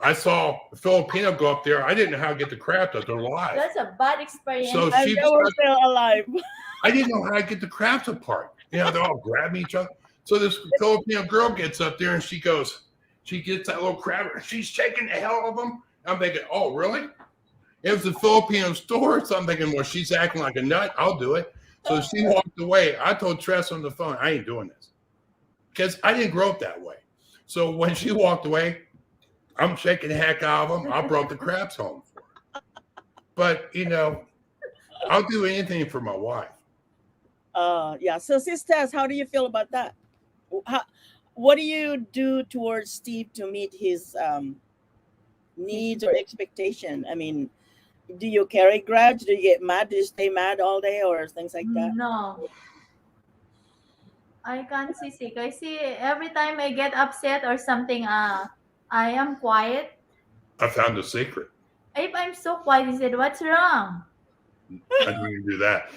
I saw a Filipino go up there. I didn't know how to get the crabs up. They're alive. That's a bad experience. So And she they were still alive. I didn't know how to get the crabs apart. They're all grabbing each other. So this Filipino girl gets up there and she gets that little crab and she's shaking the hell out of them. I'm thinking, oh, really? It was a Filipino store. So I'm thinking, well, she's acting like a nut. I'll do it. So she walked away. I told Tress on the phone, I ain't doing this. Because I didn't grow up that way. So when she walked away, I'm shaking the heck out of them. I brought the crabs home for her. But, I'll do anything for my wife. Yeah. So, sisters, how do you feel about that? What do you do towards Steve to meet his needs or expectation? I mean, do you carry grudge? Do you get mad? Do you stay mad all day or things like that? No. I can't see. I see every time I get upset or something, I am quiet. I found a secret. If I'm so quiet, he said, what's wrong? I didn't even do that.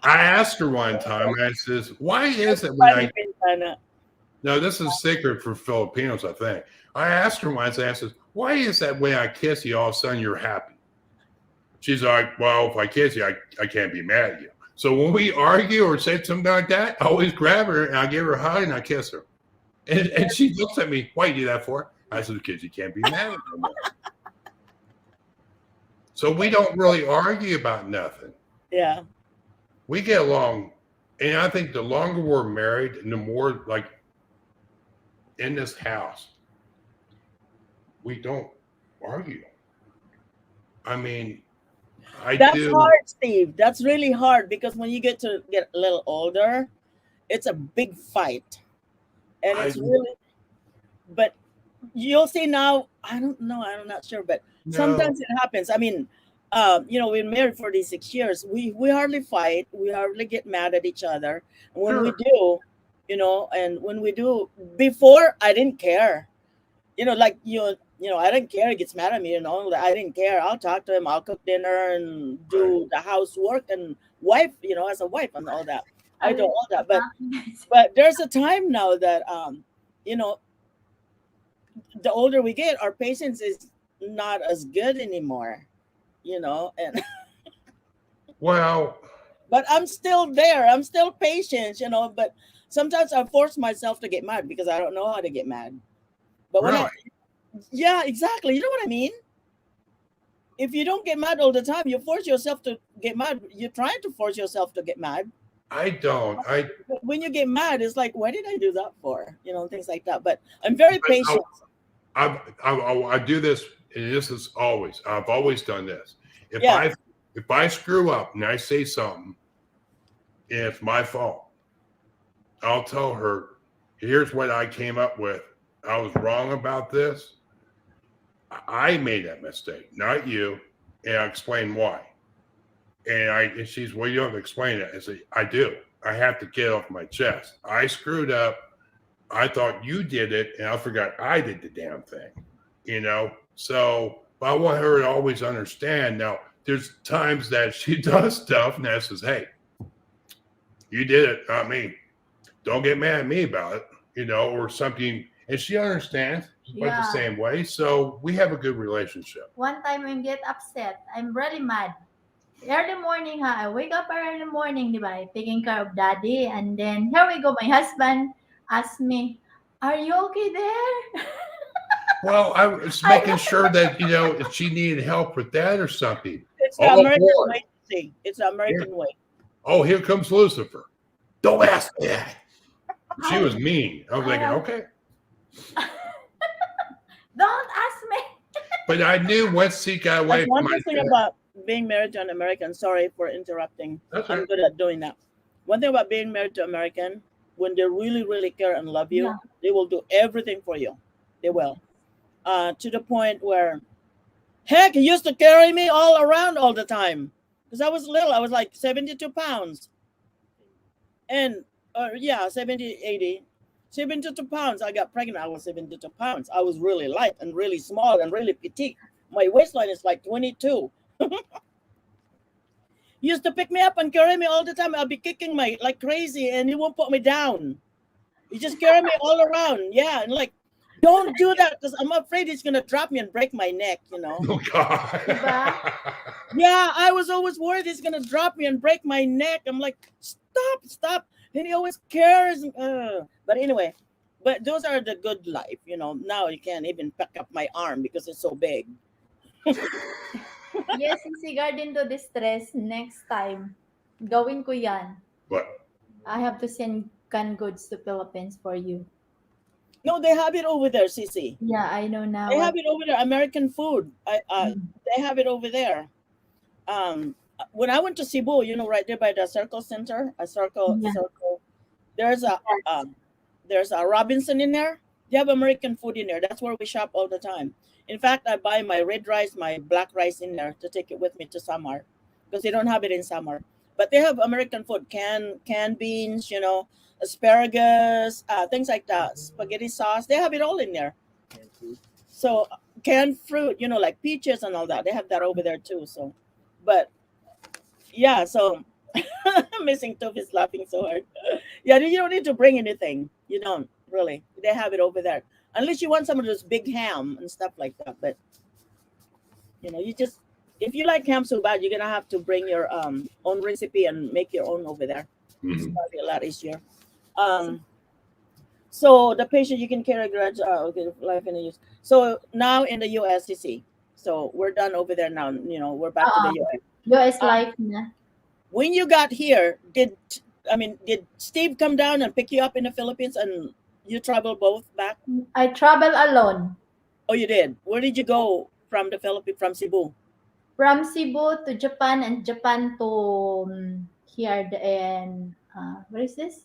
I asked her one time, I says, why is it when no, this is a secret for Filipinos, I think. I asked her once, I says, why is that when I kiss you, all of a sudden you're happy? She's like, well, if I kiss you, I can't be mad at you. So when we argue or say something like that, I always grab her and I give her a hug and I kiss her. And she looks at me, why do you do that for? I said, because you can't be mad at me. So we don't really argue about nothing. Yeah. We get along. And I think the longer we're married and the more like in this house, we don't argue. I mean, That's hard, Steve. That's really hard because when you get a little older, it's a big fight. And it's really, but you'll see now, I don't know, I'm not sure, but sometimes it happens. I mean, we're married for these 6 years. We hardly fight. We hardly get mad at each other. And when we do, and when we do, before I didn't care, like I didn't care. He gets mad at me, I didn't care. I'll talk to him. I'll cook dinner and do the housework and wife, as a wife and all that. I do all that. But there's a time now that, the older we get, our patience is not as good anymore, and well, but I'm still there. I'm still patient, but sometimes I force myself to get mad because I don't know how to get mad. But when yeah, exactly. You know what I mean? If you don't get mad all the time, you force yourself to get mad. You're trying to force yourself to get mad. I don't. When you get mad, it's like, why did I do that for? Things like that. But I'm very patient. I do this, and this is always. I've always done this. If I screw up and I say something, and it's my fault, I'll tell her, here's what I came up with. I was wrong about this. I made that mistake, not you. And I'll explain why. And she's, well, you don't have to explain it. I say, I do. I have to get off my chest. I screwed up. I thought you did it, and I forgot I did the damn thing. So, but I want her to always understand. Now, there's times that she does stuff and that says, hey, you did it, not me. Don't get mad at me about it, you know, or something. And she understands, but the Yeah. same way. So we have a good relationship. One time I get upset, I'm really mad. Early morning, ha, I wake up early morning, di ba? Taking care of daddy. And then, here we go, my husband asked me, are you okay there? Well, I was making sure that, you know, if she needed help with that or something. It's the All American aboard. way. See, it's the American way. Oh, here comes Lucifer. Don't ask me that. She was mean. I was thinking, okay. Don't ask me. But I knew once he got away That's from one my thing about being married to an American. Sorry for interrupting. That's I'm right. good at doing that. One thing about being married to American, when they really, really care and love you, Yeah. they will do everything for you. They will. To the point where, heck, he used to carry me all around all the time. Because I was little. I was like 72 pounds. And, 70, 80. 72 pounds. I got pregnant. I was 72 pounds. I was really light and really small and really petite. My waistline is like 22. He used to pick me up and carry me all the time. I'll be kicking like crazy, and he won't put me down. He just carry me all around. Yeah, and like, don't do that because I'm afraid he's gonna drop me and break my neck. You know. Oh God. Diba? Yeah, I was always worried he's gonna drop me and break my neck. I'm like, stop. And he always cares. But anyway, but those are the good life. You know. Now you can't even pick up my arm because it's so big. Yes, si Garden to distress, next time, gawin ko yan. What? I have to send canned goods to Philippines for you. No, they have it over there, Sisi. Yeah, I know now. They have it over there. American food. They have it over there. When I went to Cebu, you know, right there by the Circle Center, circle. There's a Robinson in there. They have American food in there. That's where we shop all the time. In fact, I buy my red rice, my black rice in there to take it with me to Samar because they don't have it in Samar. But they have American food, canned beans, you know, asparagus, things like that, spaghetti sauce. They have it all in there. So canned fruit, you know, like peaches and all that. They have that over there too. So, but yeah, so missing Tooth is laughing so hard. Yeah, you don't need to bring anything. You don't really. They have it over there. Unless you want some of those big ham and stuff like that. But you know, if you like ham so bad, you're gonna have to bring your own recipe and make your own over there. It's gonna be a lot easier. So the patient you can carry grudge. Okay, life in the US. So now in the USCC. So we're done over there now. You know, we're back to the US. US life na. When you got here, did Steve come down and pick you up in the Philippines and you travel both back? I travel alone. Oh, you did. Where did you go from the Philippines, from Cebu? From Cebu to Japan and Japan to here and what is this?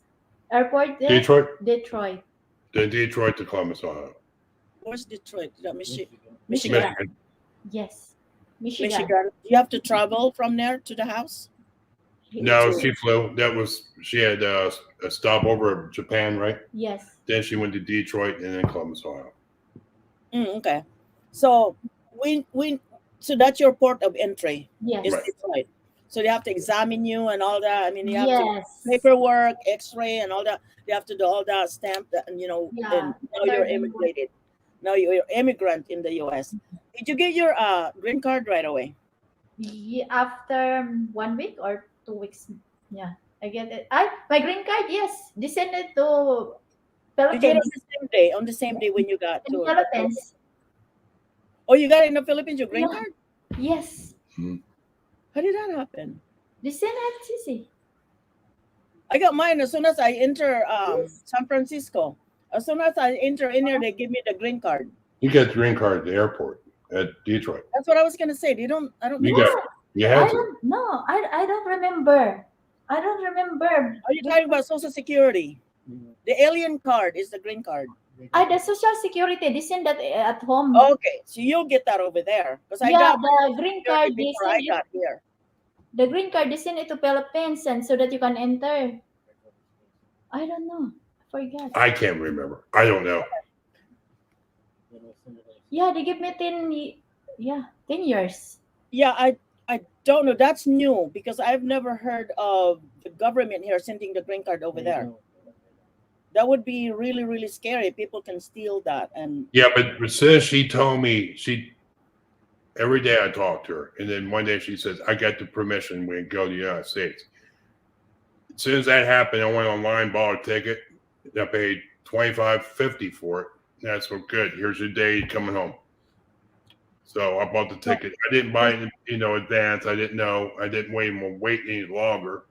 Airport there? Detroit. Detroit. Then Detroit to Columbus, Ohio. Where's Detroit? Is that Michigan? Michigan. Yes. Michigan. Michigan. You have to travel from there to the house? No, she flew. She had a stopover in Japan, right? Yes. Then she went to Detroit and then Columbus, Ohio. Okay. So so that's your port of entry. Yes. Is Right. Detroit. So they have to examine you and all that. I mean, you have to Yes. paperwork, X-ray, and all that. They have to do all that, stamp that, and you know. Yeah. And now you're immigrated. Now you're immigrant in the U.S. Did you get your green card right away? After 1 week or 2 weeks. Yeah. I get it. My green card, yes. They sent it to Did you get it Philippines. on the same day? On the same day when you got In to Philippines. Oh, you got it in the Philippines, your green Yeah. card? Yes. How did that happen? They sent it, Sisi. I got mine as soon as I enter San Francisco. As soon as I enter in there, they give me the green card. You got the green card at the airport at Detroit. That's what I was gonna say. I don't You think got so. You I had to. don't know. I don't remember. I don't remember. Are you talking about Social Security? The alien card is the green card. The Social Security, they send that at home. Okay, so you'll get that over there. Because I Yeah, got my the green Security card, they before I send it. got here. The green card, they send it to Philippines and so that you can enter. I don't know. I forgot. I can't remember. I don't know. Yeah, they give me 10 years. Yeah, I don't know. That's new because I've never heard of the government here sending the green card over there. That would be really, really scary. People can steal that. And Yeah, but since she told me every day I talk to her, and then one day she says, I got the permission when go to the United States. As soon as that happened, I went online, bought a ticket. I paid $25.50 for it. That's what good. Here's your day coming home. So I bought the ticket. I didn't buy it, advance. I didn't know. I didn't wait any longer.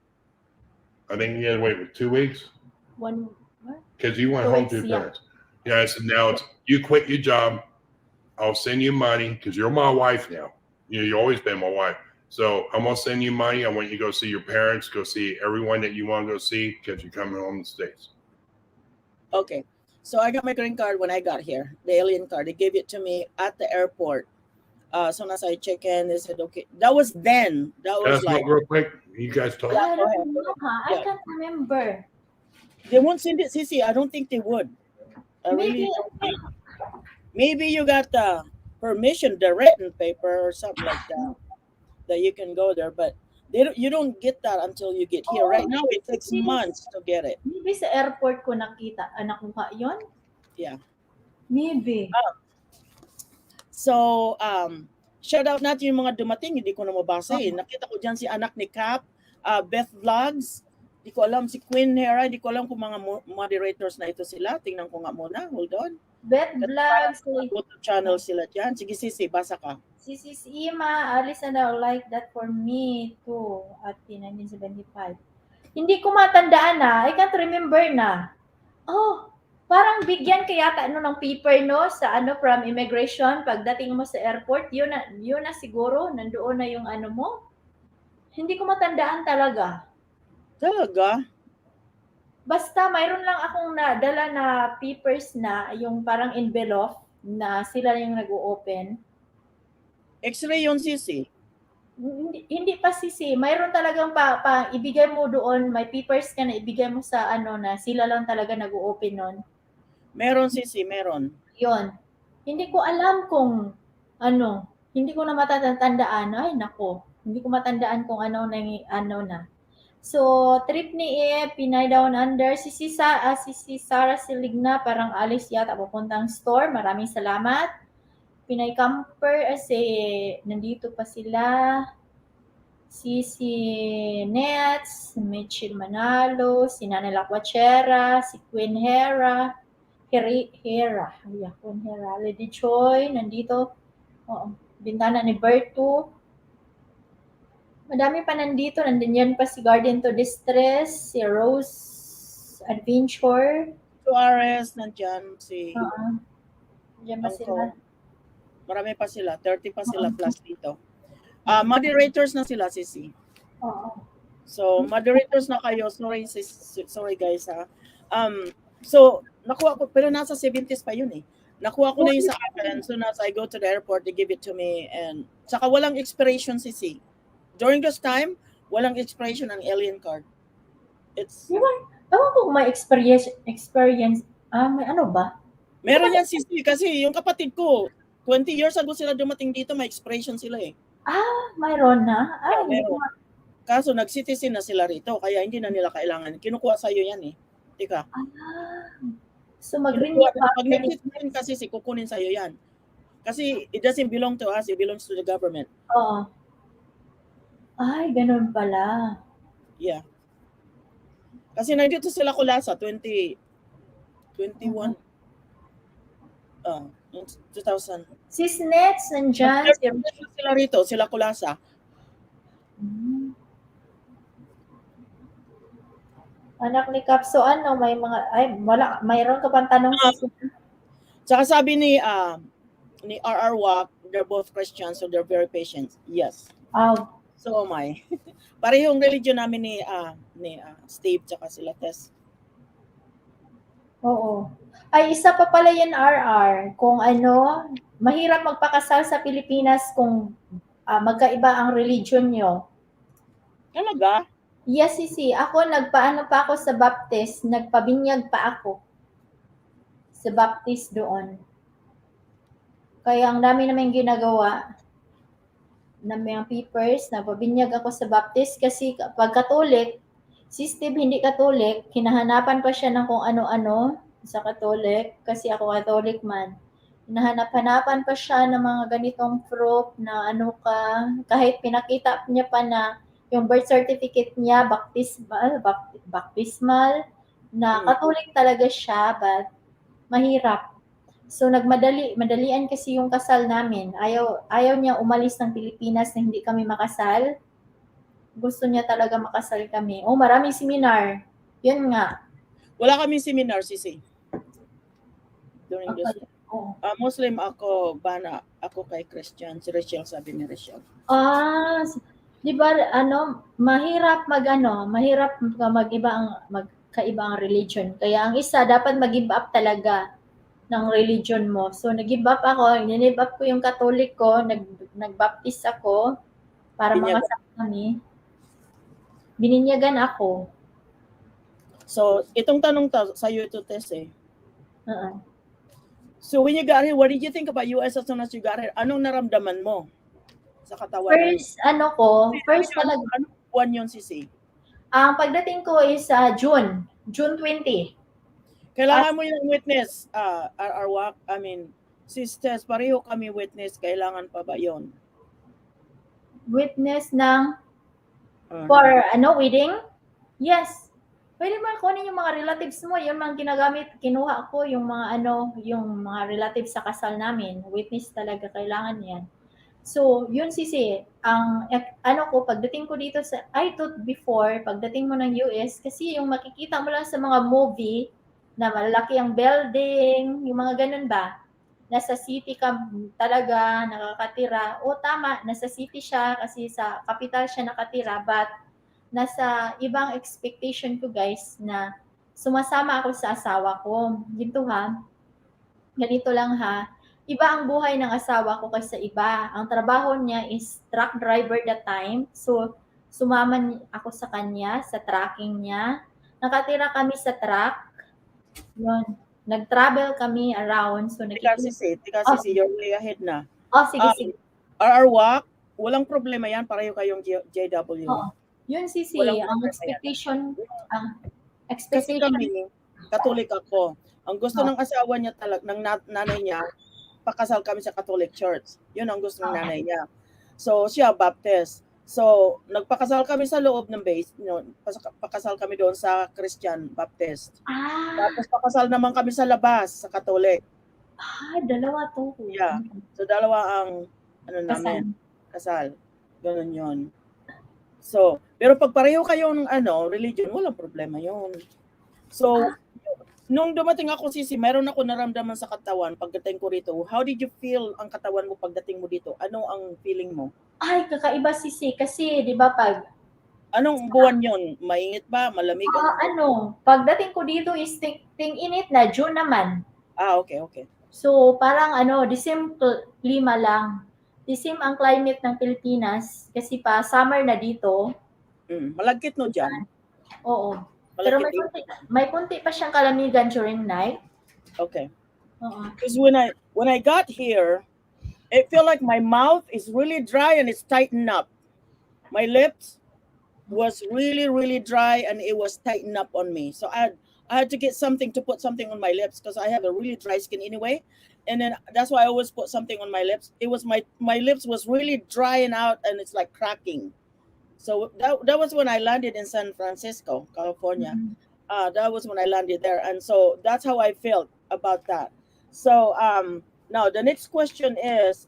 I think you had to wait for 2 weeks One, what? because you went 2 home weeks, to your yeah. parents. Yeah, I said now it's you quit your job. I'll send you money because you're my wife now. You've always been my wife. So I'm gonna send you money. I want you to go see your parents, go see everyone that you want to go see because you're coming home to the States. okay, so I got my green card when I got here, the alien card. They gave it to me at the airport. As soon as I check in, they said, okay. That was then. That Can I was like, smoke real quick? You guys talk. I go ahead, don't go know, ahead. huh? Yeah. I can't remember. They won't send it, Sissy. I don't think they would. I Maybe really don't think. Maybe you got the permission, the written paper or something like that you can go there, but you don't get that until you get here. Right now, it takes months to get it. maybe sa airport ko nakita, nakuha yun? Yeah. Maybe. So, shout out natin yung mga dumating. Hindi ko na mabasa eh. Nakita ko dyan si anak ni Cap, Beth Vlogs. Hindi ko alam si Queen Hera. Hindi ko alam kung mga moderators na ito sila. Tingnan ko nga muna. Hold on. Beth Vlogs, YouTube channel sila dyan. Sige, Sisi, basa ka. si Sis Ima, Alice na like that for me too, at 1975. Hindi ko matandaan na. I can't remember na. Oh, parang bigyan kaya yata ng paper no sa from immigration pagdating mo sa airport, yun na siguro nandoon na yung mo. Hindi ko matandaan talaga. Talaga? Basta mayroon lang akong nadala na papers na yung parang envelope na sila yung nag-o-open. X-ray yun, Sisi. Hindi pa sisi. Mayroon talagang ibigay mo doon, may papers ka na ibigay mo sa na sila lang talaga nag-o-open nun. Meron, Sisi, meron. Yun. Hindi ko alam kung hindi ko na matatandaan. Ay, nako. Hindi ko matandaan kung na. So, trip ni Pinay Down Under. Si Sarah Siligna, parang alis yata papuntang store. Maraming salamat. Pinay Camper, nandito pa sila. Si Nets, Mitchell Manalo, si Nana Lacuachera, si Queen Hera, Queen Hera, Lady Choi, nandito. Oo, bintana ni Berto. Madami pa nandito. Nandun yan pa si Garden to Distress, si Rose Adventure. Suarez, nandyan si... Diyan pa sila. Marami pa sila. 30 pa sila plus dito. Moderators na sila, Sisi. Oo. So, moderators na kayo. Sorry guys ha. So, nakuha ko, pero nasa 70s pa yun eh. Nakuha ko na yung sa akin. So, as I go to the airport, they give it to me. And saka walang expiration, Sisi. During this time, walang expiration ang alien card. It's... Ewan ko kung may experience. May ba? Meron yan, Sisi. Kasi yung kapatid ko, 20 years ago sila dumating dito, may expiration sila eh. Mayroon na? Meron. Kaso nag-citizen na sila rito, kaya hindi na nila kailangan. Kinukuha sa'yo yan eh. Tika. So mag-renew pa. Pag nag-citizen kasi kukunin sa'yo yan. Kasi it doesn't belong to us, it belongs to the government. Oo. Ay, ganun pala. Yeah. Kasi nandito sila kulasa, 2021. 2000. Sis Nets, nandyan. Sila rito, sila kulasa. Anak ni Cap, so may mga, mayroon ka pang tanong sis? Saka sabi ni RR Wack, they're both Christians, so they're very patient. Yes. So am I. Parehong religion namin ni Steve tsaka sila Tess. Oo. Ay, isa pa pala yan, RR. Kung mahirap magpakasal sa Pilipinas kung magkaiba ang religion nyo. Talaga? Yes, Sisi. Ako, nagpaano pa ako sa Baptist. Nagpabinyag pa ako sa Baptist doon. Kaya ang dami naman ginagawa. na mga papers, napabinyag ako sa Baptist kasi pag Katolik, si Steve hindi Katolik, hinahanapan pa siya ng kung ano-ano sa Katolik kasi ako Katolik man. Hinahanap-hanapan pa siya ng mga ganitong proof na ano ka, kahit pinakita niya pa na yung birth certificate niya, baptismal, na Katolik talaga siya, but mahirap. So madalian kasi yung kasal namin. Ayaw niya umalis ng Pilipinas na hindi kami makasal. Gusto niya talaga makasal kami. Oh, maraming seminar. Yun nga. Wala kaming seminar, Sisi. During this. Oh. Muslim ako, bana ako kay Christian. Si Rachel, sabi ni Rachel. Di ba mahirap mahirap magkaiba ang religion. Kaya ang isa dapat mag-give up talaga ng religion mo. So nag-give up ako, nag-give up ko yung Katolik ko, nagbaptist ako para makasama kami. Bininyagan ako. So, itong tanong sa iyo to Tess eh. Uh-uh. So when you got here, what did you think about US as soon as you got here? Anong naramdaman mo sa katawan? First talaga. Anong buwan yun, Sisi? Ang pagdating ko is June 20. Kailangan mo yung witness, Sis Tess, pareho kami witness, kailangan pa ba yun? Witness ng for wedding? Yes. Pwede mo kunin yung mga relatives mo, yung mga kinuha ko yung mga relatives sa kasal namin. Witness talaga kailangan yan. So, yun Sisi, pagdating ko dito I thought before, pagdating mo ng US, kasi yung makikita mo lang sa mga movie, na malaki ang building, yung mga ganun ba? Nasa city ka talaga nakakatira. O tama, nasa city siya kasi sa capital siya nakatira, but nasa ibang expectation ko guys na sumasama ako sa asawa ko. Ganito lang ha. Iba ang buhay ng asawa ko kaysa iba. Ang trabaho niya is truck driver that time. So, sumama ako sa kanya, sa trucking niya. Nakatira kami sa truck. Yun. Nag-travel kami around. So, Tika Sisi, you're way ahead na. Sige. RR walang problema yan, pareho kayong JW. Yun Sisi, ang expectation. Kasi kami, Katolik ako. Ang gusto ng asawa niya ng nanay niya, pakasal kami sa Catholic Church. Yun ang gusto ng nanay niya. So, siya, Baptist. So, nagpakasal kami sa loob ng base. Pakasal kami doon sa Christian Baptist. Tapos pakasal naman kami sa labas, sa Catholic. Dalawa to. Yeah. So, dalawa ang namin, kasal. Ganun yun. So, pero pag pareho kayong religion, walang problema yun. So, nung dumating ako, Sisi, meron ako naramdaman sa katawan pagdating ko rito. How did you feel ang katawan mo pagdating mo dito? Ano ang feeling mo? Ay, kakaiba Sisi. Kasi, di ba anong buwan yun? Mainit ba? Malamig? Pagdating ko dito is init na. June naman. Okay. So, parang December klima lang. December ang climate ng Pilipinas. Kasi summer na dito. Malagkit no dyan? Oo. Pero may kunti pa siyang kalamigan during night. Okay. Because when I got here, it felt like my mouth is really dry and it's tightened up. My lips was really, really dry and it was tightened up on me. So I had to get something to put something on my lips because I have a really dry skin anyway. And then that's why I always put something on my lips. It was my lips was really drying out and it's like cracking. So that was when I landed in San Francisco, California. That was when I landed there. And so that's how I felt about that. So now the next question is,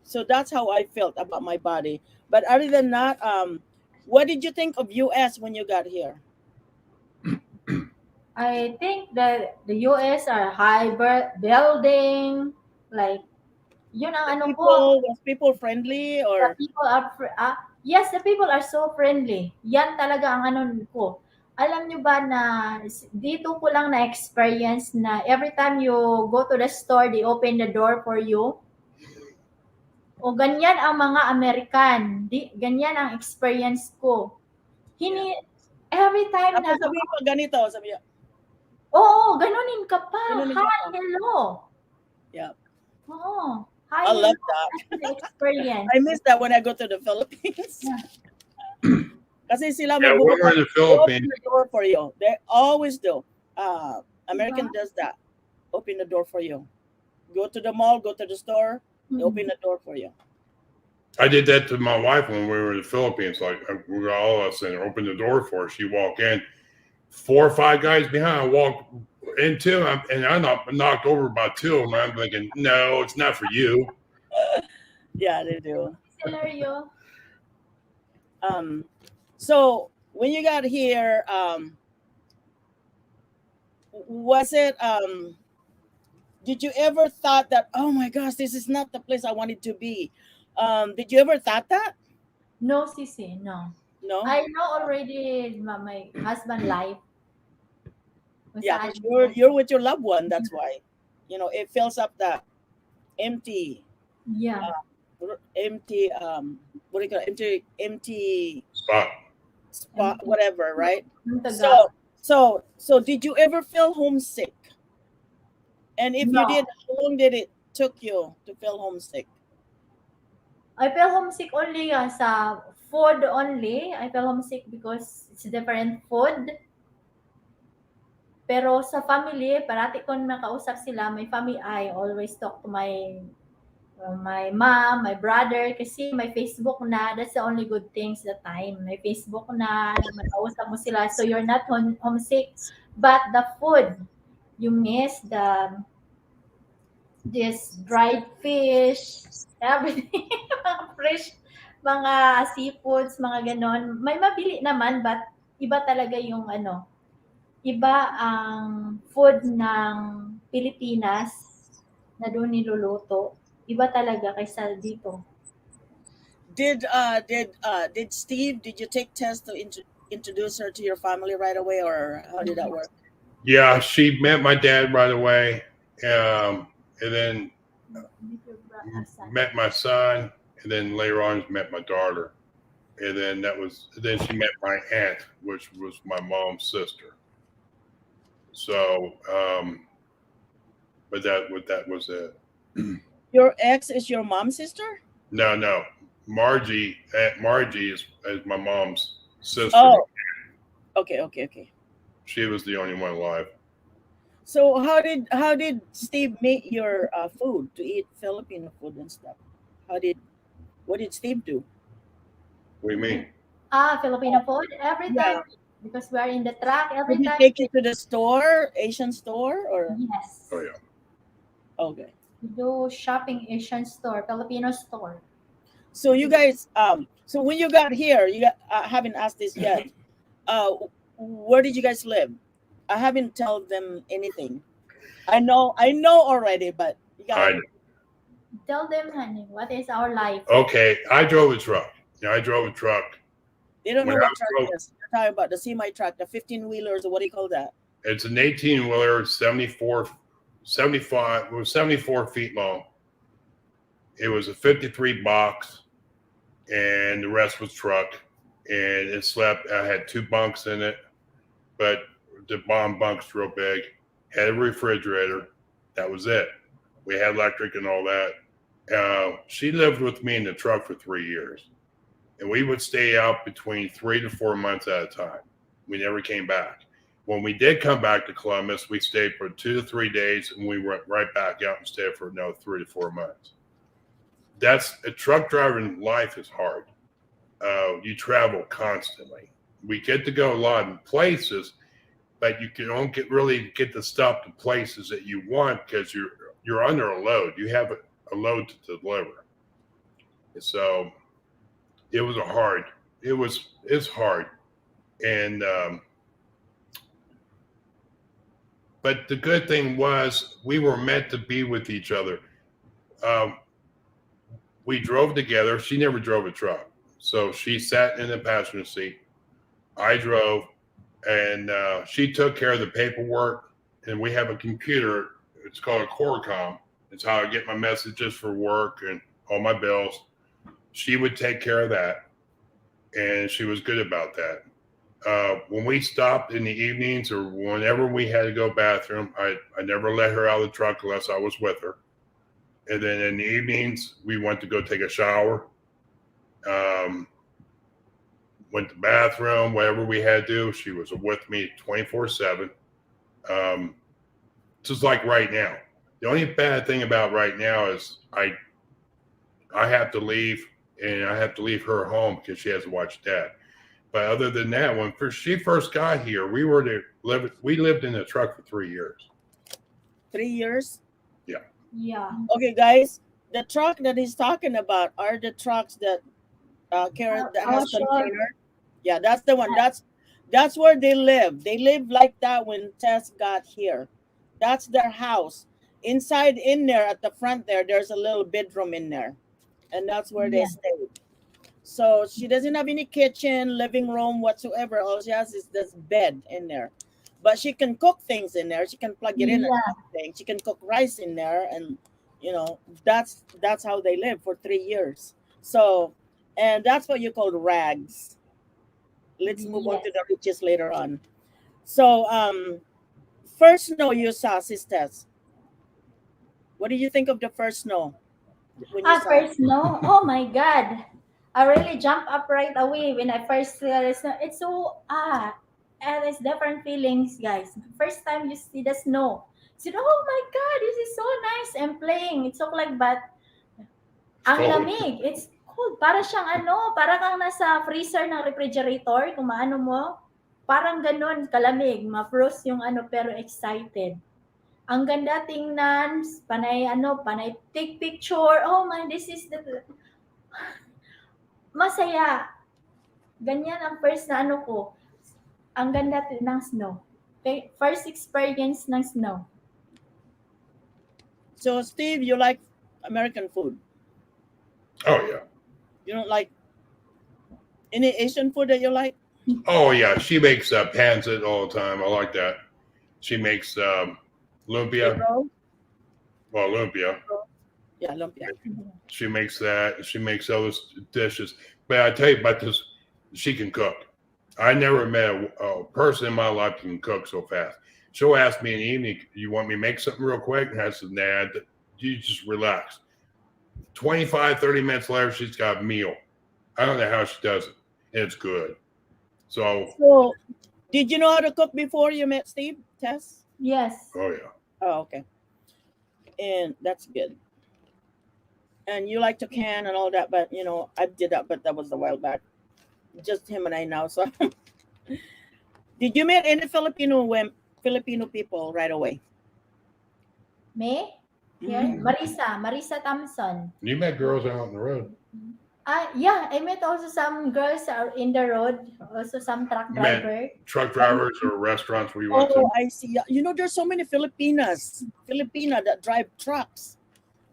so that's how I felt about my body. But other than that, what did you think of US when you got here? I think that the US are high building, like, yun ang Was people friendly or? The people are, yes, the people are so friendly. Yan talaga ang ko. Alam nyo ba na dito ko lang na-experience na every time you go to the store, they open the door for you. O ganyan ang mga American. Ganyan ang experience ko. Every time na... Sabi pa ganito, sabi niya. Oo, ganunin ka pa. Hi, hello. Yeah. Oo. Hi, I love hello. that. That's the experience. I miss that when I go to the Philippines. Kasi sila Yeah, when we're in the they open Philippines, the door for you. They always do. American Diba? does that. Open the door for you. Go to the mall, go to the store, they open the door for you. I did that to my wife when we were in the Philippines. Like we got all of us and opened the door for her. She walk in, 4 or 5 guys behind. I walk into them, and I knocked over by 2 of them. I'm thinking, no, it's not for you. Yeah, they do. Scenario. So when you got here, was it did you ever thought that, oh my gosh, this is not the place I wanted to be? Did you ever thought that? No, Sisi, no. No? I know already my husband life. Kung Yeah, saan because siya. you're with your loved one, that's why. You know, it fills up that empty Yeah. empty what do you call it? Empty Spot. spot, whatever, right? Yung taga. So did you ever feel homesick? And if you No. did, how long did it took you to feel homesick? I feel homesick only sa food only. I feel homesick because it's different food. Pero sa family, parati kong makausap sila, my family, I always talk to my mom, my brother, kasi may Facebook na. That's the only good things that time. May Facebook na, makausap mo sila. So you're not homesick. But the food, you miss this dried fish, everything, mga fresh, mga seafoods, mga ganon. May mabili naman, but iba talaga yung iba ang food ng Pilipinas na doon niluluto. Iba talaga kaysa dito. Did Steve, did you take Tess to introduce her to your family right away, or how did that work? Yeah, she met my dad right away, and then met my son, and then later on met my daughter, and then she met my aunt, which was my mom's sister. So, but that was it. Your ex is your mom's sister? No, Aunt Margie is my mom's sister. Oh, okay. She was the only one alive. So how did Steve make your food to eat Filipino food and stuff? What did Steve do? What do you mean? Filipino food every Yeah. time because we are in the truck every Did he time. take you to the store, Asian store, or Yes. Oh yeah. okay? We do shopping Asian store, Filipino store. So you guys, so when you got here, I haven't asked this yet. Where did you guys live? I haven't told them anything. I know already, but you I got Tell them, honey, what is our life? Okay, I drove a truck. Yeah, I drove a truck. they don't know When I what truck drove- is. They're talking about the semi truck, the 15-wheelers, or what do you call that? It's an 18-wheeler, 75, it was 74 feet long. It was a 53 box, and the rest was truck. And it slept. I had 2 bunks in it, but the bottom bunk's real big. Had a refrigerator. That was it. We had electric and all that. She lived with me in the truck for 3 years, and we would stay out between 3 to 4 months at a time. We never came back. When we did come back to Columbus, we stayed for 2 to 3 days, and we went right back out and stayed for another 3 to 4 months. That's a truck driving life is hard. You travel constantly. We get to go a lot of places, but you don't really get to stop the places that you want because you're under a load. You have a load to deliver. So it's hard. And but the good thing was we were meant to be with each other. We drove together. She never drove a truck. So she sat in the passenger seat. I drove, and she took care of the paperwork. And we have a computer. It's called a Corcom. It's how I get my messages for work and all my bills. She would take care of that, and she was good about that. When we stopped in the evenings or whenever we had to go bathroom, I never let her out of the truck unless I was with her. And then in the evenings, we went to go take a shower. Went to the bathroom, whatever we had to do. She was with me 24/7. Just like right now. The only bad thing about right now is I have to leave, and I have to leave her home because she has to watch Dad. But other than that, when she first got here, we lived in a truck for 3 years. 3 years? Yeah. Okay, guys, the truck that he's talking about are the trucks that carry that has sure. container. Yeah, that's the one. That's where they live. They live like that when Tess got here. That's their house. Inside in there at the front there's a little bedroom in there. And that's where they Yeah. stay. So she doesn't have any kitchen, living room whatsoever. All she has is this bed in there. But she can cook things in there. She can plug it in and everything. She can cook rice in there, and that's how they live for 3 years. So, and that's what you call rags. Let's move on to the riches later on. So, first snow you saw, sisters. What do you think of the first snow? When you saw it? First snow. Oh my God. I really jumped up right away when I first saw the snow. It's so and it's different feelings, guys. First time you see the snow. You know, oh my God, this is so nice. I'm playing. It's so like, but ang Cold. lamig. It's cold. Para siyang para kang nasa freezer ng refrigerator. Kung maano mo, parang ganun, kalamig. Ma-frost yung pero excited. Ang ganda tingnan, panay take picture. Oh my, this is the masaya. Ganyan ang first na ko. Ang ganda ng snow. Okay? First experience ng snow. So, Steve, you like American food? Oh yeah. You don't like any Asian food that you like? Oh yeah. She makes pancit all the time. I like that. She makes lumpia. Well, lumpia. Yeah, lumpia. She makes that. She makes those dishes. But I tell you about this, she can cook. I never met a person in my life who can cook so fast. She'll ask me in the evening, you want me to make something real quick? And I said, nah, you just relax. 25, 30 minutes later, she's got a meal. I don't know how she does it. And it's good. So did you know how to cook before you met Steve, Tess? Yes. Oh, yeah. Oh, okay. And that's good. And you like to can and all that, but I did that, but that was a while back. Just him and I now. So, did you meet any Filipino people right away? Me? Here? Marisa Thompson. You met girls out on the road. Yeah, I met also some girls are in the road, also some truck driver. Truck drivers or restaurants where you went to. Oh, I see. There's so many Filipina that drive trucks.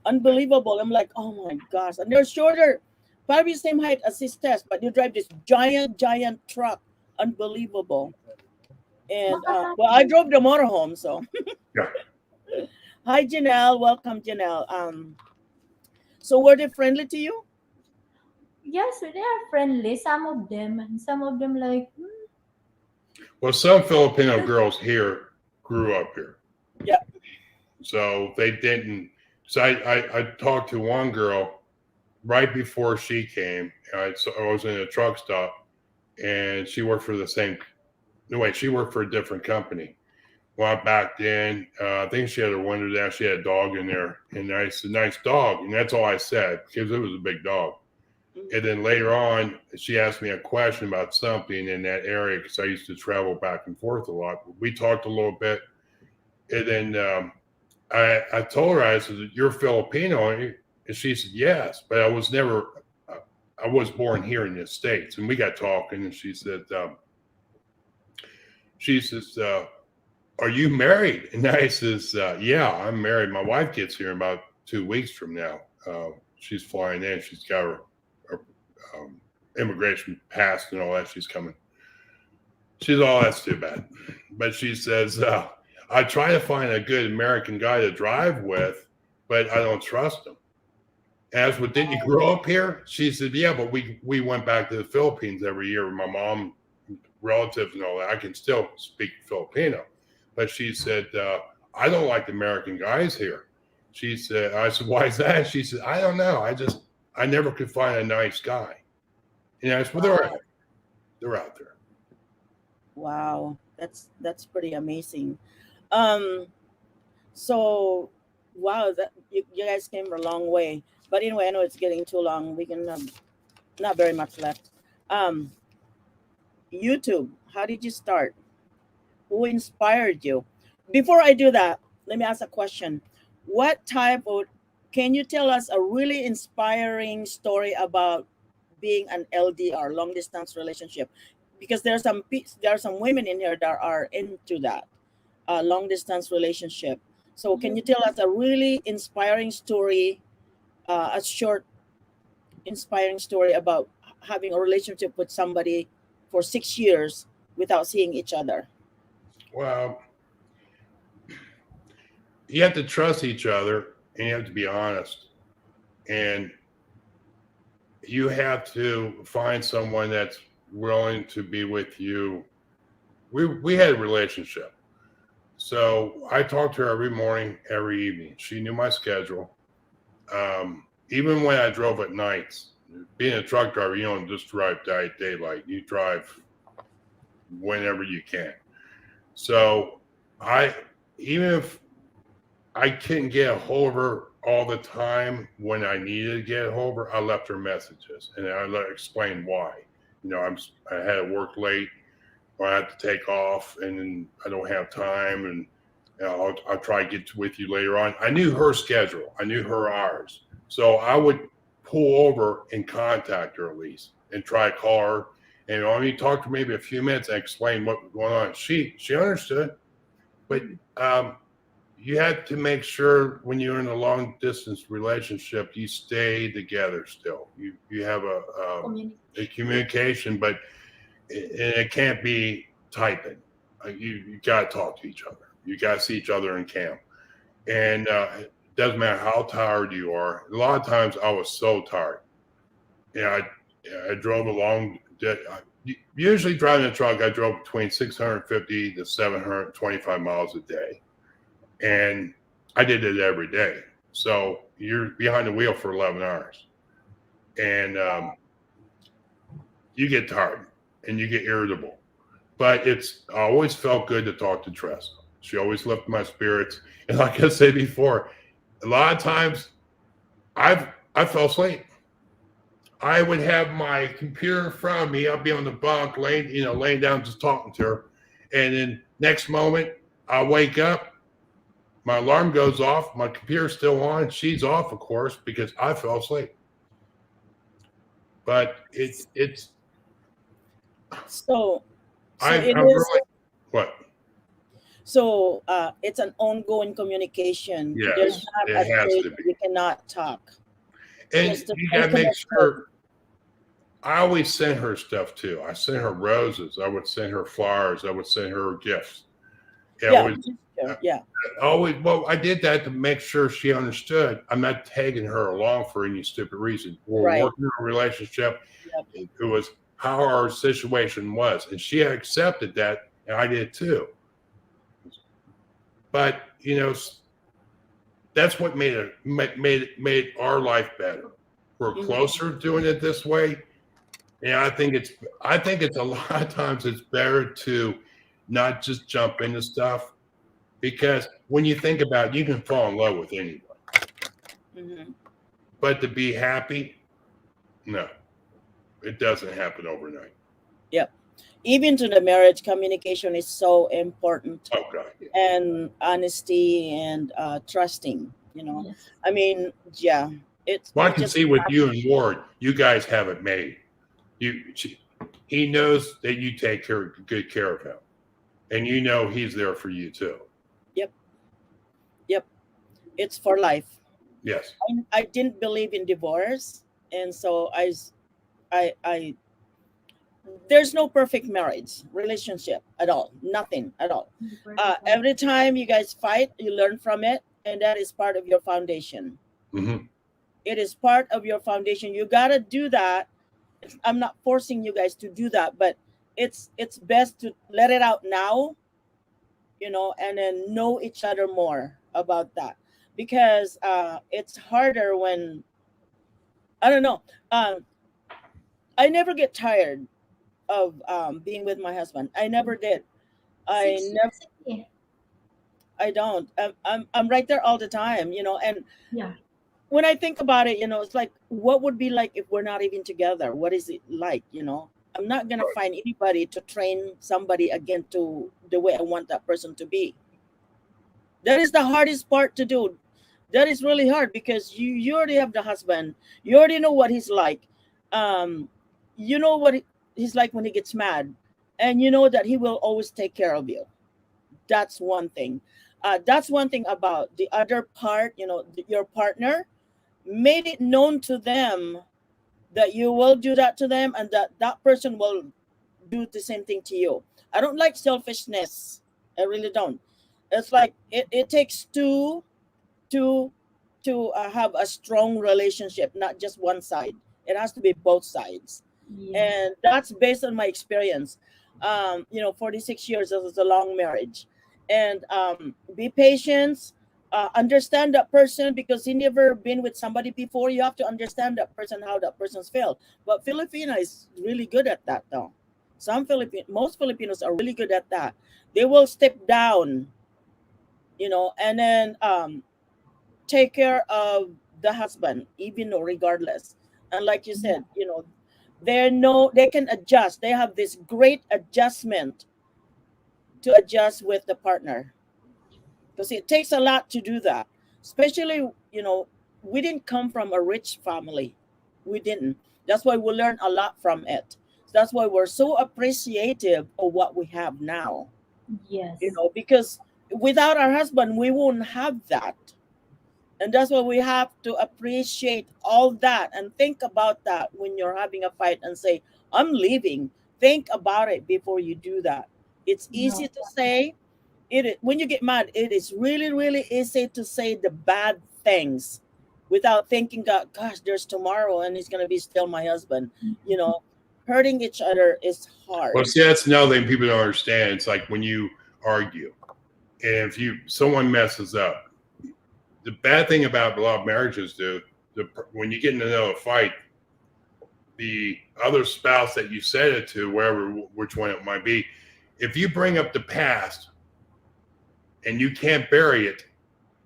Unbelievable. I'm like, oh my gosh. And they're shorter, probably the same height as his Tess, but you drive this giant truck. Unbelievable. And well, I drove the motorhome, so. Yeah. Hi, Janelle. Welcome, Janelle. So were they friendly to you? Yes, they are friendly. Some of them like. Well, some Filipino girls here grew up here. Yeah. So they didn't. So I talked to one girl right before she came. I was in a truck stop, and she worked for she worked for a different company. Well, I backed in. I think she had her window down. She had a dog in there, and I said, "Nice dog," and that's all I said because it was a big dog. And then later on, she asked me a question about something in that area because I used to travel back and forth a lot. We talked a little bit, and then I told her, I said, "You're Filipino," and she said, "Yes," but I was born here in the States. And we got talking, and she says, "Are you married?" And I says, "Yeah, I'm married. My wife gets here in about 2 weeks from now. She's flying in. She's got her immigration passed and all that. She's coming." She's all, "That's too bad." But she says, "I try to find a good American guy to drive with, but I don't trust him." And I said, "Didn't you grow up here?" She said, "Yeah, but we went back to the Philippines every year with my mom, relatives and all that. I can still speak Filipino." But she said, "I don't like the American guys here." She said, I said, why is that? She said, I don't know. I never could find a nice guy. And I said, well, they're out there. Wow, that's pretty amazing. Um, so wow, that you guys came a long way. But anyway, I know it's getting too long. We can not very much left. Um, YouTube, how did you start? Who inspired you? Before I do that, let me ask a question. What type of, can you tell us a really inspiring story about being an LDR, long distance relationship? Because there are some women in here that are into that long distance relationship. So can you tell us a really inspiring story, a short inspiring story about having a relationship with somebody for 6 years without seeing each other? Well, you have to trust each other and you have to be honest. And you have to find someone that's willing to be with you. We had a relationship. So I talked to her every morning, every evening. She knew my schedule. Even when I drove at nights, being a truck driver, you don't just drive daylight. You drive whenever you can. So even if I couldn't get a hold of her all the time when I needed to get a hold of her, I left her messages and I let her explain why. You know, I had to work late or I have to take off and then I don't have time and I'll try to get with you later on. I knew her schedule. I knew her hours. So I would pull over and contact her at least and try to call her. And only talk to her maybe a few minutes and explain what was going on. She understood. But you have to make sure when you're in a long distance relationship, you stay together still. You have a communication, but it can't be typing. You got to talk to each other. You got to see each other in camp. And it doesn't matter how tired you are. A lot of times I was so tired. Yeah, I drove a long. Usually driving a truck, I drove between 650 to 725 miles a day. And I did it every day. So you're behind the wheel for 11 hours. And you get tired and you get irritable. But I always felt good to talk to Tressa. She always lifted my spirits. And like I said before, a lot of times I fell asleep. I would have my computer in front of me. I'll be on the bunk, laying down, just talking to her. And then next moment, I wake up. My alarm goes off. My computer's still on. She's off, of course, because I fell asleep. But it's So I'm it is. really what? So it's an ongoing communication. Yes, There's not it a has day to that be. you cannot talk. And Just to you stay got to make connected. sure. I always sent her stuff too. I sent her roses. I would send her flowers. I would send her gifts. Yeah, yeah. Well, I did that to make sure she understood. I'm not tagging her along for any stupid reason. We're Right. working on a relationship. Yep. It was how our situation was, and she accepted that, and I did too. But that's what made our life better. We're closer doing it this way. And I think it's a lot of times it's better to not just jump into stuff, because when you think about it, you can fall in love with anyone. Mm-hmm. But to be happy, no, it doesn't happen overnight. Yep. Even to the marriage, communication is so important, Oh God. and honesty and trusting. Yes. I mean, yeah, it's. Well, I it's can just see with you and Ward, you guys have it made. He knows that you take good care of him, and he's there for you too. Yep. It's for life. Yes. I didn't believe in divorce, and so I there's no perfect marriage relationship at all, nothing at all. Every time you guys fight, you learn from it, and that is part of your foundation. Mm-hmm. It is part of your foundation. You got to do that. I'm not forcing you guys to do that, but it's best to let it out now, and then know each other more about that. because it's harder when I don't know. Um, I never get tired of being with my husband. I never did. I 6 years. never. I don't. I'm right there all the time, And Yeah. when I think about it, it's like, what would be like if we're not even together? What is it like? I'm not gonna find anybody to train somebody again to the way I want that person to be. That is the hardest part to do. That is really hard because you already have the husband. You already know what he's like. Um, you know what he's like when he gets mad, and you know that he will always take care of you. That's one thing. That's one thing about the other part. Your partner made it known to them that you will do that to them, and that person will do the same thing to you. I don't like selfishness. I really don't. It's like it takes two to have a strong relationship, not just one side. It has to be both sides, Yes. and that's based on my experience. 46 years is a long marriage, and be patient. Understand that person because he never been with somebody before. You have to understand that person, how that person's felt. But Filipino is really good at that, though. Most Filipinos are really good at that. They will step down, and then take care of the husband, even though regardless. And like you said, they can adjust. They have this great adjustment to adjust with the partner because it takes a lot to do that. Especially, we didn't come from a rich family. We didn't. That's why we learn a lot from it. That's why we're so appreciative of what we have now. Yes. Because without our husband, we won't have that. And that's why we have to appreciate all that and think about that when you're having a fight and say, I'm leaving. Think about it before you do that. It's No. easy to say. When you get mad, it is really, really easy to say the bad things without thinking, gosh, there's tomorrow and he's going to be still my husband. Hurting each other is hard. Well, see, that's another thing people don't understand. It's like when you argue, and if someone messes up, the bad thing about a lot of marriages when you get into a fight, the other spouse that you said it to, which one it might be, if you bring up the past and you can't bury it,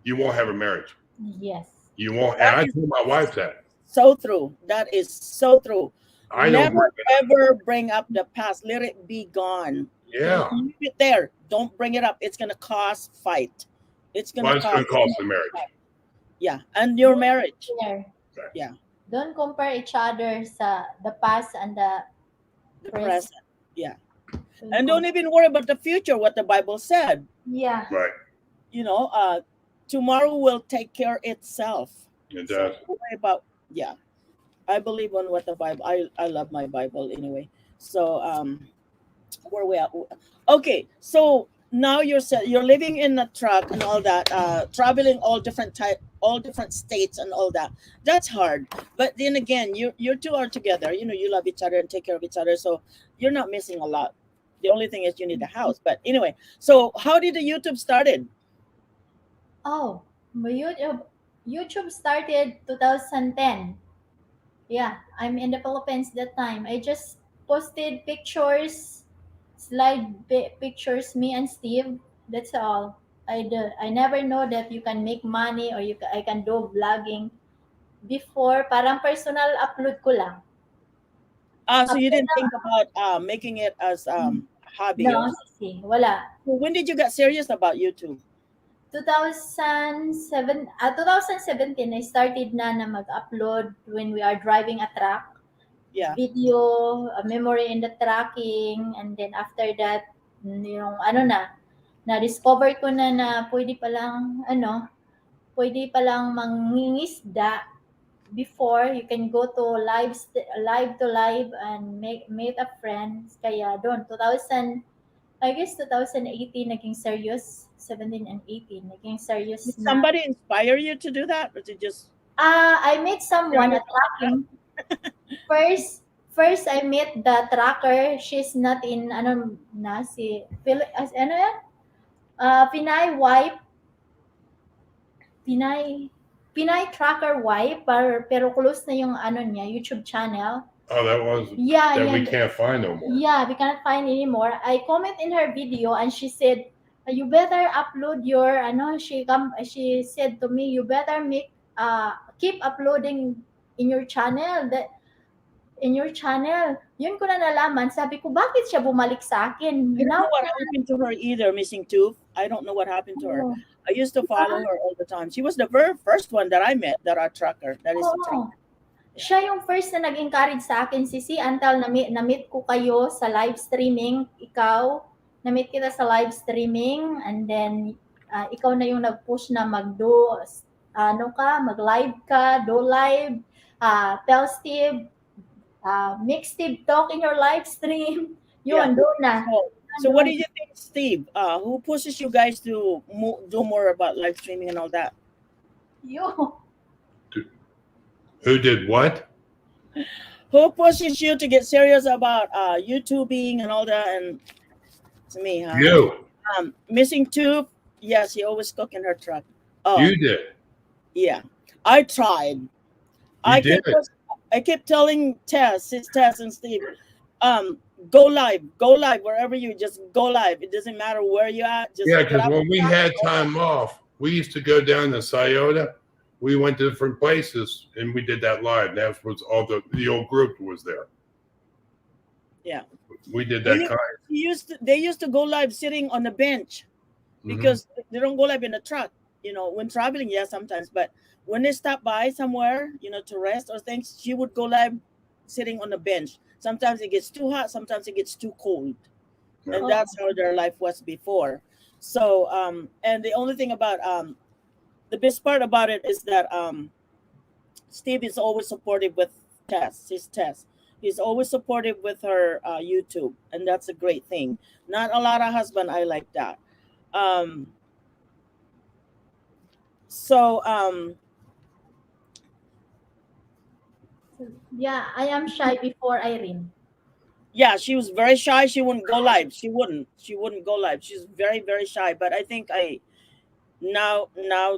you won't have a marriage. Yes. You won't. And I told my wife that. So true. That is so true. I Never ever bring up the past. Let it be gone. Yeah. Leave it there. Don't bring it up. It's gonna cause fight. It's gonna Well, it's going to cost the marriage. Yeah, and your marriage. There. Yeah. Don't compare each other sa the past and the The present. present. Yeah. And don't even worry about the future, what the Bible said. Yeah. Right. Tomorrow will take care itself. It So does. don't worry about, yeah. I believe on what the Bible, I love my Bible anyway. So where we at? Okay, so now you're living in a truck and all that, traveling all different states and all that. That's hard. But then again, you two are together. You love each other and take care of each other. So you're not missing a lot. The only thing is you need a house. But anyway, so how did the YouTube started? Oh, my YouTube started 2010. Yeah, I'm in the Philippines that time. I just posted pictures, pictures me and Steve. That's all. I never know that you can make money or I can do vlogging. Before, parang personal upload ko lang. So you didn't think about making it as hobby or No, something? sisi, wala. So when did you get serious about YouTube? 2017, I started na mag-upload when we are driving a truck. Yeah. Video, memory in the tracking, and then after that, yung na-discover ko na pwede palang mangingisda. Before, you can go to live to live and meet a friend. Kaya doon, 2018 naging serious. 17 and 18 naging serious Did na. somebody inspire you to do that, or to just? I met someone at tracking. First I met the tracker. She's not in si Pinay wife. Pinay Tracker Wife, pero close na yung ano niya, YouTube channel. Oh, that was Yeah, that yeah. we can't find no more. Yeah, we cannot find anymore. I comment in her video and she said, you better upload your she said to me, you better keep uploading in your channel. Yun ko na nalaman. Sabi ko, bakit siya bumalik sa akin? I don't Now, know what happened to her either, missing tooth. I don't know what happened to her. oh, I used to follow her all the time. She was the very first one that I met that are trucker. That is a oo. trucker. Siya yung first na nag-encourage sa akin, Sisi, until na-meet ko kayo sa live streaming. Ikaw, na-meet kita sa live streaming, and then ikaw na yung nag-push na mag-live ka, do live, tell Steve, make Steve talk in your live stream. Yun, Yeah. do na. So what do you think, Steve? Who pushes you guys to do more about live streaming and all that? Yun. Who did what? Who pushes you to get serious about YouTubing and all that? And it's me, huh? You. Missing tooth. Yes, she always cook in her truck. Oh, You did. yeah. I tried. I kept telling Sis Tess and Steve, go live wherever you just go live. It doesn't matter where you're at. Just Yeah, get because out when we the truck, had go time off, we used to go down to Scioto. We went to different places and we did that live. That was all the old group was there. Yeah. We did that kind. They used to go live sitting on the bench because they don't go live in the truck. You know, when traveling, yeah, sometimes, but when they stop by somewhere, you know, to rest or things, she would go live sitting on the bench. Sometimes it gets too hot, sometimes it gets too cold. Yeah. And that's how their life was before. So and the only thing about the best part about it is that Steve is always supportive with his Tess. He's always supportive with her YouTube, and that's a great thing. Not a lot of husband I like that. Yeah, I am shy before Irene. Yeah, she was very shy. She wouldn't go live. She wouldn't go live. She's very, very shy. But I think now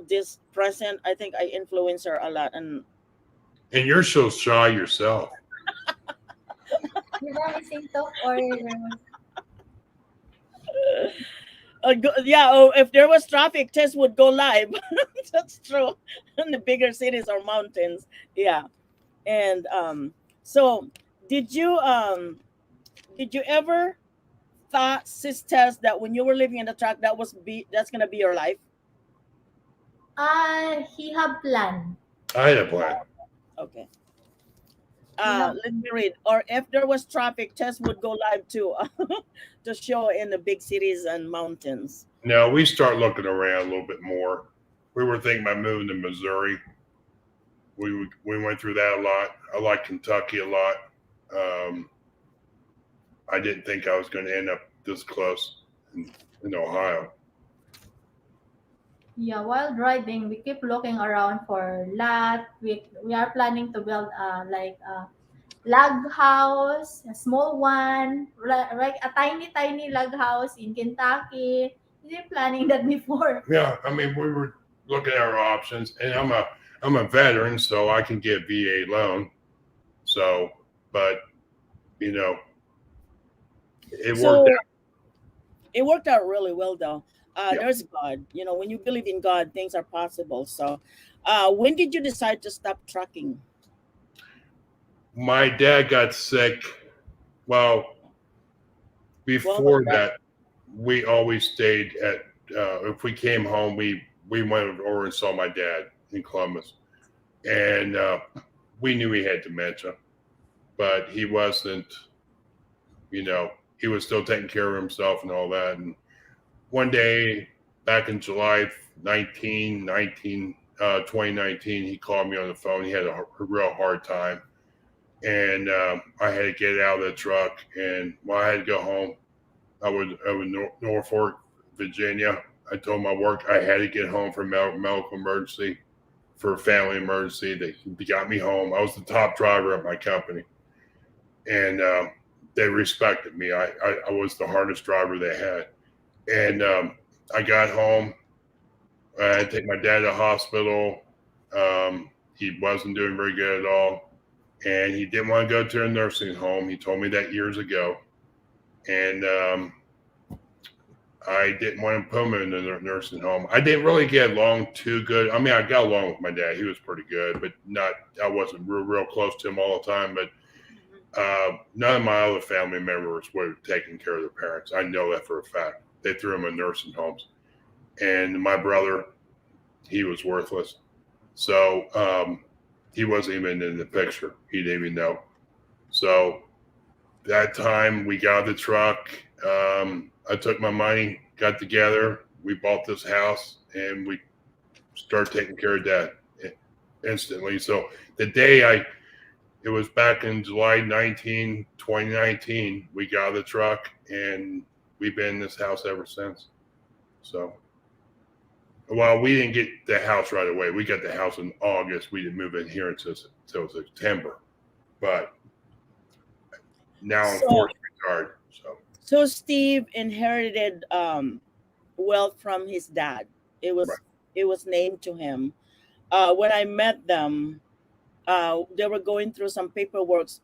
this present, I think I influence her a lot. And you're so shy yourself. Did I missing talk or if there was traffic, Tess would go live. That's true. In the bigger cities or mountains. Yeah. And so did you ever thought, Sis Tess, that when you were living in the truck that's gonna be your life? he have plan. I had a plan. Okay. Let me read. Or if there was traffic, Tess would go live too to show in the big cities and mountains. No, we start looking around a little bit more. We were thinking about moving to Missouri. We went through that a lot. I like Kentucky a lot. I didn't think I was going to end up this close in Ohio. Yeah, while driving, we keep looking around for lot. We are planning to build like a log house, a small one, like a tiny log house in Kentucky. We were planning that before. Yeah, I mean, we were looking at our options, and I'm a veteran, so I can get VA loan. So, but you know, it worked out. It worked out really well, though. Yeah. There's God. You know, when you believe in God, things are possible. So, when did you decide to stop trucking? My dad got sick. Well, before that, we always stayed at. If we came home, we went over and saw my dad in Columbus, and we knew he had dementia, but he wasn't. You know, he was still taking care of himself and all that. And one day, back in July 2019, he called me on the phone. He had a real hard time. And I had to get out of the truck. And when I had to go home, I was Norfolk, Virginia. I told my work I had to get home for medical emergency, for a family emergency. They got me home. I was the top driver at my company. And they respected me. I was the hardest driver they had. And I got home I had to take my dad to the hospital. He wasn't doing very good at all, and he didn't want to go to a nursing home. He told me that years ago, and I didn't want to put him in a nursing home. I didn't really get along too good. I mean, I got along with my dad; he was pretty good, but not. I wasn't real close to him all the time. But none of my other family members were taking care of their parents. I know that for a fact. They threw him in nursing homes, and my brother, he was worthless. So he wasn't even in the picture. He didn't even know. So that time we got out of the truck. I took my money, got together. We bought this house, and we started taking care of Dad instantly. So the day it was back in July 2019, we got out of the truck, and we've been in this house ever since. So, well, we didn't get the house right away. We got the house in August. We didn't move in here until September. But now I'm forced retired. So Steve inherited wealth from his dad. It was Right. it was named to him. When I met them, they were going through some legality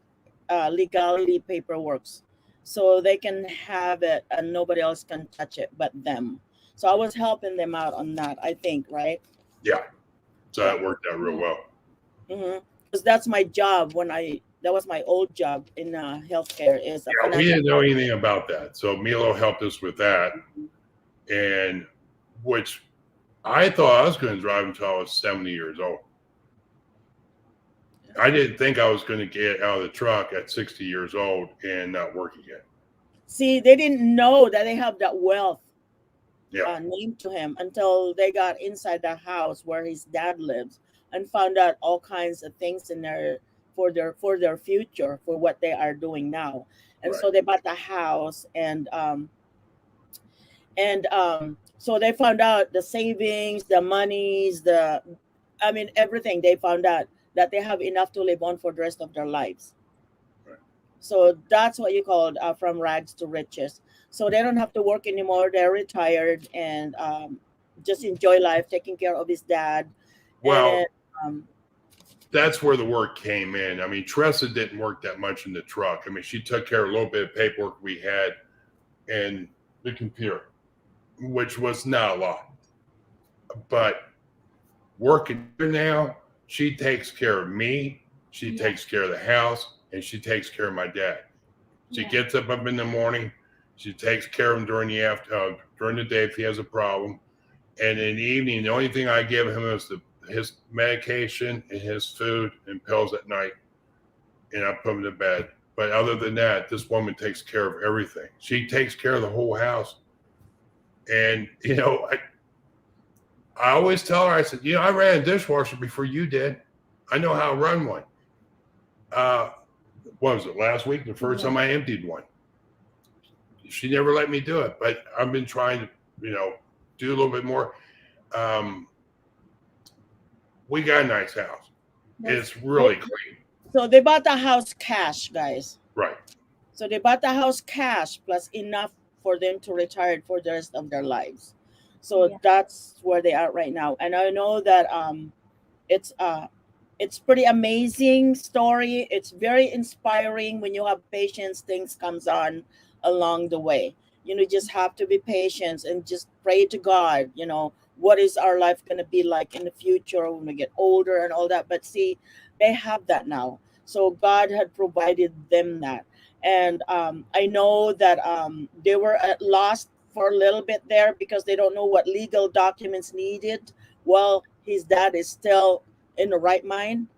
paperworks, so they can have it and nobody else can touch it but them. So I was helping them out on that, I think, right? Yeah. So that worked out real well. Because that's my job that was my old job in healthcare is a Yeah, we didn't know anything about that. So Milo helped us with that. And which I thought I was going to drive until I was 70 years old. I didn't think I was going to get out of the truck at 60 years old and not work again. See, they didn't know that they have that wealth Yeah. named to him until they got inside the house where his dad lives and found out all kinds of things in there for their future, for what they are doing now. And Right. so they bought the house, and so they found out the savings, the monies, everything. They found out that they have enough to live on for the rest of their lives. Right. So that's what you call from rags to riches. So they don't have to work anymore. They're retired and just enjoy life, taking care of his dad. Well, And, that's where the work came in. I mean, Tressa didn't work that much in the truck. I mean, she took care of a little bit of paperwork we had and the computer, which was not a lot. But working here now, she takes care of me, she takes care of the house, and she takes care of my dad. She gets up in the morning, she takes care of him during the day if he has a problem, and in the evening, the only thing I give him is his medication and his food and pills at night, and I put him to bed. But other than that, this woman takes care of everything. She takes care of the whole house, and I always tell her, I said, I ran a dishwasher before you did. I know how to run one. What was it, last week? The first time I emptied one. She never let me do it, but I've been trying to, do a little bit more. We got a nice house. It's really clean. so they bought the house cash, guys. Right. So they bought the house cash plus enough for them to retire for the rest of their lives. So that's where they are right now. And I know that it's pretty amazing story. It's very inspiring. When you have patience, things comes on along the way. You just have to be patient and just pray to God, what is our life going to be like in the future when we get older and all that. But see, they have that now. So God had provided them that. And I know that they were at loss for a little bit there because they don't know what legal documents needed. Well, his dad is still in the right mind.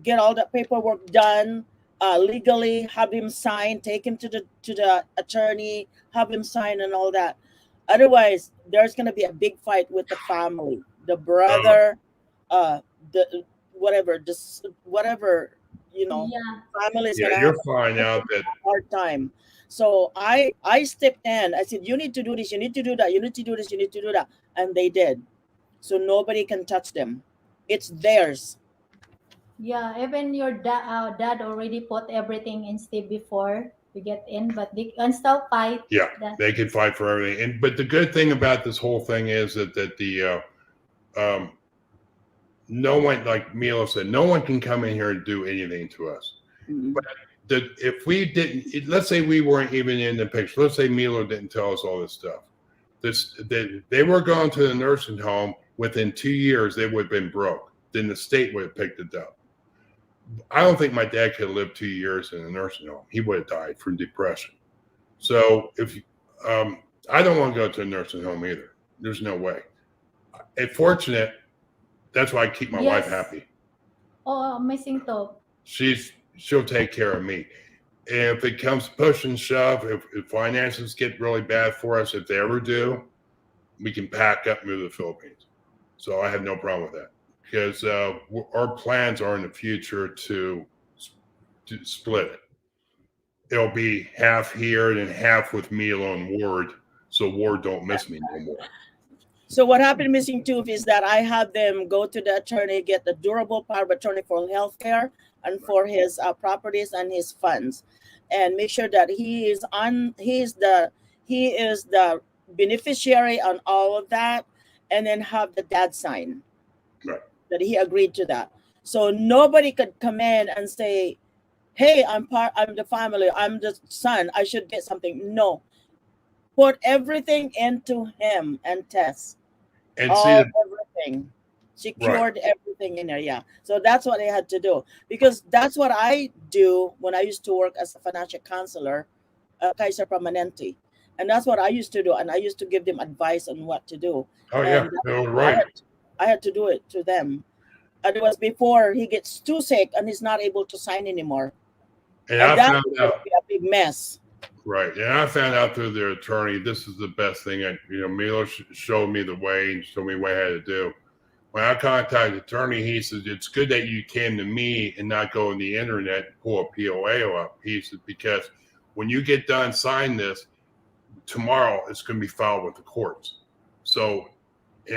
Get all that paperwork done legally, have him sign, take him to the attorney, have him sign and all that. Otherwise, there's going to be a big fight with the family, the brother, the whatever, family is going to have find out that a hard time. So I stepped in. I said, you need to do this, you need to do that, you need to do this, you need to do that. And they did. So nobody can touch them. It's theirs. Yeah, even your dad already put everything in Steve before. to get in, but they can still fight. Yeah, That they can fight for everything. And but the good thing about this whole thing is that the no one, like Milo said, no one can come in here and do anything to us. Mhm. That if we didn't, let's say we weren't even in the picture. Let's say Milo didn't tell us all this stuff. That they were going to the nursing home within 2 years, they would have been broke. Then the state would have picked it up. I don't think my dad could have lived 2 years in a nursing home. He would have died from depression. So if I don't want to go to a nursing home either. There's no way. And fortunate, that's why I keep my wife Yes. happy. oh, amazing to. She'll take care of me. And if it comes push and shove, if finances get really bad for us, if they ever do, we can pack up and move to the Philippines. So I have no problem with that because our plans are in the future to split it. It'll be half here and half with Milo and Ward, so Ward don't miss me no more. So what happened, Missing Tooth, is that I had them go to the attorney, get the durable power of attorney for healthcare and for his properties and his funds, and make sure that he is the beneficiary on all of that, and then have the dad sign Right. that he agreed to that. So nobody could come in and say, "Hey, I'm the family. I'm the son. I should get something." No. Put everything into him and Tess. And Everything. Secured Right. everything in there. Yeah. So that's what they had to do. Because that's what I do when I used to work as a financial counselor at Kaiser Permanente. And that's what I used to do. And I used to give them advice on what to do. Oh yeah, And no, right. I had to do it to them. And it was before he gets too sick and he's not able to sign anymore. And And I that found would out. be a big mess. Right. And I found out through their attorney, this is the best thing. Milo showed me the way and showed me what I had to do. When I contacted the attorney, he said, it's good that you came to me and not go on the internet and pull a POA up. He said, because when you get done signing this, tomorrow it's going to be filed with the courts. So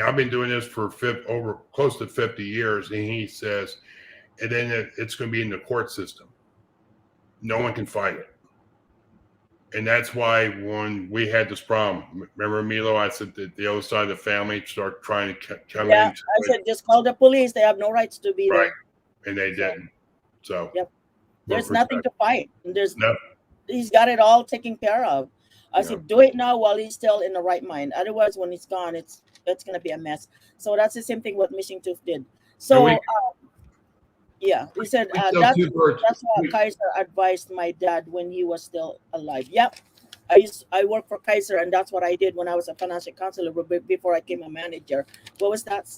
I've been doing this for over close to 50 years. And he says, and then it's going to be in the court system. No one can fight it. And that's why when we had this problem, remember Milo, I said that the other side of the family start trying to come Yeah, in. I said, just call the police. They have no rights to be Right. there. And they didn't. So Yep. we're There's nothing to fight. No. He's got it all taken care of. I No. said, do it now while he's still in the right mind. Otherwise, when he's gone, it's gonna be a mess. So that's the same thing what Missing Tooth did. So And yeah, he said we killed that's 2 birds. what Kaiser advised my dad when he was still alive. Yep. I worked for Kaiser, and that's what I did when I was a financial counselor before I became a manager. What was that,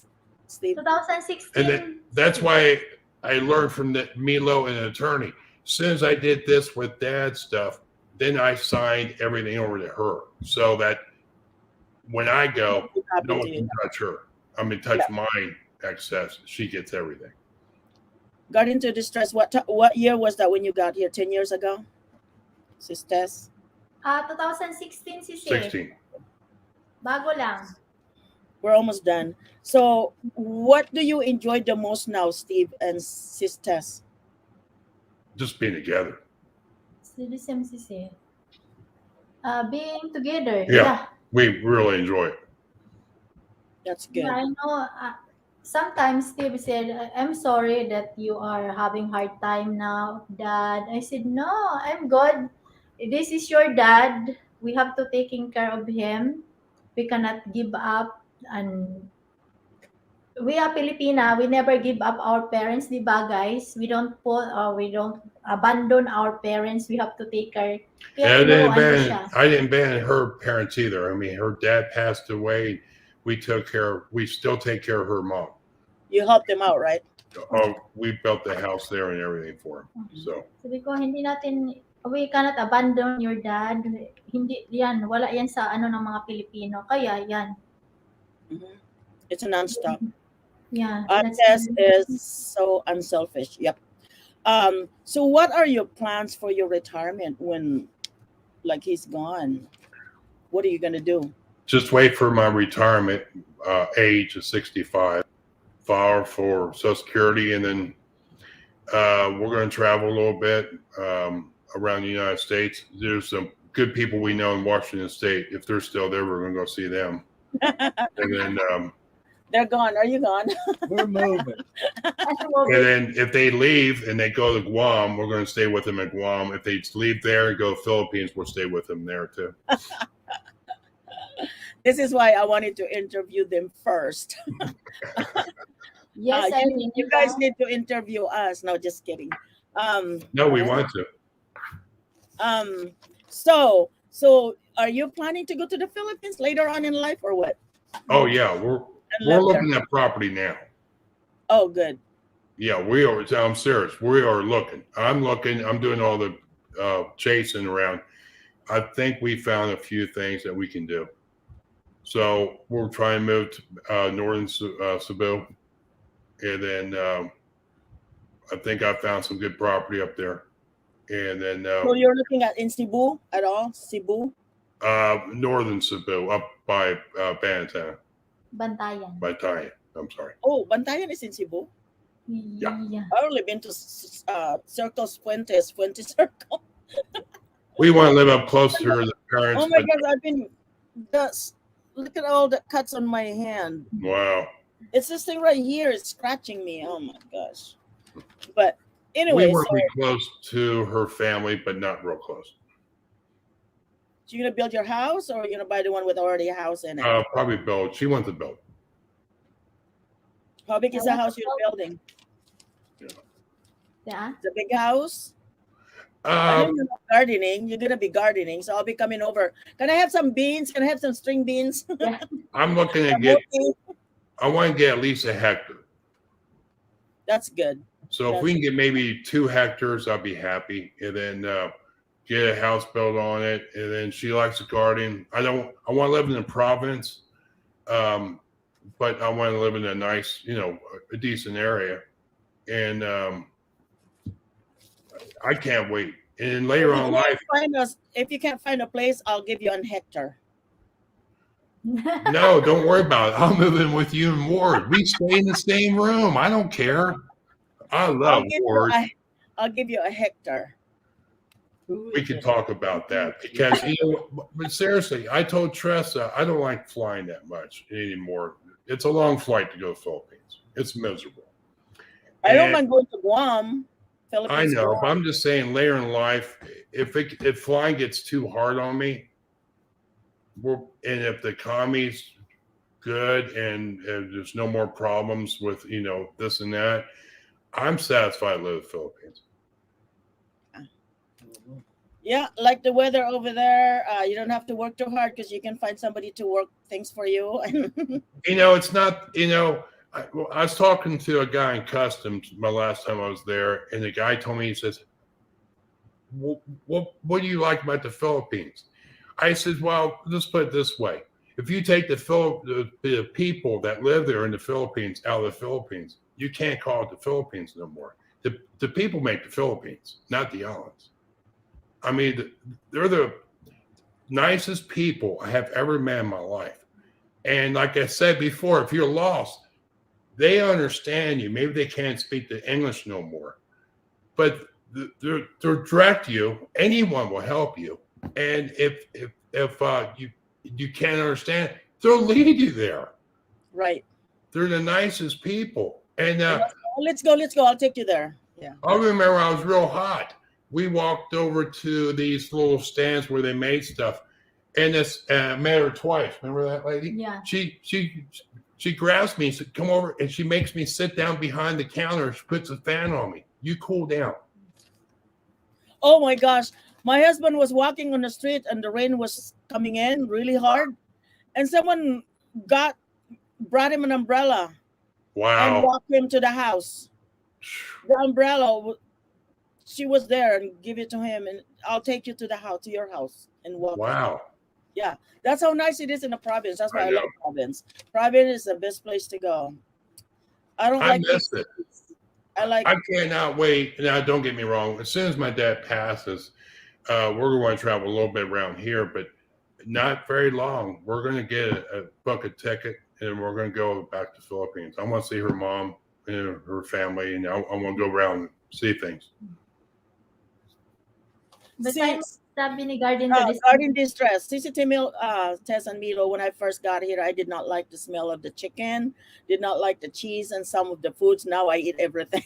Steve? 2016. And that's why I learned from Milo and an attorney. As soon as I did this with dad's stuff, then I signed everything over to her so that when I go, no one can touch her. I'm in touch my excess. She gets everything. Got into distress. What year was that when you got here? 10 years ago, Sis Tess? 2016 si 16. Bago lang. We're almost done. So, what do you enjoy the most now, Steve and Sis Tess? Just being together. Being together. Yeah. We really enjoy it. That's good. Yeah, I know. Sometimes Steve said, I'm sorry that you are having hard time now, Dad. I said, no, I'm good. This is your dad. We have to taking care of him. We cannot give up. And we are Filipina. We never give up our parents, di ba, guys? We don't abandon our parents. We have to take care. And I didn't abandon her parents either. I mean, her dad passed away. We still take care of her mom. You helped them out, right? We built the house there and everything for him. So Sabi ko, we cannot abandon your dad. Hindi yan, wala yan sa ng mga Pilipino. Kaya yan. Mm-hmm. It's a nonstop. Yeah. Tess is so unselfish. Yep. So what are your plans for your retirement when he's gone? What are you gonna do? just wait for my retirement age of 65, file for Social Security, and then we're going to travel a little bit. around the United States. There's some good people we know in Washington State. If they're still there, we're going to go see them. And then, They're gone. Are you gone? We're moving. and then if they leave and they go to Guam, we're going to stay with them at Guam. If they leave there and go to the Philippines, we'll stay with them there too. This is why I wanted to interview them first. Yes, I mean, You guys need to interview us. No, just kidding. No, we want to. So are you planning to go to the Philippines later on in life or what? Oh yeah, we're looking at property now. Oh, good. Yeah, we are. I'm serious. We are looking. I'm looking. I'm doing all the chasing around. I think we found a few things that we can do. So we're trying to move to northern Cebu, and then I think I found some good property up there. And then So you're looking at in Cebu at all? Cebu? northern Cebu, up by Bantayan. Bantayan. I'm sorry. Oh, Bantayan is in Cebu. Yeah. I've only been to Circles Fuentes Circle. We want to live up close to the parents. Oh my but- God, I've been just look at all the cuts on my hand. Wow. It's this thing right here. It's scratching me. Oh my gosh. But anyway, We want so to be close to her family, but not real close. you're gonna build your house or you're gonna buy the one with already a house in it? Probably build. She wants to build. How big is the house you're building? Yeah. It's a big house. I know Um, you're not gardening. You're gonna be gardening, so I'll be coming over. Can I have some beans? Can I have some string beans? I'm looking to I want to get at least a hectare. That's good. So if we can get maybe 2 hectares, I'll be happy. And then get a house built on it. And then she likes to garden. I want to live in the province, but I want to live in a nice, a decent area. And I can't wait. And later on in life, If you can't find a place, I'll give you a hectare. no, don't worry about it. I'll move in with you and Ward. We stay in the same room. I don't care. I love Ward. I'll give you a hectare. We can talk about that because but seriously, I told Tressa I don't like flying that much anymore. It's a long flight to go to the Philippines. It's miserable. I don't And mind going to Guam. I Philippines, know, Guam. but I'm just saying later in life, if flying gets too hard on me, and if the economy's good and there's no more problems with this and that, I'm satisfied to live in the Philippines. Yeah, like the weather over there. You don't have to work too hard because you can find somebody to work things for you. It's not. I was talking to a guy in customs my last time I was there, and the guy told me, he says, what do you like about the Philippines? I said, well, let's put it this way. If you take the people that live there in the Philippines out of the Philippines, you can't call it the Philippines no more. The people make the Philippines, not the islands. I mean, they're the nicest people I have ever met in my life. And like I said before, if you're lost, they understand you. Maybe they can't speak the English no more, but they'll direct you. Anyone will help you. And if you can't understand, they'll lead you there. Right. They're the nicest people. And Let's go. I'll take you there. Yeah. I remember I was real hot. We walked over to these little stands where they made stuff, and this met her twice. Remember that lady? Yeah. She grabs me and said, "Come over," and she makes me sit down behind the counter. She puts a fan on me. You cool down. Oh my gosh. My husband was walking on the street and the rain was coming in really hard. And someone brought him an umbrella and Wow. walked him to the house. The umbrella, she was there and give it to him, and I'll take you to the house, to your house, and walk. Wow. Yeah, that's how nice it is in the province. That's why I I know. love province. Province is the best place to go. I don't I like miss it. I I cannot wait. Now, don't get me wrong. As soon as my dad passes, we're going to travel a little bit around here, but not very long. We're going to get a book a ticket, and we're going to go back to the Philippines. I want to see her mom and her family, and I want to go around and see things. Basahin mo Since sabi ni Garden to this. garden distress, Tess and Milo, when I first got here, I did not like the smell of the chicken, did not like the cheese and some of the foods. Now I eat everything.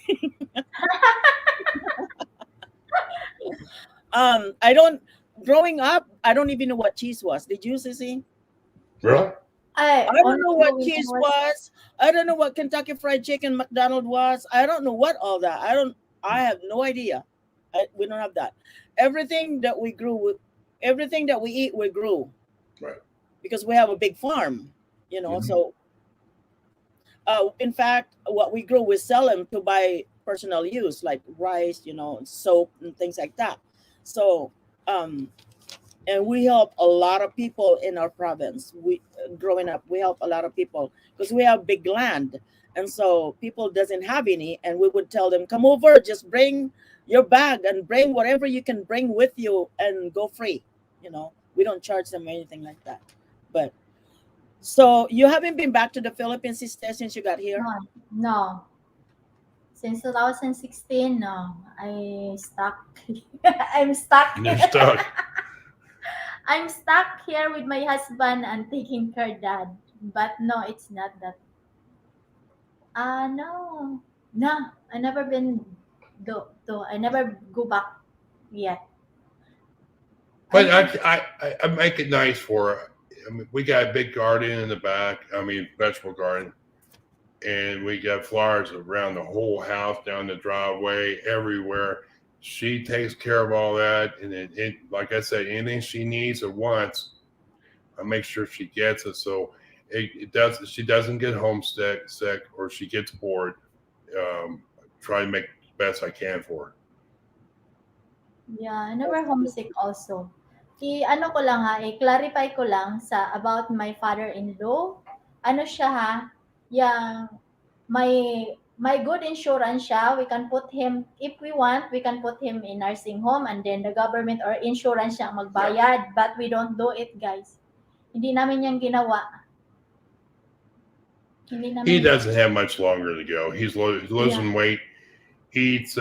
I don't. Growing up, I don't even know what cheese was. Did you, Sissy? Really? Ay, I don't only know what growing cheese was was. I don't know what Kentucky Fried Chicken, McDonald was. I don't know what all that. I don't. I have no idea. We don't have that. Everything that we grew, everything that we eat, we grew. Right. Because we have a big farm. Mhm. So in fact, what we grow, we sell them to buy personal use, like rice, soap and things like that. So, and we help a lot of people in our province. We growing up, we help a lot of people because we have big land, and so people doesn't have any, and we would tell them, come over, just bring your bag and bring whatever you can bring with you and go free. We don't charge them anything like that. But so you haven't been back to the Philippines, sister, since you got here? no, no. Since 2016, no. I stuck. I'm stuck. And you're stuck. I'm stuck here with my husband and taking care dad. But no, it's not that. No. No, I never been I never go back yet. But I'm I make it nice for her. I mean, we got a big garden in the back. I mean, vegetable garden, and we got flowers around the whole house, down the driveway, everywhere. She takes care of all that, and like I said, anything she needs or wants, I make sure she gets it. So it does. She doesn't get homesick, sick, or she gets bored. Try to make the best I can for her. Yeah, I never homesick also. Ano ko lang ha, clarify ko lang sa about my father-in-law. Ano siya ha, yung may good insurance siya. We can put him, if we want, we can put him in nursing home and then the government or insurance siya ang magbayad. But we don't do it, guys. Hindi namin yung ginawa. Hindi namin He doesn't have much longer to go. He's losing weight. He eats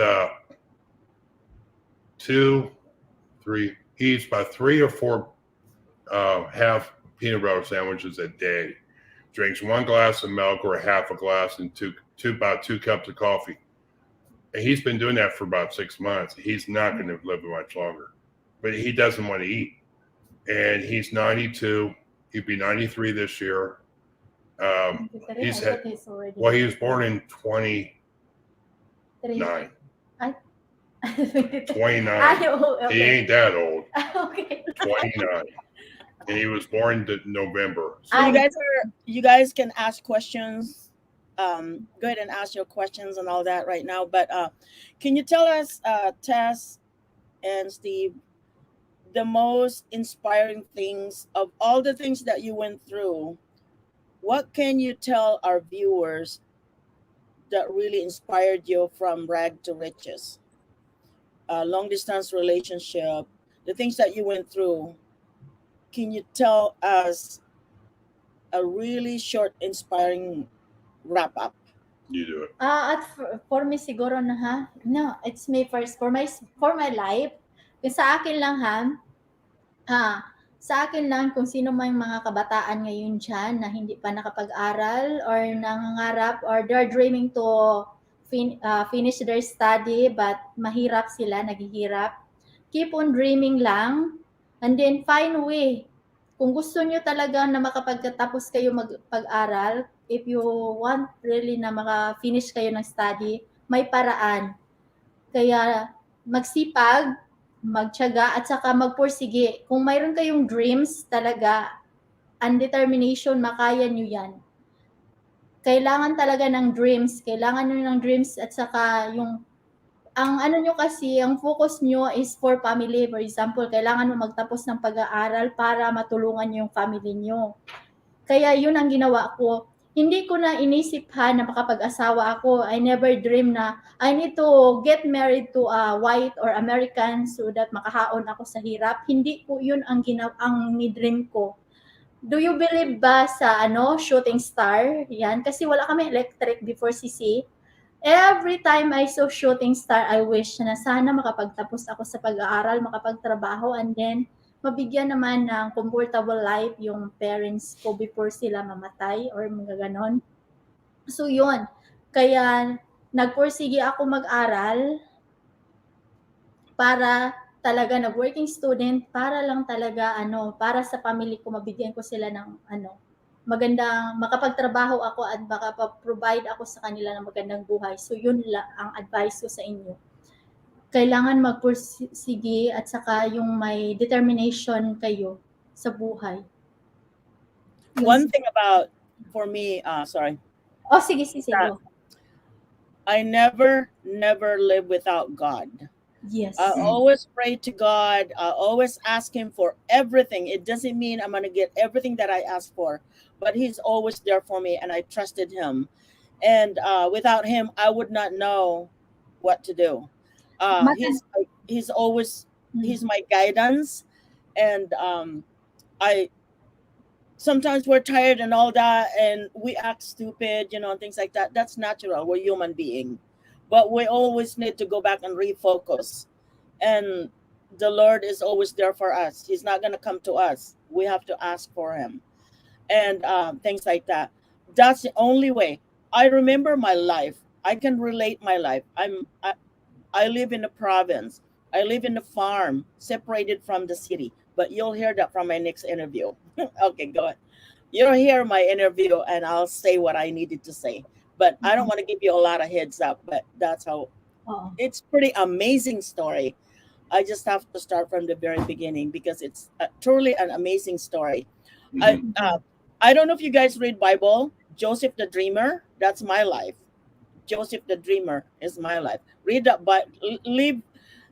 he eats about 3 or 4 half peanut butter sandwiches a day. Drinks 1 glass of milk or half a glass and about 2 cups of coffee. And he's been doing that for about 6 months. He's not going to live much longer, but he doesn't want to eat. And he's 92. He'd be 93 this year. He was born in 29. 29. Okay. He ain't that old. Okay. 29. And he was born in November. So So you guys can ask questions. Go ahead and ask your questions and all that right now. But can you tell us, Tess and Steve, the most inspiring things of all the things that you went through? What can you tell our viewers that really inspired you from rag to riches? Long distance relationship, the things that you went through. Can you tell us a really short, inspiring wrap up? you do it. For me siguro na ha. No, it's me first for my life. Yung sa akin lang sa akin lang kung sino man mga kabataan ngayon diyan na hindi pa nakapag-aral or nangangarap or they're dreaming to finish their study but mahirap sila, naghihirap. Keep on dreaming lang and then find a way. Kung gusto nyo talaga na makapagtapos kayo pag-aral, if you want really na maka-finish kayo ng study, may paraan. Kaya magsipag, magtiyaga at saka magpursige. Kung mayroon kayong dreams talaga and determination, makaya nyo yan. Kailangan talaga ng dreams. Kailangan nyo ng dreams at saka ang ano nyo kasi, ang focus nyo is for family. For example, kailangan mo magtapos ng pag-aaral para matulungan yung family nyo. Kaya yun ang ginawa ko. Hindi ko na inisip na makapag-asawa ako. I never dream na I need to get married to a white or American so that makahaon ako sa hirap. Hindi po yun ang ni-dream ko. Do you believe ba sa shooting star? Yan. Kasi wala kami electric before CC. Every time I saw Shooting Star, I wish na sana makapagtapos ako sa pag-aaral, makapagtrabaho, and then mabigyan naman ng comfortable life yung parents ko before sila mamatay or mga ganon. So yun, kaya nagpursige ako mag-aral para talaga nag-working student para lang talaga para sa family ko mabigyan ko sila ng magandang makapagtrabaho ako at makapag-provide ako sa kanila ng magandang buhay. So yun lang ang advice ko sa inyo. Kailangan magpursige at saka yung may determination kayo sa buhay. One thing about for me, sorry, Oh, sige, sige, that go. I never live without God. Yes. I always pray to God. I always ask Him for everything. It doesn't mean I'm going to get everything that I ask for, but He's always there for me, and I trusted Him. And without Him, I would not know what to do. He's always He's my guidance, and I sometimes we're tired and all that, and we act stupid, and things like that. That's natural. We're human being, but we always need to go back and refocus. And the Lord is always there for us. He's not going to come to us. We have to ask for Him, and things like that. That's the only way. I remember my life. I can relate my life. I live in a province. I live in a farm, separated from the city. But you'll hear that from my next interview. Okay, go ahead. You'll hear my interview, and I'll say what I needed to say. But I don't want to give you a lot of heads up. But that's how. It's pretty amazing story. I just have to start from the very beginning because it's truly an amazing story. I don't know if you guys read Bible. Joseph the Dreamer. That's my life. Joseph the Dreamer is my life. Read that,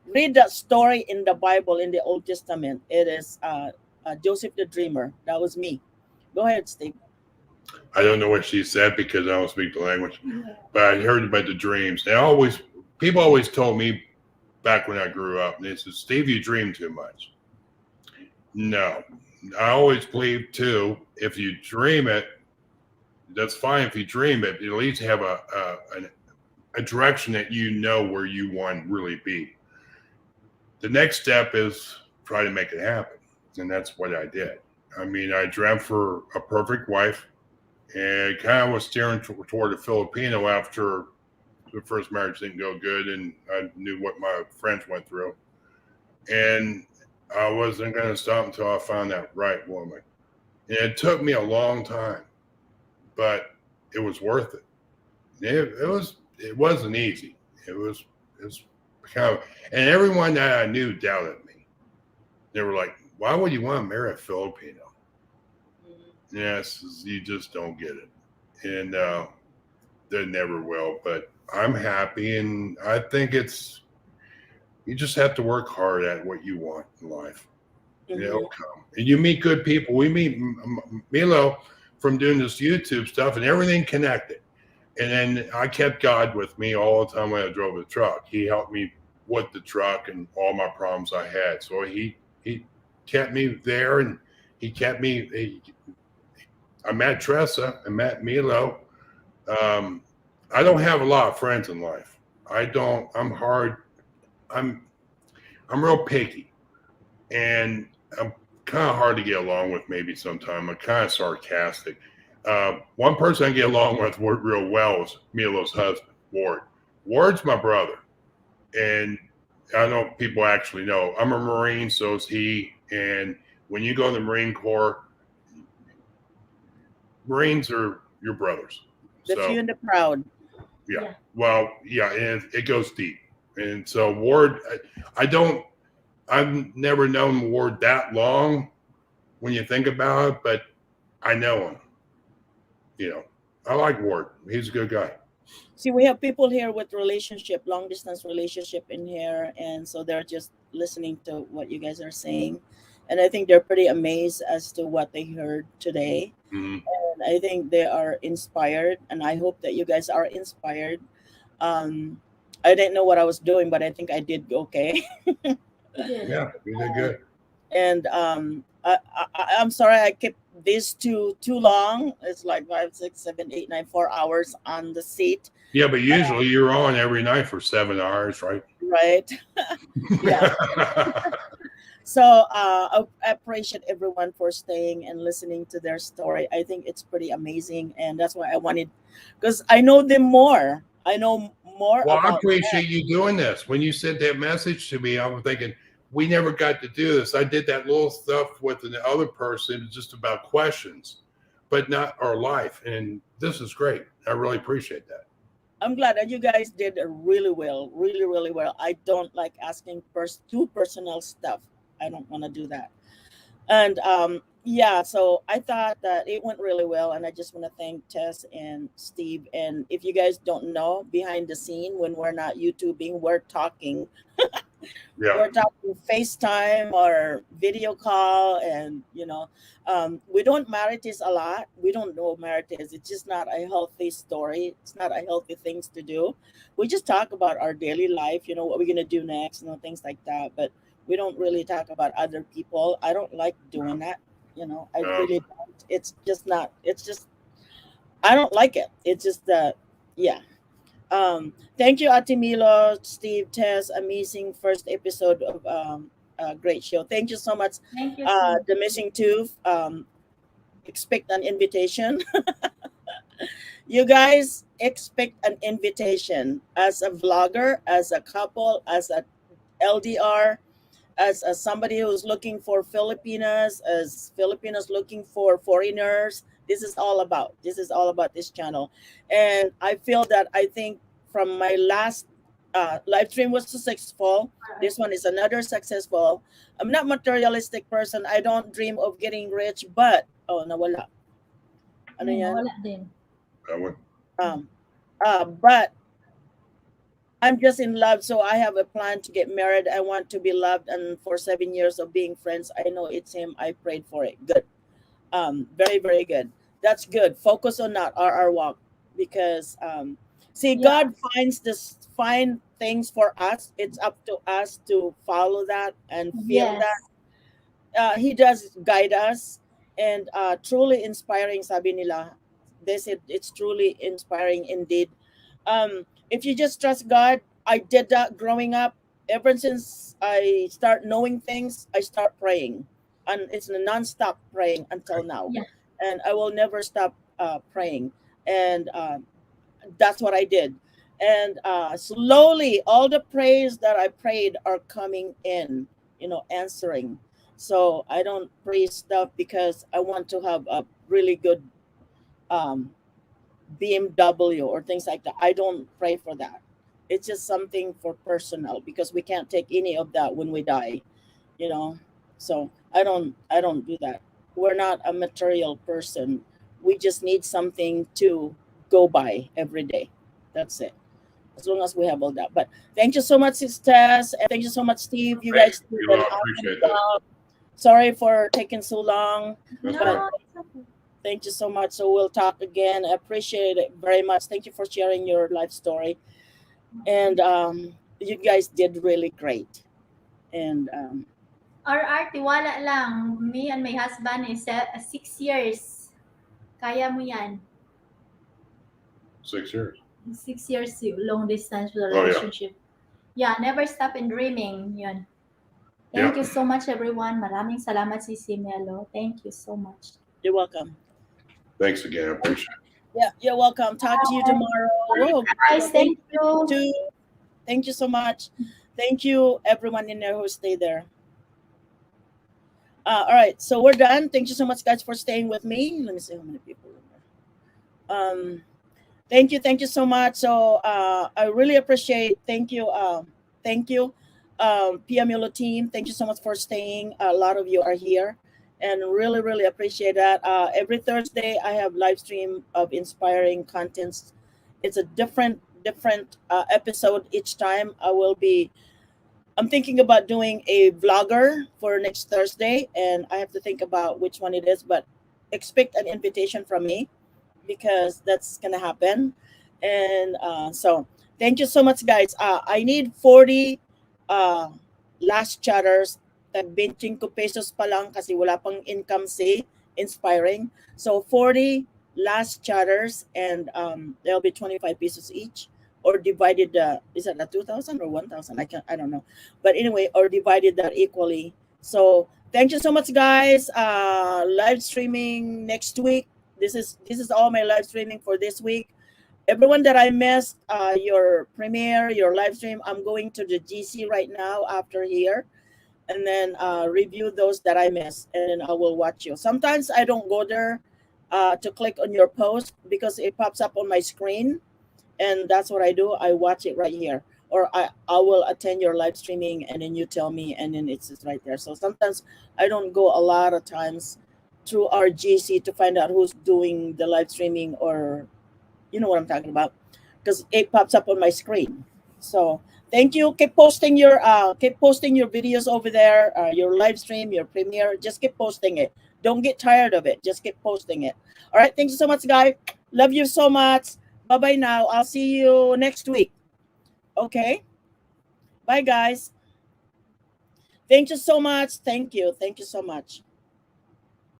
read that story in the Bible in the Old Testament. It is Joseph the Dreamer. That was me. Go ahead, Steve. I don't know what she said because I don't speak the language, but I heard about the dreams. People always told me back when I grew up, and they said, "Steve, you dream too much." No, I always believe too. If you dream it, that's fine. If you dream it, at least have a direction that you know where you want to really be. The next step is try to make it happen, and that's what I did. I mean, I dreamt for a perfect wife, and kind of was steering toward a Filipino after the first marriage didn't go good, and I knew what my friends went through, and I wasn't going to stop until I found that right woman. And it took me a long time, but it was worth it. It wasn't easy. It was kind of, and everyone that I knew doubted me. They were like, "Why would you want to marry a Filipino?" Yes, you just don't get it, and they never will. But I'm happy, and I think you just have to work hard at what you want in life. It'll come, and you meet good people. We meet Milo from doing this YouTube stuff, and everything connected. And then I kept God with me all the time when I drove the truck. He helped me with the truck and all my problems I had. So he kept me there, and he kept me. I met Tressa. I met Milo. I don't have a lot of friends in life. I don't. I'm hard. I'm real picky, and I'm kind of hard to get along with. Maybe sometimes I'm kind of sarcastic. One person I get along with real well is Milo's husband, Ward. Ward's my brother, and I don't know if people actually know. I'm a Marine, so is he. And when you go to the Marine Corps, Marines are your brothers. The few and the proud. Yeah. Well, yeah, and it goes deep. And so Ward, I've never known Ward that long when you think about it, but I know him. I like Ward. He's a good guy. See, we have people here with long distance relationship in here, and so they're just listening to what you guys are saying, and I think they're pretty amazed as to what they heard today. And I think they are inspired, and I hope that you guys are inspired. I didn't know what I was doing, but I think I did okay. Yeah, you did good. And I'm sorry I kept these two too long. It's like 5, 6, 7, 8, 9, 4 hours on the seat, Yeah, but usually you're on every night for 7 hours, right? right? Yeah. So I appreciate everyone for staying and listening to their story. I think it's pretty amazing, and that's why I wanted, because I know them more. I know more Well, I about appreciate you doing this. When you sent that message to me, I was thinking, we never got to do this. I did that little stuff with the other person just about questions, but not our life. And this is great. I really appreciate that. I'm glad that you guys did really well, really, really well. I don't like asking too personal stuff. I don't want to do that. And yeah, so I thought that it went really well, and I just want to thank Tess and Steve. And if you guys don't know, behind the scene, when we're not YouTubing, we're talking. Yeah. We're talking FaceTime or video call, and we don't maritis a lot. We don't know maritis. It's just not a healthy story. It's not a healthy things to do. We just talk about our daily life. What we're gonna do next, things like that. But we don't really talk about other people. I don't like doing that. I really don't. It's just not. It's just I don't like it. It's just that, yeah. Thank you, Ate Milo, Steve, Tess. Amazing first episode of great show. Thank you so much. Thank you. The Missing Tooth. Expect an invitation. You guys expect an invitation as a vlogger, as a couple, as a LDR, as somebody who's looking for Filipinas, as Filipinos looking for foreigners. This is all about this channel. And I think from my last live stream was successful. This one is another successful. I'm not materialistic person. I don't dream of getting rich, but nawala. Ano yan? Wala din. But I'm just in love, so I have a plan to get married. I want to be loved, and for 7 years of being friends, I know it's him. I prayed for it. Good. Very, very good. That's good. Focus on that RR walk, because God find things for us. It's up to us to follow that and feel Yes. that. He does guide us, and truly inspiring. Sabi nila, they said it's truly inspiring indeed. If you just trust God, I did that growing up. Ever since I start knowing things, I start praying, and it's a non-stop praying until now. Yeah. And I will never stop praying. And that's what I did. And slowly, all the prayers that I prayed are coming in, answering. So I don't pray stuff because I want to have a really good BMW or things like that. I don't pray for that. It's just something for personal, because we can't take any of that when we die, So I don't do that. We're not a material person. We just need something to go by every day. That's it. As long as we have all that. But thank you so much, sisters, and thank you so much, Steve. You guys did I an awesome appreciate that. job. Sorry for taking so long. That's But right. thank you so much. So we'll talk again. I appreciate it very much. Thank you for sharing your life story. And you guys did really great. And RR, tiwala lang. Me and my husband is 6 years. Kaya mo yan. 6 years. 6 years long distance yeah. relationship. Yeah, never stop in dreaming. Yun. Thank you so much, everyone. Maraming salamat, Sisi Melo. Thank you so much. you're welcome. Thanks again. I appreciate it. Yeah, you're welcome. Talk to you tomorrow. Whoa, Guys, thank you. Thank you so much. Thank you, everyone in there who stayed there. All right, so we're done. Thank you so much, guys, for staying with me. Let me see how many people are there. Thank you so much. So I really appreciate. Thank you, PMULO team. Thank you so much for staying. A lot of you are here, and really, really appreciate that. Every Thursday, I have live stream of inspiring contents. It's a different episode each time. I'm thinking about doing a vlogger for next Thursday, and I have to think about which one it is, but expect an invitation from me, because that's gonna happen. And so thank you so much, guys. I need 40 last chatters. Tag 25 pesos pa lang kasi wala pang income, inspiring. So 40 last chatters, and there'll be 25 pesos each, or divided, is it a 2,000 or 1,000? I don't know, but anyway, or divided that equally. So thank you so much, guys. Live streaming next week. This is all my live streaming for this week. Everyone that I missed, your premiere, your live stream, I'm going to the GC right now after here, and then review those that I missed, and then I will watch you. Sometimes I don't go there to click on your post because it pops up on my screen, and that's what I do. I watch it right here, or I will attend your live streaming, and then you tell me, and then it's just right there. So sometimes I don't go a lot of times through our GC to find out who's doing the live streaming, or you know what I'm talking about, because it pops up on my screen. So thank you. Keep posting your videos over there, your live stream, your premiere. Just keep posting it. Don't get tired of it. Just keep posting it. All right. Thank you so much, guys. Love you so much. Bye bye now. I'll see you next week. Okay. Bye, guys. Thank you so much. Thank you. Thank you so much.